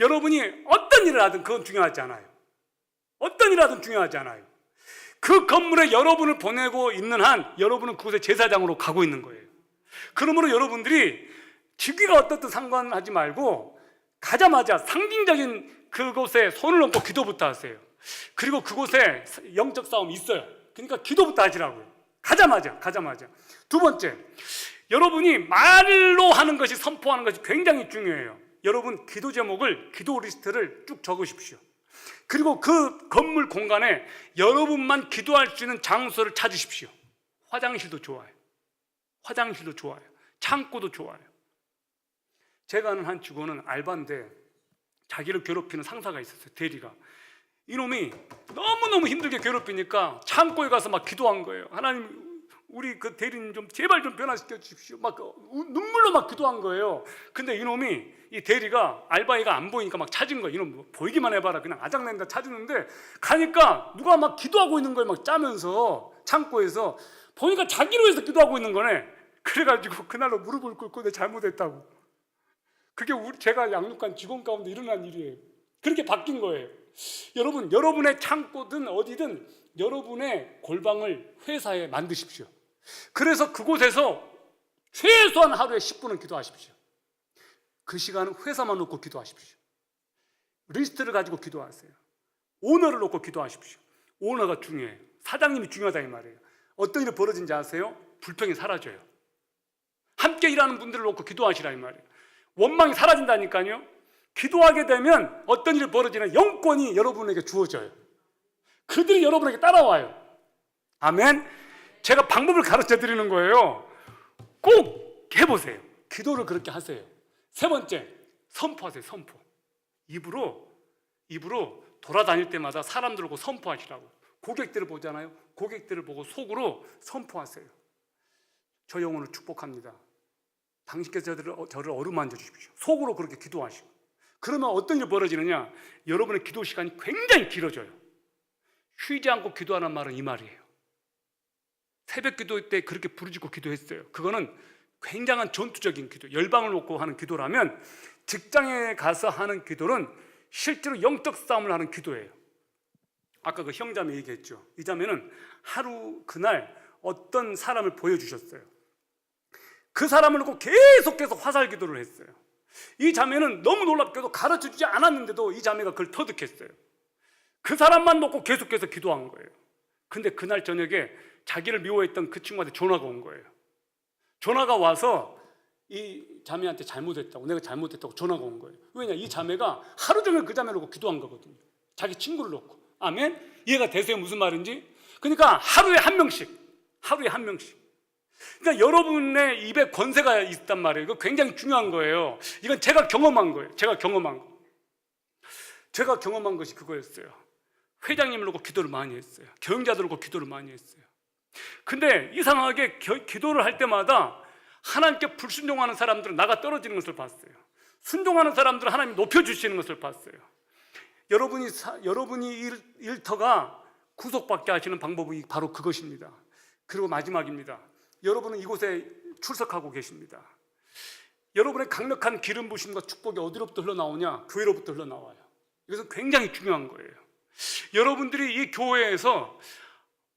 여러분이 어떤 일을 하든 그건 중요하지 않아요. 어떤 일을 하든 중요하지 않아요. 그 건물에 여러분을 보내고 있는 한 여러분은 그곳에 제사장으로 가고 있는 거예요. 그러므로 여러분들이 직위가 어떻든 상관하지 말고 가자마자 상징적인 그곳에 손을 얹고 기도부터 하세요. 그리고 그곳에 영적 싸움이 있어요. 그러니까 기도부터 하시라고요. 가자마자. 두 번째, 여러분이 말로 하는 것이, 선포하는 것이 굉장히 중요해요. 여러분 기도 제목을, 기도 리스트를 쭉 적으십시오. 그리고 그 건물 공간에 여러분만 기도할 수 있는 장소를 찾으십시오. 화장실도 좋아요. 창고도 좋아요. 제가 아는 한 직원은 알바인데 자기를 괴롭히는 상사가 있었어요. 대리가. 이놈이 너무너무 힘들게 괴롭히니까 창고에 가서 막 기도한 거예요. 하나님, 우리 그 대리님 좀 제발 좀 변화시켜 주십시오. 막 눈물로 막 기도한 거예요. 근데 이놈이, 이 대리가 알바이가 안 보이니까 막 찾은 거예요. 이놈 뭐 보이기만 해봐라, 그냥 아작낸다 찾았는데, 가니까 누가 막 기도하고 있는 거예요. 막 짜면서 창고에서 보니까 자기로 해서 기도하고 있는 거네. 그래가지고 그날로 무릎을 꿇고 내 잘못했다고. 그게 제가 양육한 직원 가운데 일어난 일이에요. 그렇게 바뀐 거예요. 여러분, 여러분의 창고든 어디든 여러분의 골방을 회사에 만드십시오. 그래서 그곳에서 최소한 하루에 10분은 기도하십시오. 그 시간은 회사만 놓고 기도하십시오. 리스트를 가지고 기도하세요. 오너를 놓고 기도하십시오. 오너가 중요해요. 사장님이 중요하다 이 말이에요. 어떤 일이 벌어진지 아세요? 불평이 사라져요. 함께 일하는 분들을 놓고 기도하시라 이 말이에요. 원망이 사라진다니까요. 기도하게 되면 어떤 일이 벌어지는 영권이 여러분에게 주어져요. 그들이 여러분에게 따라와요. 아멘. 제가 방법을 가르쳐 드리는 거예요. 꼭 해보세요. 기도를 그렇게 하세요. 세 번째, 선포하세요. 선포. 입으로 돌아다닐 때마다 사람들을 보고 선포하시라고. 고객들을 보잖아요. 고객들을 보고 속으로 선포하세요. 저 영혼을 축복합니다. 당신께서 저를 어루만져 주십시오. 속으로 그렇게 기도하시고. 그러면 어떤 일이 벌어지느냐? 여러분의 기도 시간이 굉장히 길어져요. 쉬지 않고 기도하는 말은 이 말이에요. 새벽 기도 때 그렇게 부르짖고 기도했어요. 그거는 굉장한 전투적인 기도, 열방을 놓고 하는 기도라면, 직장에 가서 하는 기도는 실제로 영적 싸움을 하는 기도예요. 아까 그 형자매 얘기했죠. 이 자매는 하루 그날 어떤 사람을 보여주셨어요. 그 사람을 놓고 계속해서 화살 기도를 했어요. 이 자매는 너무 놀랍게도 가르쳐주지 않았는데도 이 자매가 그걸 터득했어요. 그 사람만 놓고 계속해서 기도한 거예요. 근데 그날 저녁에 자기를 미워했던 그 친구한테 전화가 온 거예요. 전화가 와서 이 자매한테 잘못했다고, 내가 잘못했다고 전화가 온 거예요. 왜냐? 이 자매가 하루 종일 그 자매를 놓고 기도한 거거든요. 자기 친구를 놓고. 아멘? 이해가 되세요? 무슨 말인지? 그러니까 하루에 한 명씩. 그러니까 여러분의 입에 권세가 있단 말이에요. 이거 굉장히 중요한 거예요. 이건 제가 경험한 거예요. 제가 경험한 것이 그거였어요. 회장님을 놓고 기도를 많이 했어요. 경영자들을 놓고 기도를 많이 했어요. 근데 이상하게 기도를 할 때마다 하나님께 불순종하는 사람들은 나가 떨어지는 것을 봤어요. 순종하는 사람들은 하나님 높여주시는 것을 봤어요. 여러분이 일터가 구속받게 하시는 방법이 바로 그것입니다. 그리고 마지막입니다. 여러분은 이곳에 출석하고 계십니다. 여러분의 강력한 기름 부심과 축복이 어디로부터 흘러나오냐? 교회로부터 흘러나와요. 이것은 굉장히 중요한 거예요. 여러분들이 이 교회에서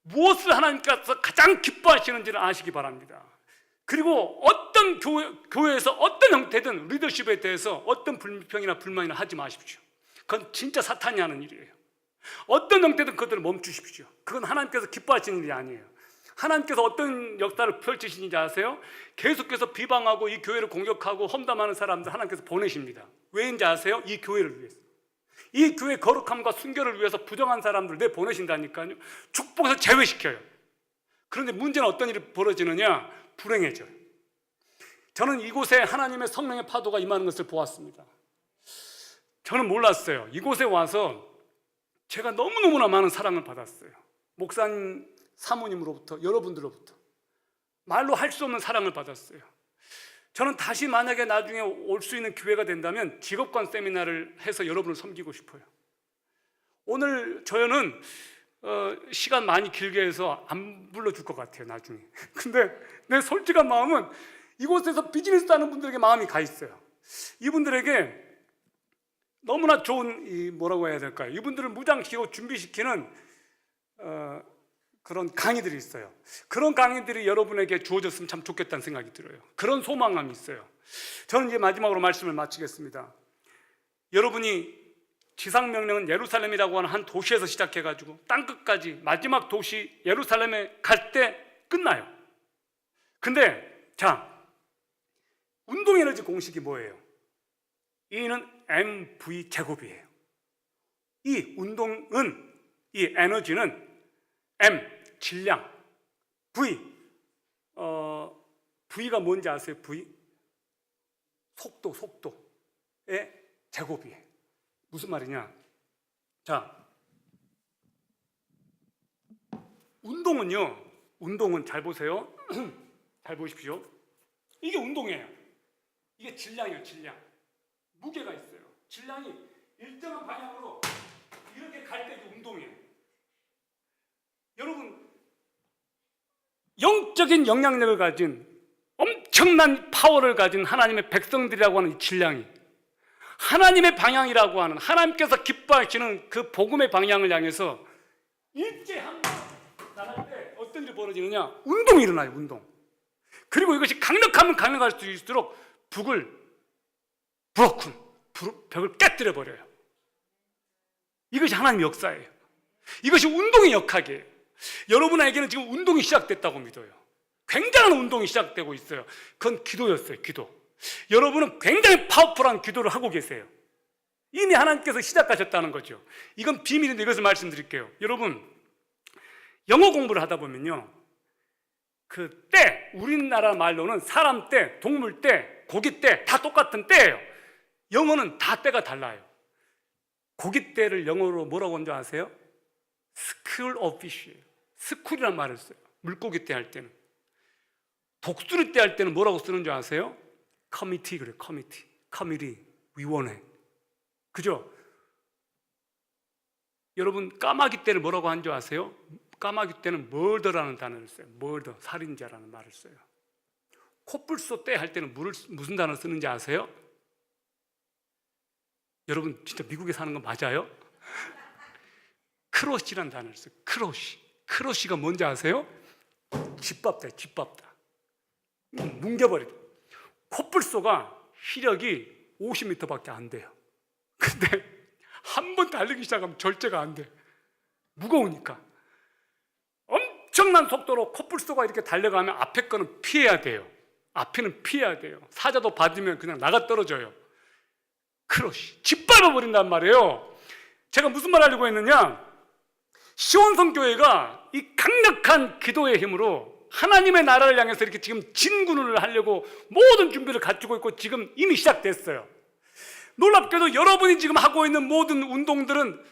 무엇을 하나님께서 가장 기뻐하시는지를 아시기 바랍니다. 그리고 어떤 교회에서 어떤 형태든 리더십에 대해서 어떤 불평이나 불만이나 하지 마십시오. 그건 진짜 사탄이 하는 일이에요. 어떤 형태든 그것들을 멈추십시오. 그건 하나님께서 기뻐하시는 일이 아니에요. 하나님께서 어떤 역사를 펼치시는지 아세요? 계속해서 비방하고 이 교회를 공격하고 험담하는 사람들 하나님께서 보내십니다. 왜인지 아세요? 이 교회를 위해서. 이 교회 거룩함과 순결을 위해서 부정한 사람들 내보내신다니까요. 축복해서 제외시켜요. 그런데 문제는 어떤 일이 벌어지느냐? 불행해져요. 저는 이곳에 하나님의 성령의 파도가 임하는 것을 보았습니다. 저는 몰랐어요. 이곳에 와서 제가 너무너무나 많은 사랑을 받았어요. 목사님, 사모님으로부터, 여러분들로부터 말로 할 수 없는 사랑을 받았어요. 저는 다시 만약에 나중에 올 수 있는 기회가 된다면 직업관 세미나를 해서 여러분을 섬기고 싶어요. 오늘 저는 시간 많이 길게 해서 안 불러줄 것 같아요, 나중에. 근데 내 솔직한 마음은 이곳에서 비즈니스 하는 분들에게 마음이 가 있어요. 이분들에게 너무나 좋은, 뭐라고 해야 될까요? 이분들을 무장시키고 준비시키는 그런 강의들이 있어요. 그런 강의들이 여러분에게 주어졌으면 참 좋겠다는 생각이 들어요. 그런 소망감이 있어요. 저는 이제 마지막으로 말씀을 마치겠습니다. 여러분이 지상명령은 예루살렘이라고 하는 한 도시에서 시작해가지고 땅끝까지 마지막 도시 예루살렘에 갈 때 끝나요. 근데 자, 운동에너지 공식이 뭐예요? E는 mv 제곱이에요. 이 운동은, 이 에너지는 M, 질량, V, V가 뭔지 아세요? V? 속도의 제곱이에요. 무슨 말이냐? 자, 운동은 잘 보세요. 잘 보십시오. 이게 운동이에요. 이게 질량이에요, 질량. 무게가 있어요. 질량이 일정한 방향으로 이렇게 갈 때 이게 운동이에요. 여러분, 영적인 영향력을 가진 엄청난 파워를 가진 하나님의 백성들이라고 하는 이 질량이 하나님의 방향이라고 하는, 하나님께서 기뻐하시는 그 복음의 방향을 향해서 일제 한번 나갈 때 어떤 일이 벌어지느냐? 운동이 일어나요, 운동. 그리고 이것이 강력하면 강력할수록 벽을 깨뜨려 버려요. 이것이 하나님의 역사예요. 이것이 운동의 역학이에요. 여러분에게는 지금 운동이 시작됐다고 믿어요. 굉장한 운동이 시작되고 있어요. 그건 기도였어요, 기도. 여러분은 굉장히 파워풀한 기도를 하고 계세요. 이미 하나님께서 시작하셨다는 거죠. 이건 비밀인데 이것을 말씀드릴게요. 여러분, 영어 공부를 하다 보면요, 그 때, 우리나라 말로는 사람 때, 동물 때, 고기 때 다 똑같은 때예요. 영어는 다 때가 달라요. 고기 때를 영어로 뭐라고 하는 줄 아세요? School of Fish예요. 스쿨이란 말을 써요. 물고기 때 할 때는. 독수리 때 할 때는 뭐라고 쓰는 줄 아세요? 커미티 그래, 커미티, 위원회. 그죠? 여러분 까마귀 떼를 뭐라고 한 줄 아세요? 까마귀 떼는 머더라는 단어를 써요. 머더, 살인자라는 말을 써요. 코뿔소 떼 할 때는 무슨 단어 쓰는지 아세요? 여러분 진짜 미국에 사는 거 맞아요? 크로시라는 단어를 써요. 크로시가 뭔지 아세요? 짓밟다. 뭉개버리죠. 코뿔소가 시력이 50m밖에 안 돼요. 근데 한 번 달리기 시작하면 절제가 안 돼. 무거우니까. 엄청난 속도로 코뿔소가 이렇게 달려가면 앞에 거는 피해야 돼요. 앞에는 피해야 돼요. 사자도 받으면 그냥 나가 떨어져요. 크로시, 짓밟아 버린단 말이에요. 제가 무슨 말 하려고 했느냐, 시온성 교회가 이 강력한 기도의 힘으로 하나님의 나라를 향해서 이렇게 지금 진군을 하려고 모든 준비를 갖추고 있고 지금 이미 시작됐어요. 놀랍게도 여러분이 지금 하고 있는 모든 운동들은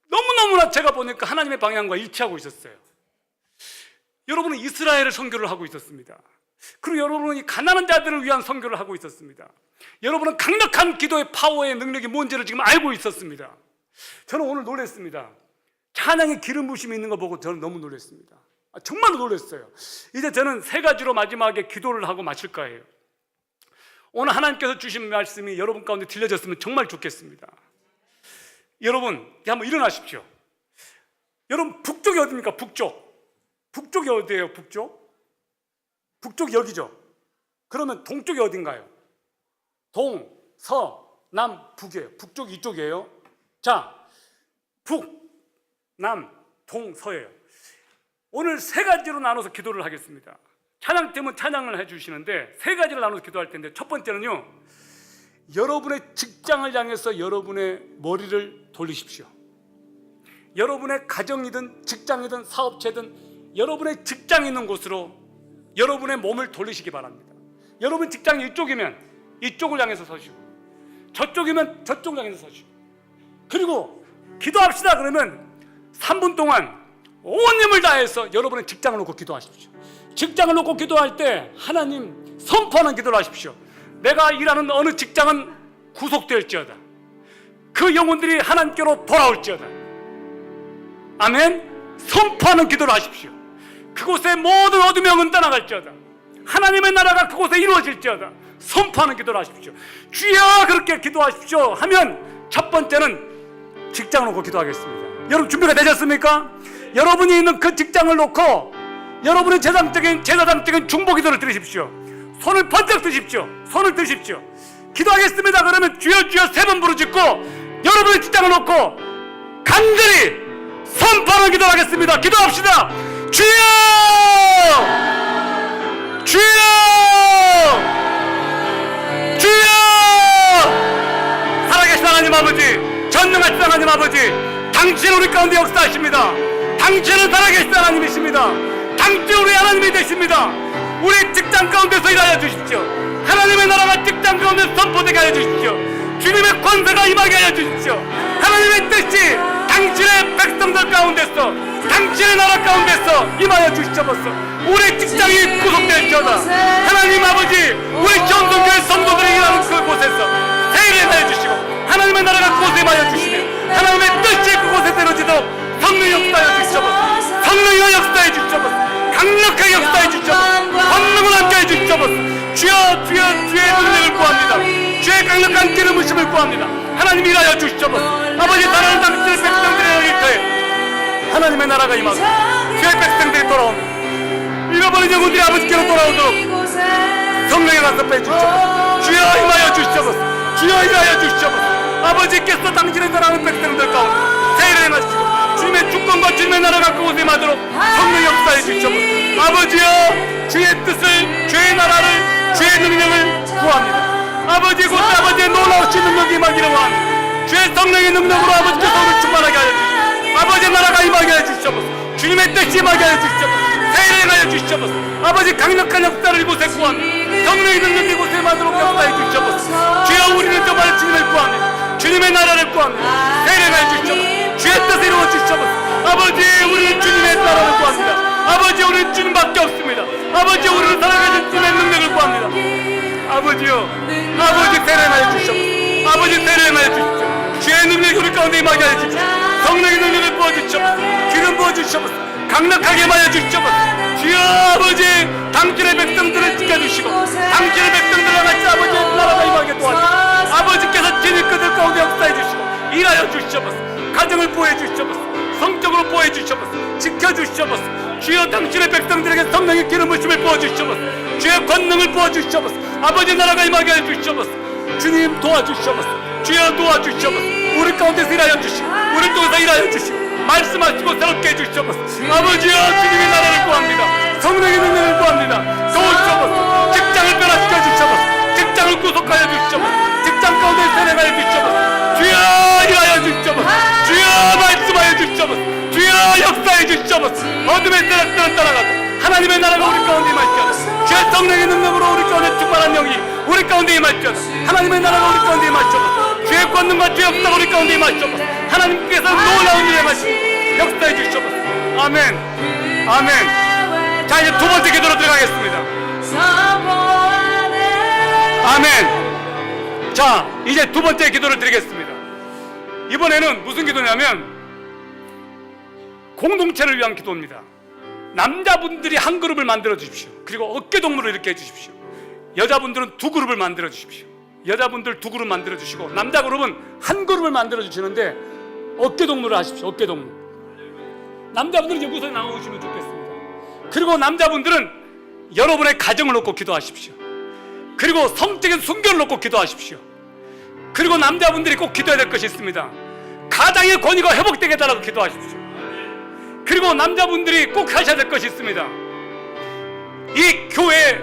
너무너무나 제가 보니까 하나님의 방향과 일치하고 있었어요. 여러분은 이스라엘을 선교를 하고 있었습니다. 그리고 여러분은 이 가난한 자들을 위한 선교를 하고 있었습니다. 여러분은 강력한 기도의 파워의 능력이 뭔지를 지금 알고 있었습니다. 저는 오늘 놀랐습니다. 찬양에 기름 부심이 있는 거 보고 저는 너무 놀랐습니다. 정말로 놀랐어요. 이제 저는 세 가지로 마지막에 기도를 하고 마칠 거예요. 오늘 하나님께서 주신 말씀이 여러분 가운데 들려졌으면 정말 좋겠습니다. 여러분 한번 일어나십시오. 여러분 북쪽이 어디입니까? 북쪽이 어디예요? 북쪽이 여기죠. 그러면 동쪽이 어딘가요? 동, 서, 남, 북이에요. 북쪽이 이쪽이에요. 자, 북, 남, 동, 서예요. 오늘 세 가지로 나눠서 기도를 하겠습니다. 찬양팀은 찬양을 해주시는데 세 가지를 나눠서 기도할 텐데, 첫 번째는요, 여러분의 직장을 향해서 여러분의 머리를 돌리십시오. 여러분의 가정이든 직장이든 사업체든 여러분의 직장이 있는 곳으로 여러분의 몸을 돌리시기 바랍니다. 여러분 직장이 이쪽이면 이쪽을 향해서 서시고, 저쪽이면 저쪽을 향해서 서시고, 그리고 기도합시다 그러면 3분 동안 온 힘을 다해서 여러분의 직장을 놓고 기도하십시오. 직장을 놓고 기도할 때 하나님 선포하는 기도를 하십시오. 내가 일하는 어느 직장은 구속될지어다. 그 영혼들이 하나님께로 돌아올지어다. 아멘. 선포하는 기도를 하십시오. 그곳에 모든 어둠의 영은 떠나갈지어다. 하나님의 나라가 그곳에 이루어질지어다. 선포하는 기도를 하십시오. 주여 그렇게 기도하십시오 하면 첫 번째는 직장을 놓고 기도하겠습니다. 여러분 준비가 되셨습니까? 여러분이 있는 그 직장을 놓고 여러분의 제사장적인 중보 기도를 드리십시오. 손을 번쩍 드십시오. 손을 드십시오. 기도하겠습니다 그러면 주여 주여 세 번 부르짖고 여러분의 직장을 놓고 간절히 선포하는 기도를 하겠습니다. 기도합시다. 주여! 주여! 주여! 살아계신 하나님 아버지, 전능하신 하나님 아버지, 당신은 우리 가운데 역사하십니다. 당신은 살아계신 하나님이십니다. 당신은 우리 하나님이 되십니다. 우리 직장 가운데서 일하여 주십시오. 하나님의 나라가 직장 가운데 선포되게 하여 주십시오. 주님의 권세가 임하게 하여 주십시오. 하나님의 뜻이 당신의 백성들 가운데서, 당신의 나라 가운데서 임하여 주시옵소서. 우리 직장이 구속될지어다. 하나님 아버지, 우리 전성교회 성도들이 일하는 그곳에서 세일을 하여 주시고 하나님의 나라가 그곳에 임하여 주시며 하나님의 뜻이 그곳에 이루어지도록 성령 역사하여 주시옵소서. 성령이 역사해 주시옵소서. 강력하게 역사해 주시옵소서. 권능을 함께 해 주시옵소서. 주여 주여 주의 능력을 구합니다. 주의 강력한 기름 부심을 구합니다. 하나님 일하여 주시옵소서. 아버지 사랑하는 당신의 백성들의 일터에 하나님의 나라가 임하고 주의 백성들이 돌아옵니다. 잃어버린 영혼들이 아버지께로 돌아오도록 성령의 가서 빼주시옵소서. 주여 임하여 주시옵소서. 주여 임하여 주시옵소서. 아버지께서 당신의 사랑하는 백성들 가운데 세일을 행하시고 주님의 주권과 주님의 나라가 그곳에 임하도록 성령 역사해 주시옵소서. 아버지여 주의 뜻을, 주의 나라를, 주의 능력을 구합니다. 아버지 곧 아버지의 놀라우신 능력이 임하기를 원합니다. 주의 성령의 능력으로 아버지께서 우리를 충만하게 하여 주시옵소서. 아버지의 나라가 임하게 하여 주시옵소서. 주님의 뜻이 임하게 하여 주시옵소서. 세일을 행하여 주시옵소서. 아버지 강력한 역사를 이곳에 구합니다. 성령의 능력이 이곳에 임하도록 역사해 주시옵소서. 주여 우리는 정말 주님을 구합니다. 주님의 나라를 구합니다. 세일을 행하여 주시옵소서. 주의 뜻을 이루어 주시옵소서. 아버지 우리는 주님의 나라를 구합니다. 아버지 우리는 주님밖에 없습니다. 아버지 우리를 살아가신 주님의 능력을 구합니다. 아버지여, 아버지 세례하여 주시옵소서. 아버지 세례하여 주십시오. 주의 능력이 우리 가운데 임하게 하여 주십시오. 성령의 능력을 부어주시옵소서. 기름 부어주시옵소서. 강력하게 임하여 주시옵소서. 주여 아버지, 당신의 백성들을 지켜주시고 당신의 백성들과 같이 아버지의 나라가 임하게 도와주시고 아버지께서 진리 그들 가운데 역사해 주시고 일하여 주시옵소서. 가정을 보호해 주시옵소서. 성적으로 보호해 주시옵소서. 지켜주시옵소서. 주여 당신의 백성들에게 성령의 기름 부심을 부어주시옵소서. 주의 권능을 부어주시옵소서. 아버지 나라가 임하게 해 주시옵소서. 주님 도와주시옵소서. 주여 도와주시옵소서. 우리 가운데서 일하여 주시고 우리 통해서 일하여 주시고 말씀하시고 새롭게 해주시옵소서. 아버지여, 주님의 나라를 구합니다. 성령의 능력을 구합니다. 도우시옵소서. 직장을 변화시켜 주시옵소서. 직장을 구속하여 주시옵소서. 직장 가운데 세례하여 주시옵소서. 주여 일하여 주시옵소서. 주여 말씀하여 주시옵소서. 주여 역사해 주시옵소서. 어둠의 세력들은 떠나가고 하나님의 나라가 우리 가운데 임하시옵소서. 주의 성령의 능력으로 우리 가운데 충만한 영이 우리 가운데 임하시옵소서. 하나님의 나라가 우리 가운데 임하시옵소서. 주의 권능과 주의 역사가 우리 가운데 임하시옵소서. 하나님께서 놀라운 일에 임하시고 역사해 주시옵소서. 아멘, 아멘. 자, 이제 두 번째 기도로 들어가겠습니다. 아멘. 자, 이제 두 번째 기도를 드리겠습니다. 이번에는 무슨 기도냐면 공동체를 위한 기도입니다. 남자분들이 한 그룹을 만들어 주십시오. 그리고 어깨동무를 이렇게 해주십시오. 여자분들은 두 그룹을 만들어 주십시오. 여자분들 두 그룹 만들어 주시고 남자 그룹은 한 그룹을 만들어 주시는데 어깨동무를 하십시오. 어깨동무. 남자분들은 여기서 나오시면 좋겠습니다. 그리고 남자분들은 여러분의 가정을 놓고 기도하십시오. 그리고 성적인 순결을 놓고 기도하십시오. 그리고 남자분들이 꼭 기도해야 될 것이 있습니다. 가장의 권위가 회복되게 해달라고 기도하십시오. 그리고 남자분들이 꼭 하셔야 될 것이 있습니다. 이 교회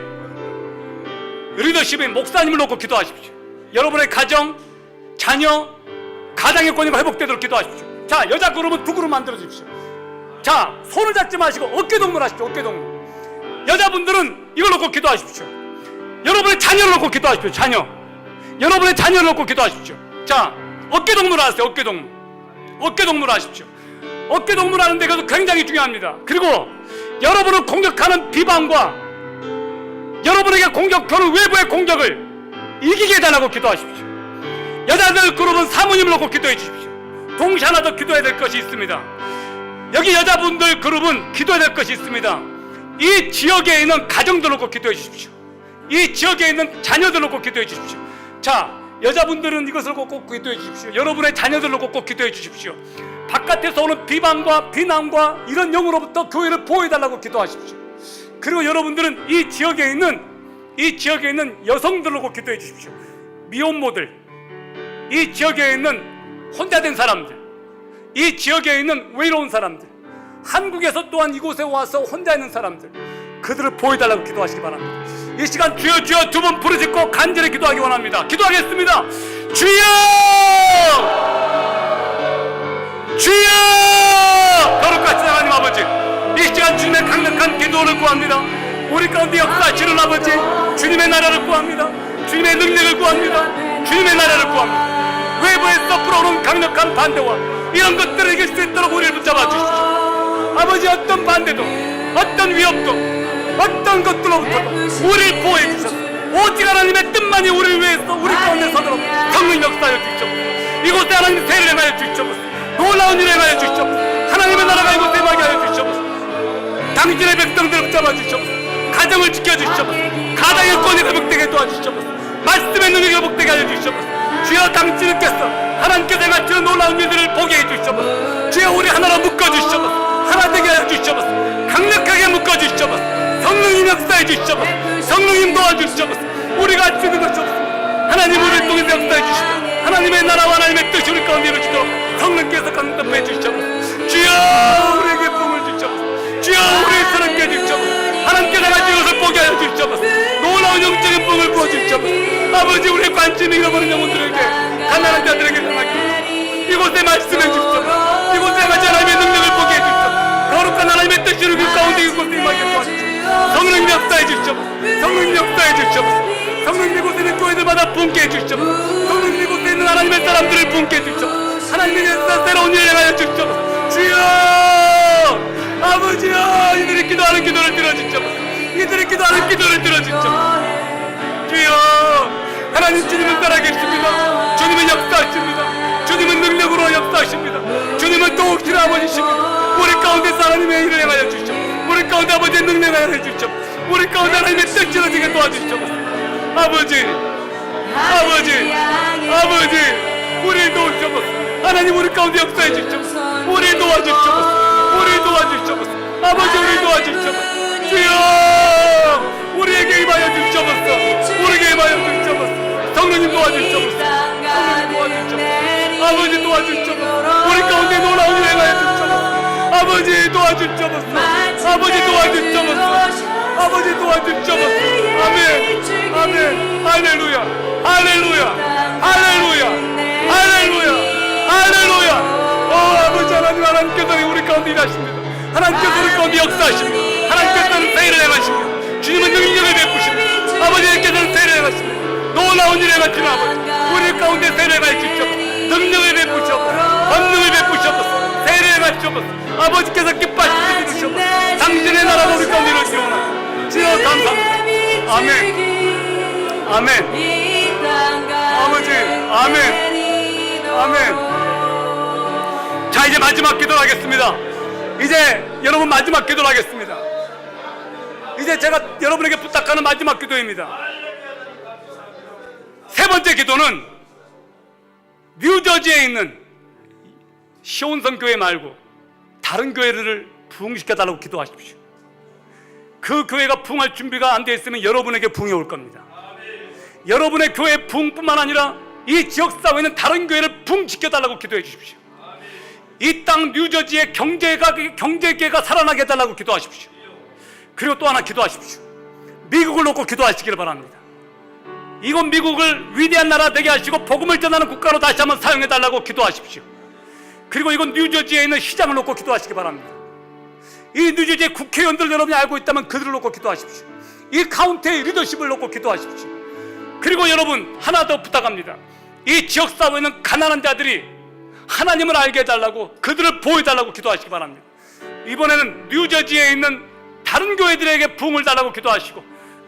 리더십인 목사님을 놓고 기도하십시오. 여러분의 가정, 자녀, 가장의 권위가 회복되도록 기도하십시오. 자, 여자 그룹은 두 그룹 만들어 주십시오. 자, 손을 잡지 마시고 어깨동무를 하십시오. 어깨동무. 여자분들은 이걸 놓고 기도하십시오. 여러분의 자녀를 놓고 기도하십시오. 자녀. 여러분의 자녀를 놓고 기도하십시오. 자, 어깨동무를 하세요. 어깨동무. 어깨동무를 하십시오. 어깨동무를 하는데 그것도 굉장히 중요합니다. 그리고 여러분을 공격하는 비방과 여러분에게 공격하는 외부의 공격을 이기게 해달라고 기도하십시오. 여자들 그룹은 사모님을 놓고 기도해 주십시오. 동시에 하나 더 기도해야 될 것이 있습니다. 여기 여자분들 그룹은 기도해야 될 것이 있습니다. 이 지역에 있는 가정들 놓고 기도해 주십시오. 이 지역에 있는 자녀들 놓고 기도해 주십시오. 자, 여자분들은 이것을 꼭 기도해 주십시오. 여러분의 자녀들 놓고 꼭 기도해 주십시오. 바깥에서 오는 비방과 비난과 이런 영으로부터 교회를 보호해달라고 기도하십시오. 그리고 여러분들은 이 지역에 있는 여성들 놓고 기도해 주십시오. 미혼모들, 이 지역에 있는 혼자 된 사람들, 이 지역에 있는 외로운 사람들, 한국에서 또한 이곳에 와서 혼자 있는 사람들, 그들을 보호해달라고 기도하시기 바랍니다. 이 시간 주여 주여 두 번 부르짖고 간절히 기도하기 원합니다. 기도하겠습니다. 주여! 주여! 거룩하신 하나님 아버지, 이 시간 주님의 강력한 기도를 구합니다. 우리 가운데 역사하시는 아버지, 주님의 나라를 구합니다. 주님의 능력을 구합니다. 주님의 나라를 구합니다. 외부에서 불어오는 강력한 반대와 이런 것들을 이길 수 있도록 우리를 붙잡아 주십시오. 아버지, 어떤 반대도 어떤 위협도 어떤 것들로부터도 우리를 보호해 주셔서 오직 하나님의 뜻만이 우리를 위해서 우리 가운데 서도록 성령 역사하여 주시옵소서. 이곳에 하나님 세례를 행하여 주시옵소서. 놀라운 일을 행하여 주시옵소서. 하나님의 나라가 이곳에 임하게 하여 주시옵소서. 당신의 백성들을 붙잡아 주시옵소서. 가정을 지켜주시옵소서. 가정의 권위가 회복되게 도와주시옵소서. 말씀의 능력이 회복되게 하여 주시옵소서. 주여, 당신께서 하나님께서 행하시는 놀라운 일들을 보게 해 주시옵소서. 주여, 우리 하나로 묶어주시옵소서. 하나 되게 하여 주시옵소서. 강력하게 묶어주시옵소서. 성령님 역사해 주시옵소서. 성령님 도와주시옵소서. 우리가 할 수 있는 것이 없습니다. 하나님 우리를 통해서 역사해 주시고 하나님의 나라와 하나님의 뜻이 우리 가운데 이루어지도록 성령께서 강력해 주시옵소서. 주여, 우리에게 쁨을 주시옵소서. 주여, 우리를 새롭게 해주시옵소서. 하나님께서 가진 것을 보게 하여 주시옵소서. 놀라운 영적인 쁨을 부어주시옵소서. 아버지, 우리의 관심이 잃어버린 영혼들에게, 가난한 자들에게 강하게 이곳에 말씀해 주시옵소서. 이곳에 가진 하나님의 능력을 보게 해주시옵소서. 거룩한 하나님의 뜻이 우리 가운데 이곳에 임하게 도와주시옵소서. 성령님 역사해 주시옵소서. 성령님 역사해 주시옵소서. 성령님 이곳에 있는 교회들마다 뿜게 해주시옵소서. 성령님 이곳에 있는 하나님의 사람들을 뿜게 해주시옵소서. 하나님의 새로운 일을 행하여 주시옵소서. 주여, 아버지여, 이들이 기도하는 기도를 들어주시옵소서. 이들이 기도하는 기도를 들어주시옵소서. 주여, 살아계십니다. 주님은 역사하십니다. 주님은 능력으로 역사하십니다. 주님은 더욱이나 아버지십니다. 우리 가운데 하나님의 일을 행하여 주시오. 우리 가운데 아버지의 능력을 행하여 주시오. 우리 가운데 하나님의 뜻을 이루게 도와주시오. 아버지, 우리를 도와주시옵소서. 하나님 우리 가운데 역사해 주시옵소서. 우리를 도와주시옵소서. 우리를 도와주시옵소서. 아버지 우리를 도와주시옵소서. 주여 우리에게 임하여 주시옵소서. 우리에게 임하여 주시옵소서. 성령님 도와주시옵소서. 성령님 도와주시옵소서. 아버지 도와주시옵소서. 우리 가운데 놀라운 일을 행하여 주시옵소서. 아버지 도와주시옵소서. 아버지 도와주시옵소서. 아버지 도와주시옵소서. 아멘, 아멘, 할렐루야, 할렐루야, 할렐루야, 할렐루야, 할렐루야. 아버지 하나님께서는 우리 가운데 일하십니다. 하나님께서 우리 가운데 역사하십니다. 하나님께서는 세일을 행하십니다. 주님은 능력을 베푸십니다. 아버지께서는 세일을 행하십니다. 놀라운 일을 행하시는 아버지, 우리 가운데 세일을 행하여 주시옵소서. 능력을 베푸시옵소서. 권능을 베푸시옵소서. 세일을 행하시옵소서. 아버지께서 기뻐하시게 주시옵소서. 당신의 나라가 우리 가운데 이루어지옵소서. 주여 감사합니다. 아멘, 아멘. 아버지, 아멘, 아멘. 자, 이제 마지막 기도를 하겠습니다. 이제 여러분 마지막 기도를 하겠습니다. 이제 제가 여러분에게 부탁하는 마지막 기도입니다. 세 번째 기도는 뉴저지에 있는 시온성 교회 말고 다른 교회를 부흥시켜달라고 기도하십시오. 그 교회가 부흥할 준비가 안 되어 있으면 여러분에게 부흥이 올 겁니다. 여러분의 교회 부흥뿐만 아니라 이 지역사회에 있는 다른 교회를 부흥시켜달라고 기도해 주십시오. 이 땅 뉴저지의 경제계가 살아나게 해달라고 기도하십시오. 그리고 또 하나 기도하십시오. 미국을 놓고 기도하시기를 바랍니다. 이곳 미국을 위대한 나라 되게 하시고 복음을 전하는 국가로 다시 한번 사용해달라고 기도하십시오. 그리고 이곳 뉴저지에 있는 시장을 놓고 기도하시기 바랍니다. 이 뉴저지의 국회의원들 여러분이 알고 있다면 그들을 놓고 기도하십시오. 이 카운티의 리더십을 놓고 기도하십시오. 그리고 여러분 하나 더 부탁합니다. 이 지역사회는 가난한 자들이 하나님을 알게 해달라고, 그들을 보여달라고 기도하시기 바랍니다. 이번에는 뉴저지에 있는 다른 교회들에게 부흥을 달라고 기도하시고,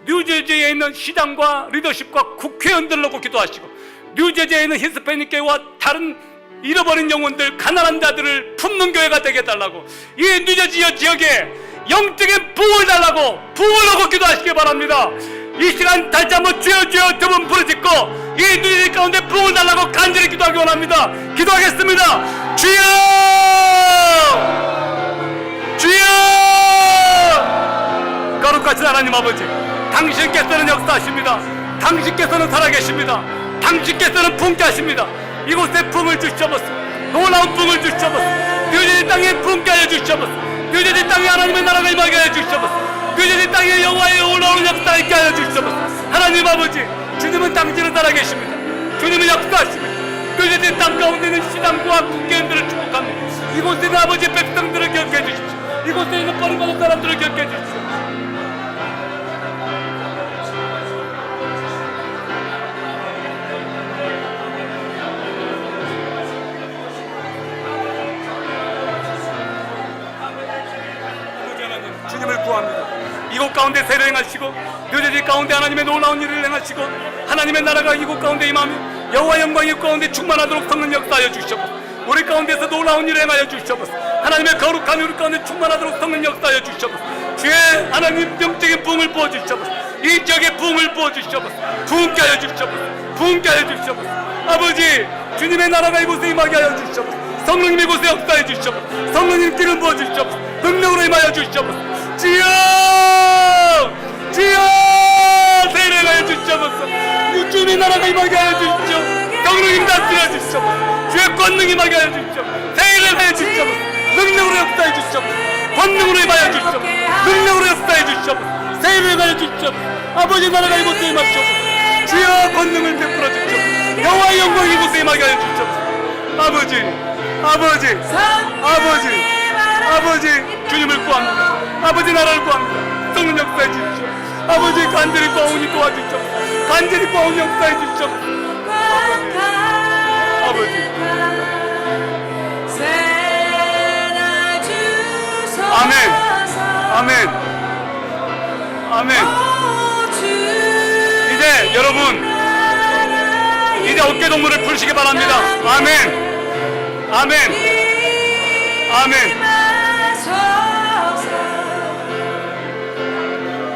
뉴저지에 있는 시장과 리더십과 국회의원들을 놓고 기도하시고, 뉴저지에 있는 히스패닉 교회와 다른 잃어버린 영혼들, 가난한 자들을 품는 교회가 되게 해달라고, 이 뉴저지 지역에 영적인 부흥을 달라고 부흥을 놓고 기도하시기 바랍니다. 이 시간 다시 한번 주여 주여 두 번 부르짖고 이 뉴저지 가운데 부흥을 달라고 간절히 기도하기 원합니다. 기도하겠습니다. 주여, 주여. 거룩하신 하나님 아버지, 당신께서는 역사하십니다. 당신께서는 살아계십니다. 당신께서는 부흥케 하십니다. 이곳에 부흥을 주시옵소서. 놀라운 부흥을 주시옵소서. 뉴저지 땅에 부흥케 하여 주시옵소서. 뉴저지 땅에 하나님의 나라가 임하게 하여 주시옵소서. 뉴저지 땅에 여호와의 올라오는 역사 있게 하여 주시옵소서. 하나님 아버지, 주님은 당신을 살아계십니다. 주님은 역사하십니다. 뉴저지 땅 가운데 있는 시장과 국회의원들을 축복합니다. 이곳에 있는 아버지 백성들을 기억해 주십시오. 이곳에 있는 버림받은 사람들을 기억해 주십시오. 주님을 구합니다. 이곳 가운데 세례 행하시고 뉴저지 가운데 하나님의 놀라운 일을 행하시고 하나님의 나라가 이곳 가운데 임하며 여호와 영광이 이곳 가운데 충만하도록 성령 역사하여 주시옵소서. 우리 가운데서 놀라운 일을 행하여 주시옵소서. 하나님의 거룩한 우리 가운데 충만하도록 성령 역사하여 주시옵소서. 주의 하나님 영적인 부흥을 부어주시옵소서. 이 지역에 부흥을 부어주시옵소서. 부흥케 하여 주시옵소서. 부흥케 하여 주시옵소서. 아버지, 주님의 나라가 이곳에 임하게 하여 주시옵소서. 성령님 이곳에 역사해 주시옵소서. 성령님 기름 부어주시옵소서. 능력으로 임하여 주시옵소서. 주여, 주여, 세례하여 주시옵소서. 주님의 나라가 임하게 하여 주시옵소서. 성령님 다스려 주시옵소서. 주의 권능 임하게 하여 주시옵소서. 세례하여 주시옵소서. 능력으로 역사해 주시옵소서. 권능으로 임하여 주시옵소서. 능력으로 역사해 주시옵소서. 세례하여 주시옵소서. 아버지 나라가 이곳에 임하시옵소서. 주여, 권능을 베풀어 주시옵소서. 여호와의 영광이 이곳에 임하게 하여 주시옵소서. 아버지, 아버지, 아버지, 아버지, 주님을 구합니다. 아버지 나라를 구합니다. 성령 역사해 주십시오. 아버지, 간절히 구하오니 도와주십시오. 간절히 구하오니 역사해 주십시오. 아버지, 아멘, 아멘, 아멘. 이제 여러분 이제 어깨 동무를 풀시기 바랍니다. 아멘. 아멘. 아멘.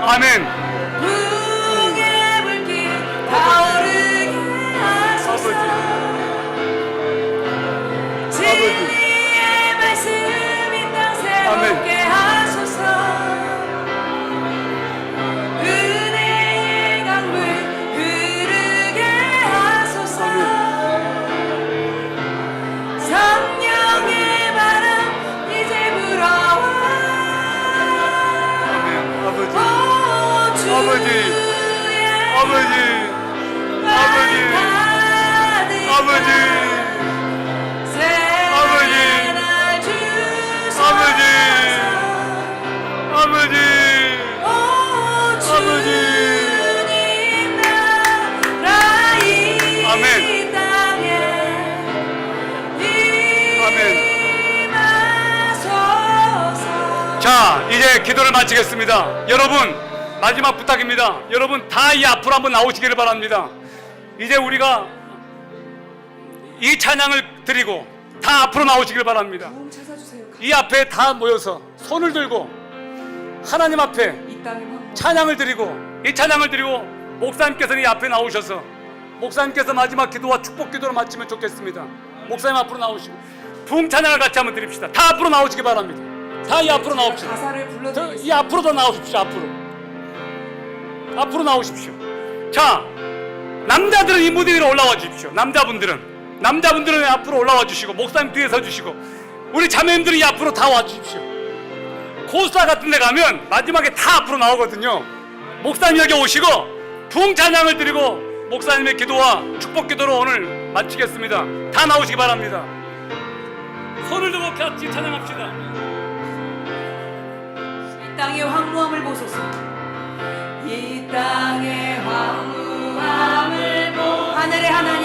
아멘. 붕의 불길 타오르게 하소서. 진리의 말씀이 땅 새롭게 하소서. 은혜의 강물 흐르게 하소서. 성령의 바람 이제 불어와. 아버지. 오, 아버지. 아버지. 아버지. 아버지. 아버지. 아버지. 아멘. 아멘. 자, 이제 기도를 마치겠습니다. 여러분, 마지막 부탁입니다. 여러분 다 이 앞으로 한번 나오시기를 바랍니다. 이제 우리가 이 찬양을 드리고 다 앞으로 나오시기를 바랍니다. 이 앞에 다 모여서 손을 들고 하나님 앞에 찬양을 드리고, 이 찬양을 드리고 목사님께서는 이 앞에 나오셔서 목사님께서 마지막 기도와 축복 기도를 마치면 좋겠습니다. 목사님 앞으로 나오시고 부흥 찬양을 같이 한번 드립시다. 다 앞으로 나오시기 바랍니다. 다 이 앞으로 나옵시다. 이 앞으로 더 나오십시오. 앞으로 나오십시오. 자, 남자들은 이 무대 위로 올라와 주십시오. 남자분들은 앞으로 올라와 주시고, 목사님 뒤에 서 주시고, 우리 자매님들이 이 앞으로 다 와 주십시오. 코스타 같은 데 가면 마지막에 다 앞으로 나오거든요. 목사님 여기 오시고 부흥 찬양을 드리고 목사님의 기도와 축복 기도로 오늘 마치겠습니다. 다 나오시기 바랍니다. 손을 들고 같이 찬양합시다. 이 땅의 황무함을 보소서. 이 땅의 황무함을 보 하늘의 하나님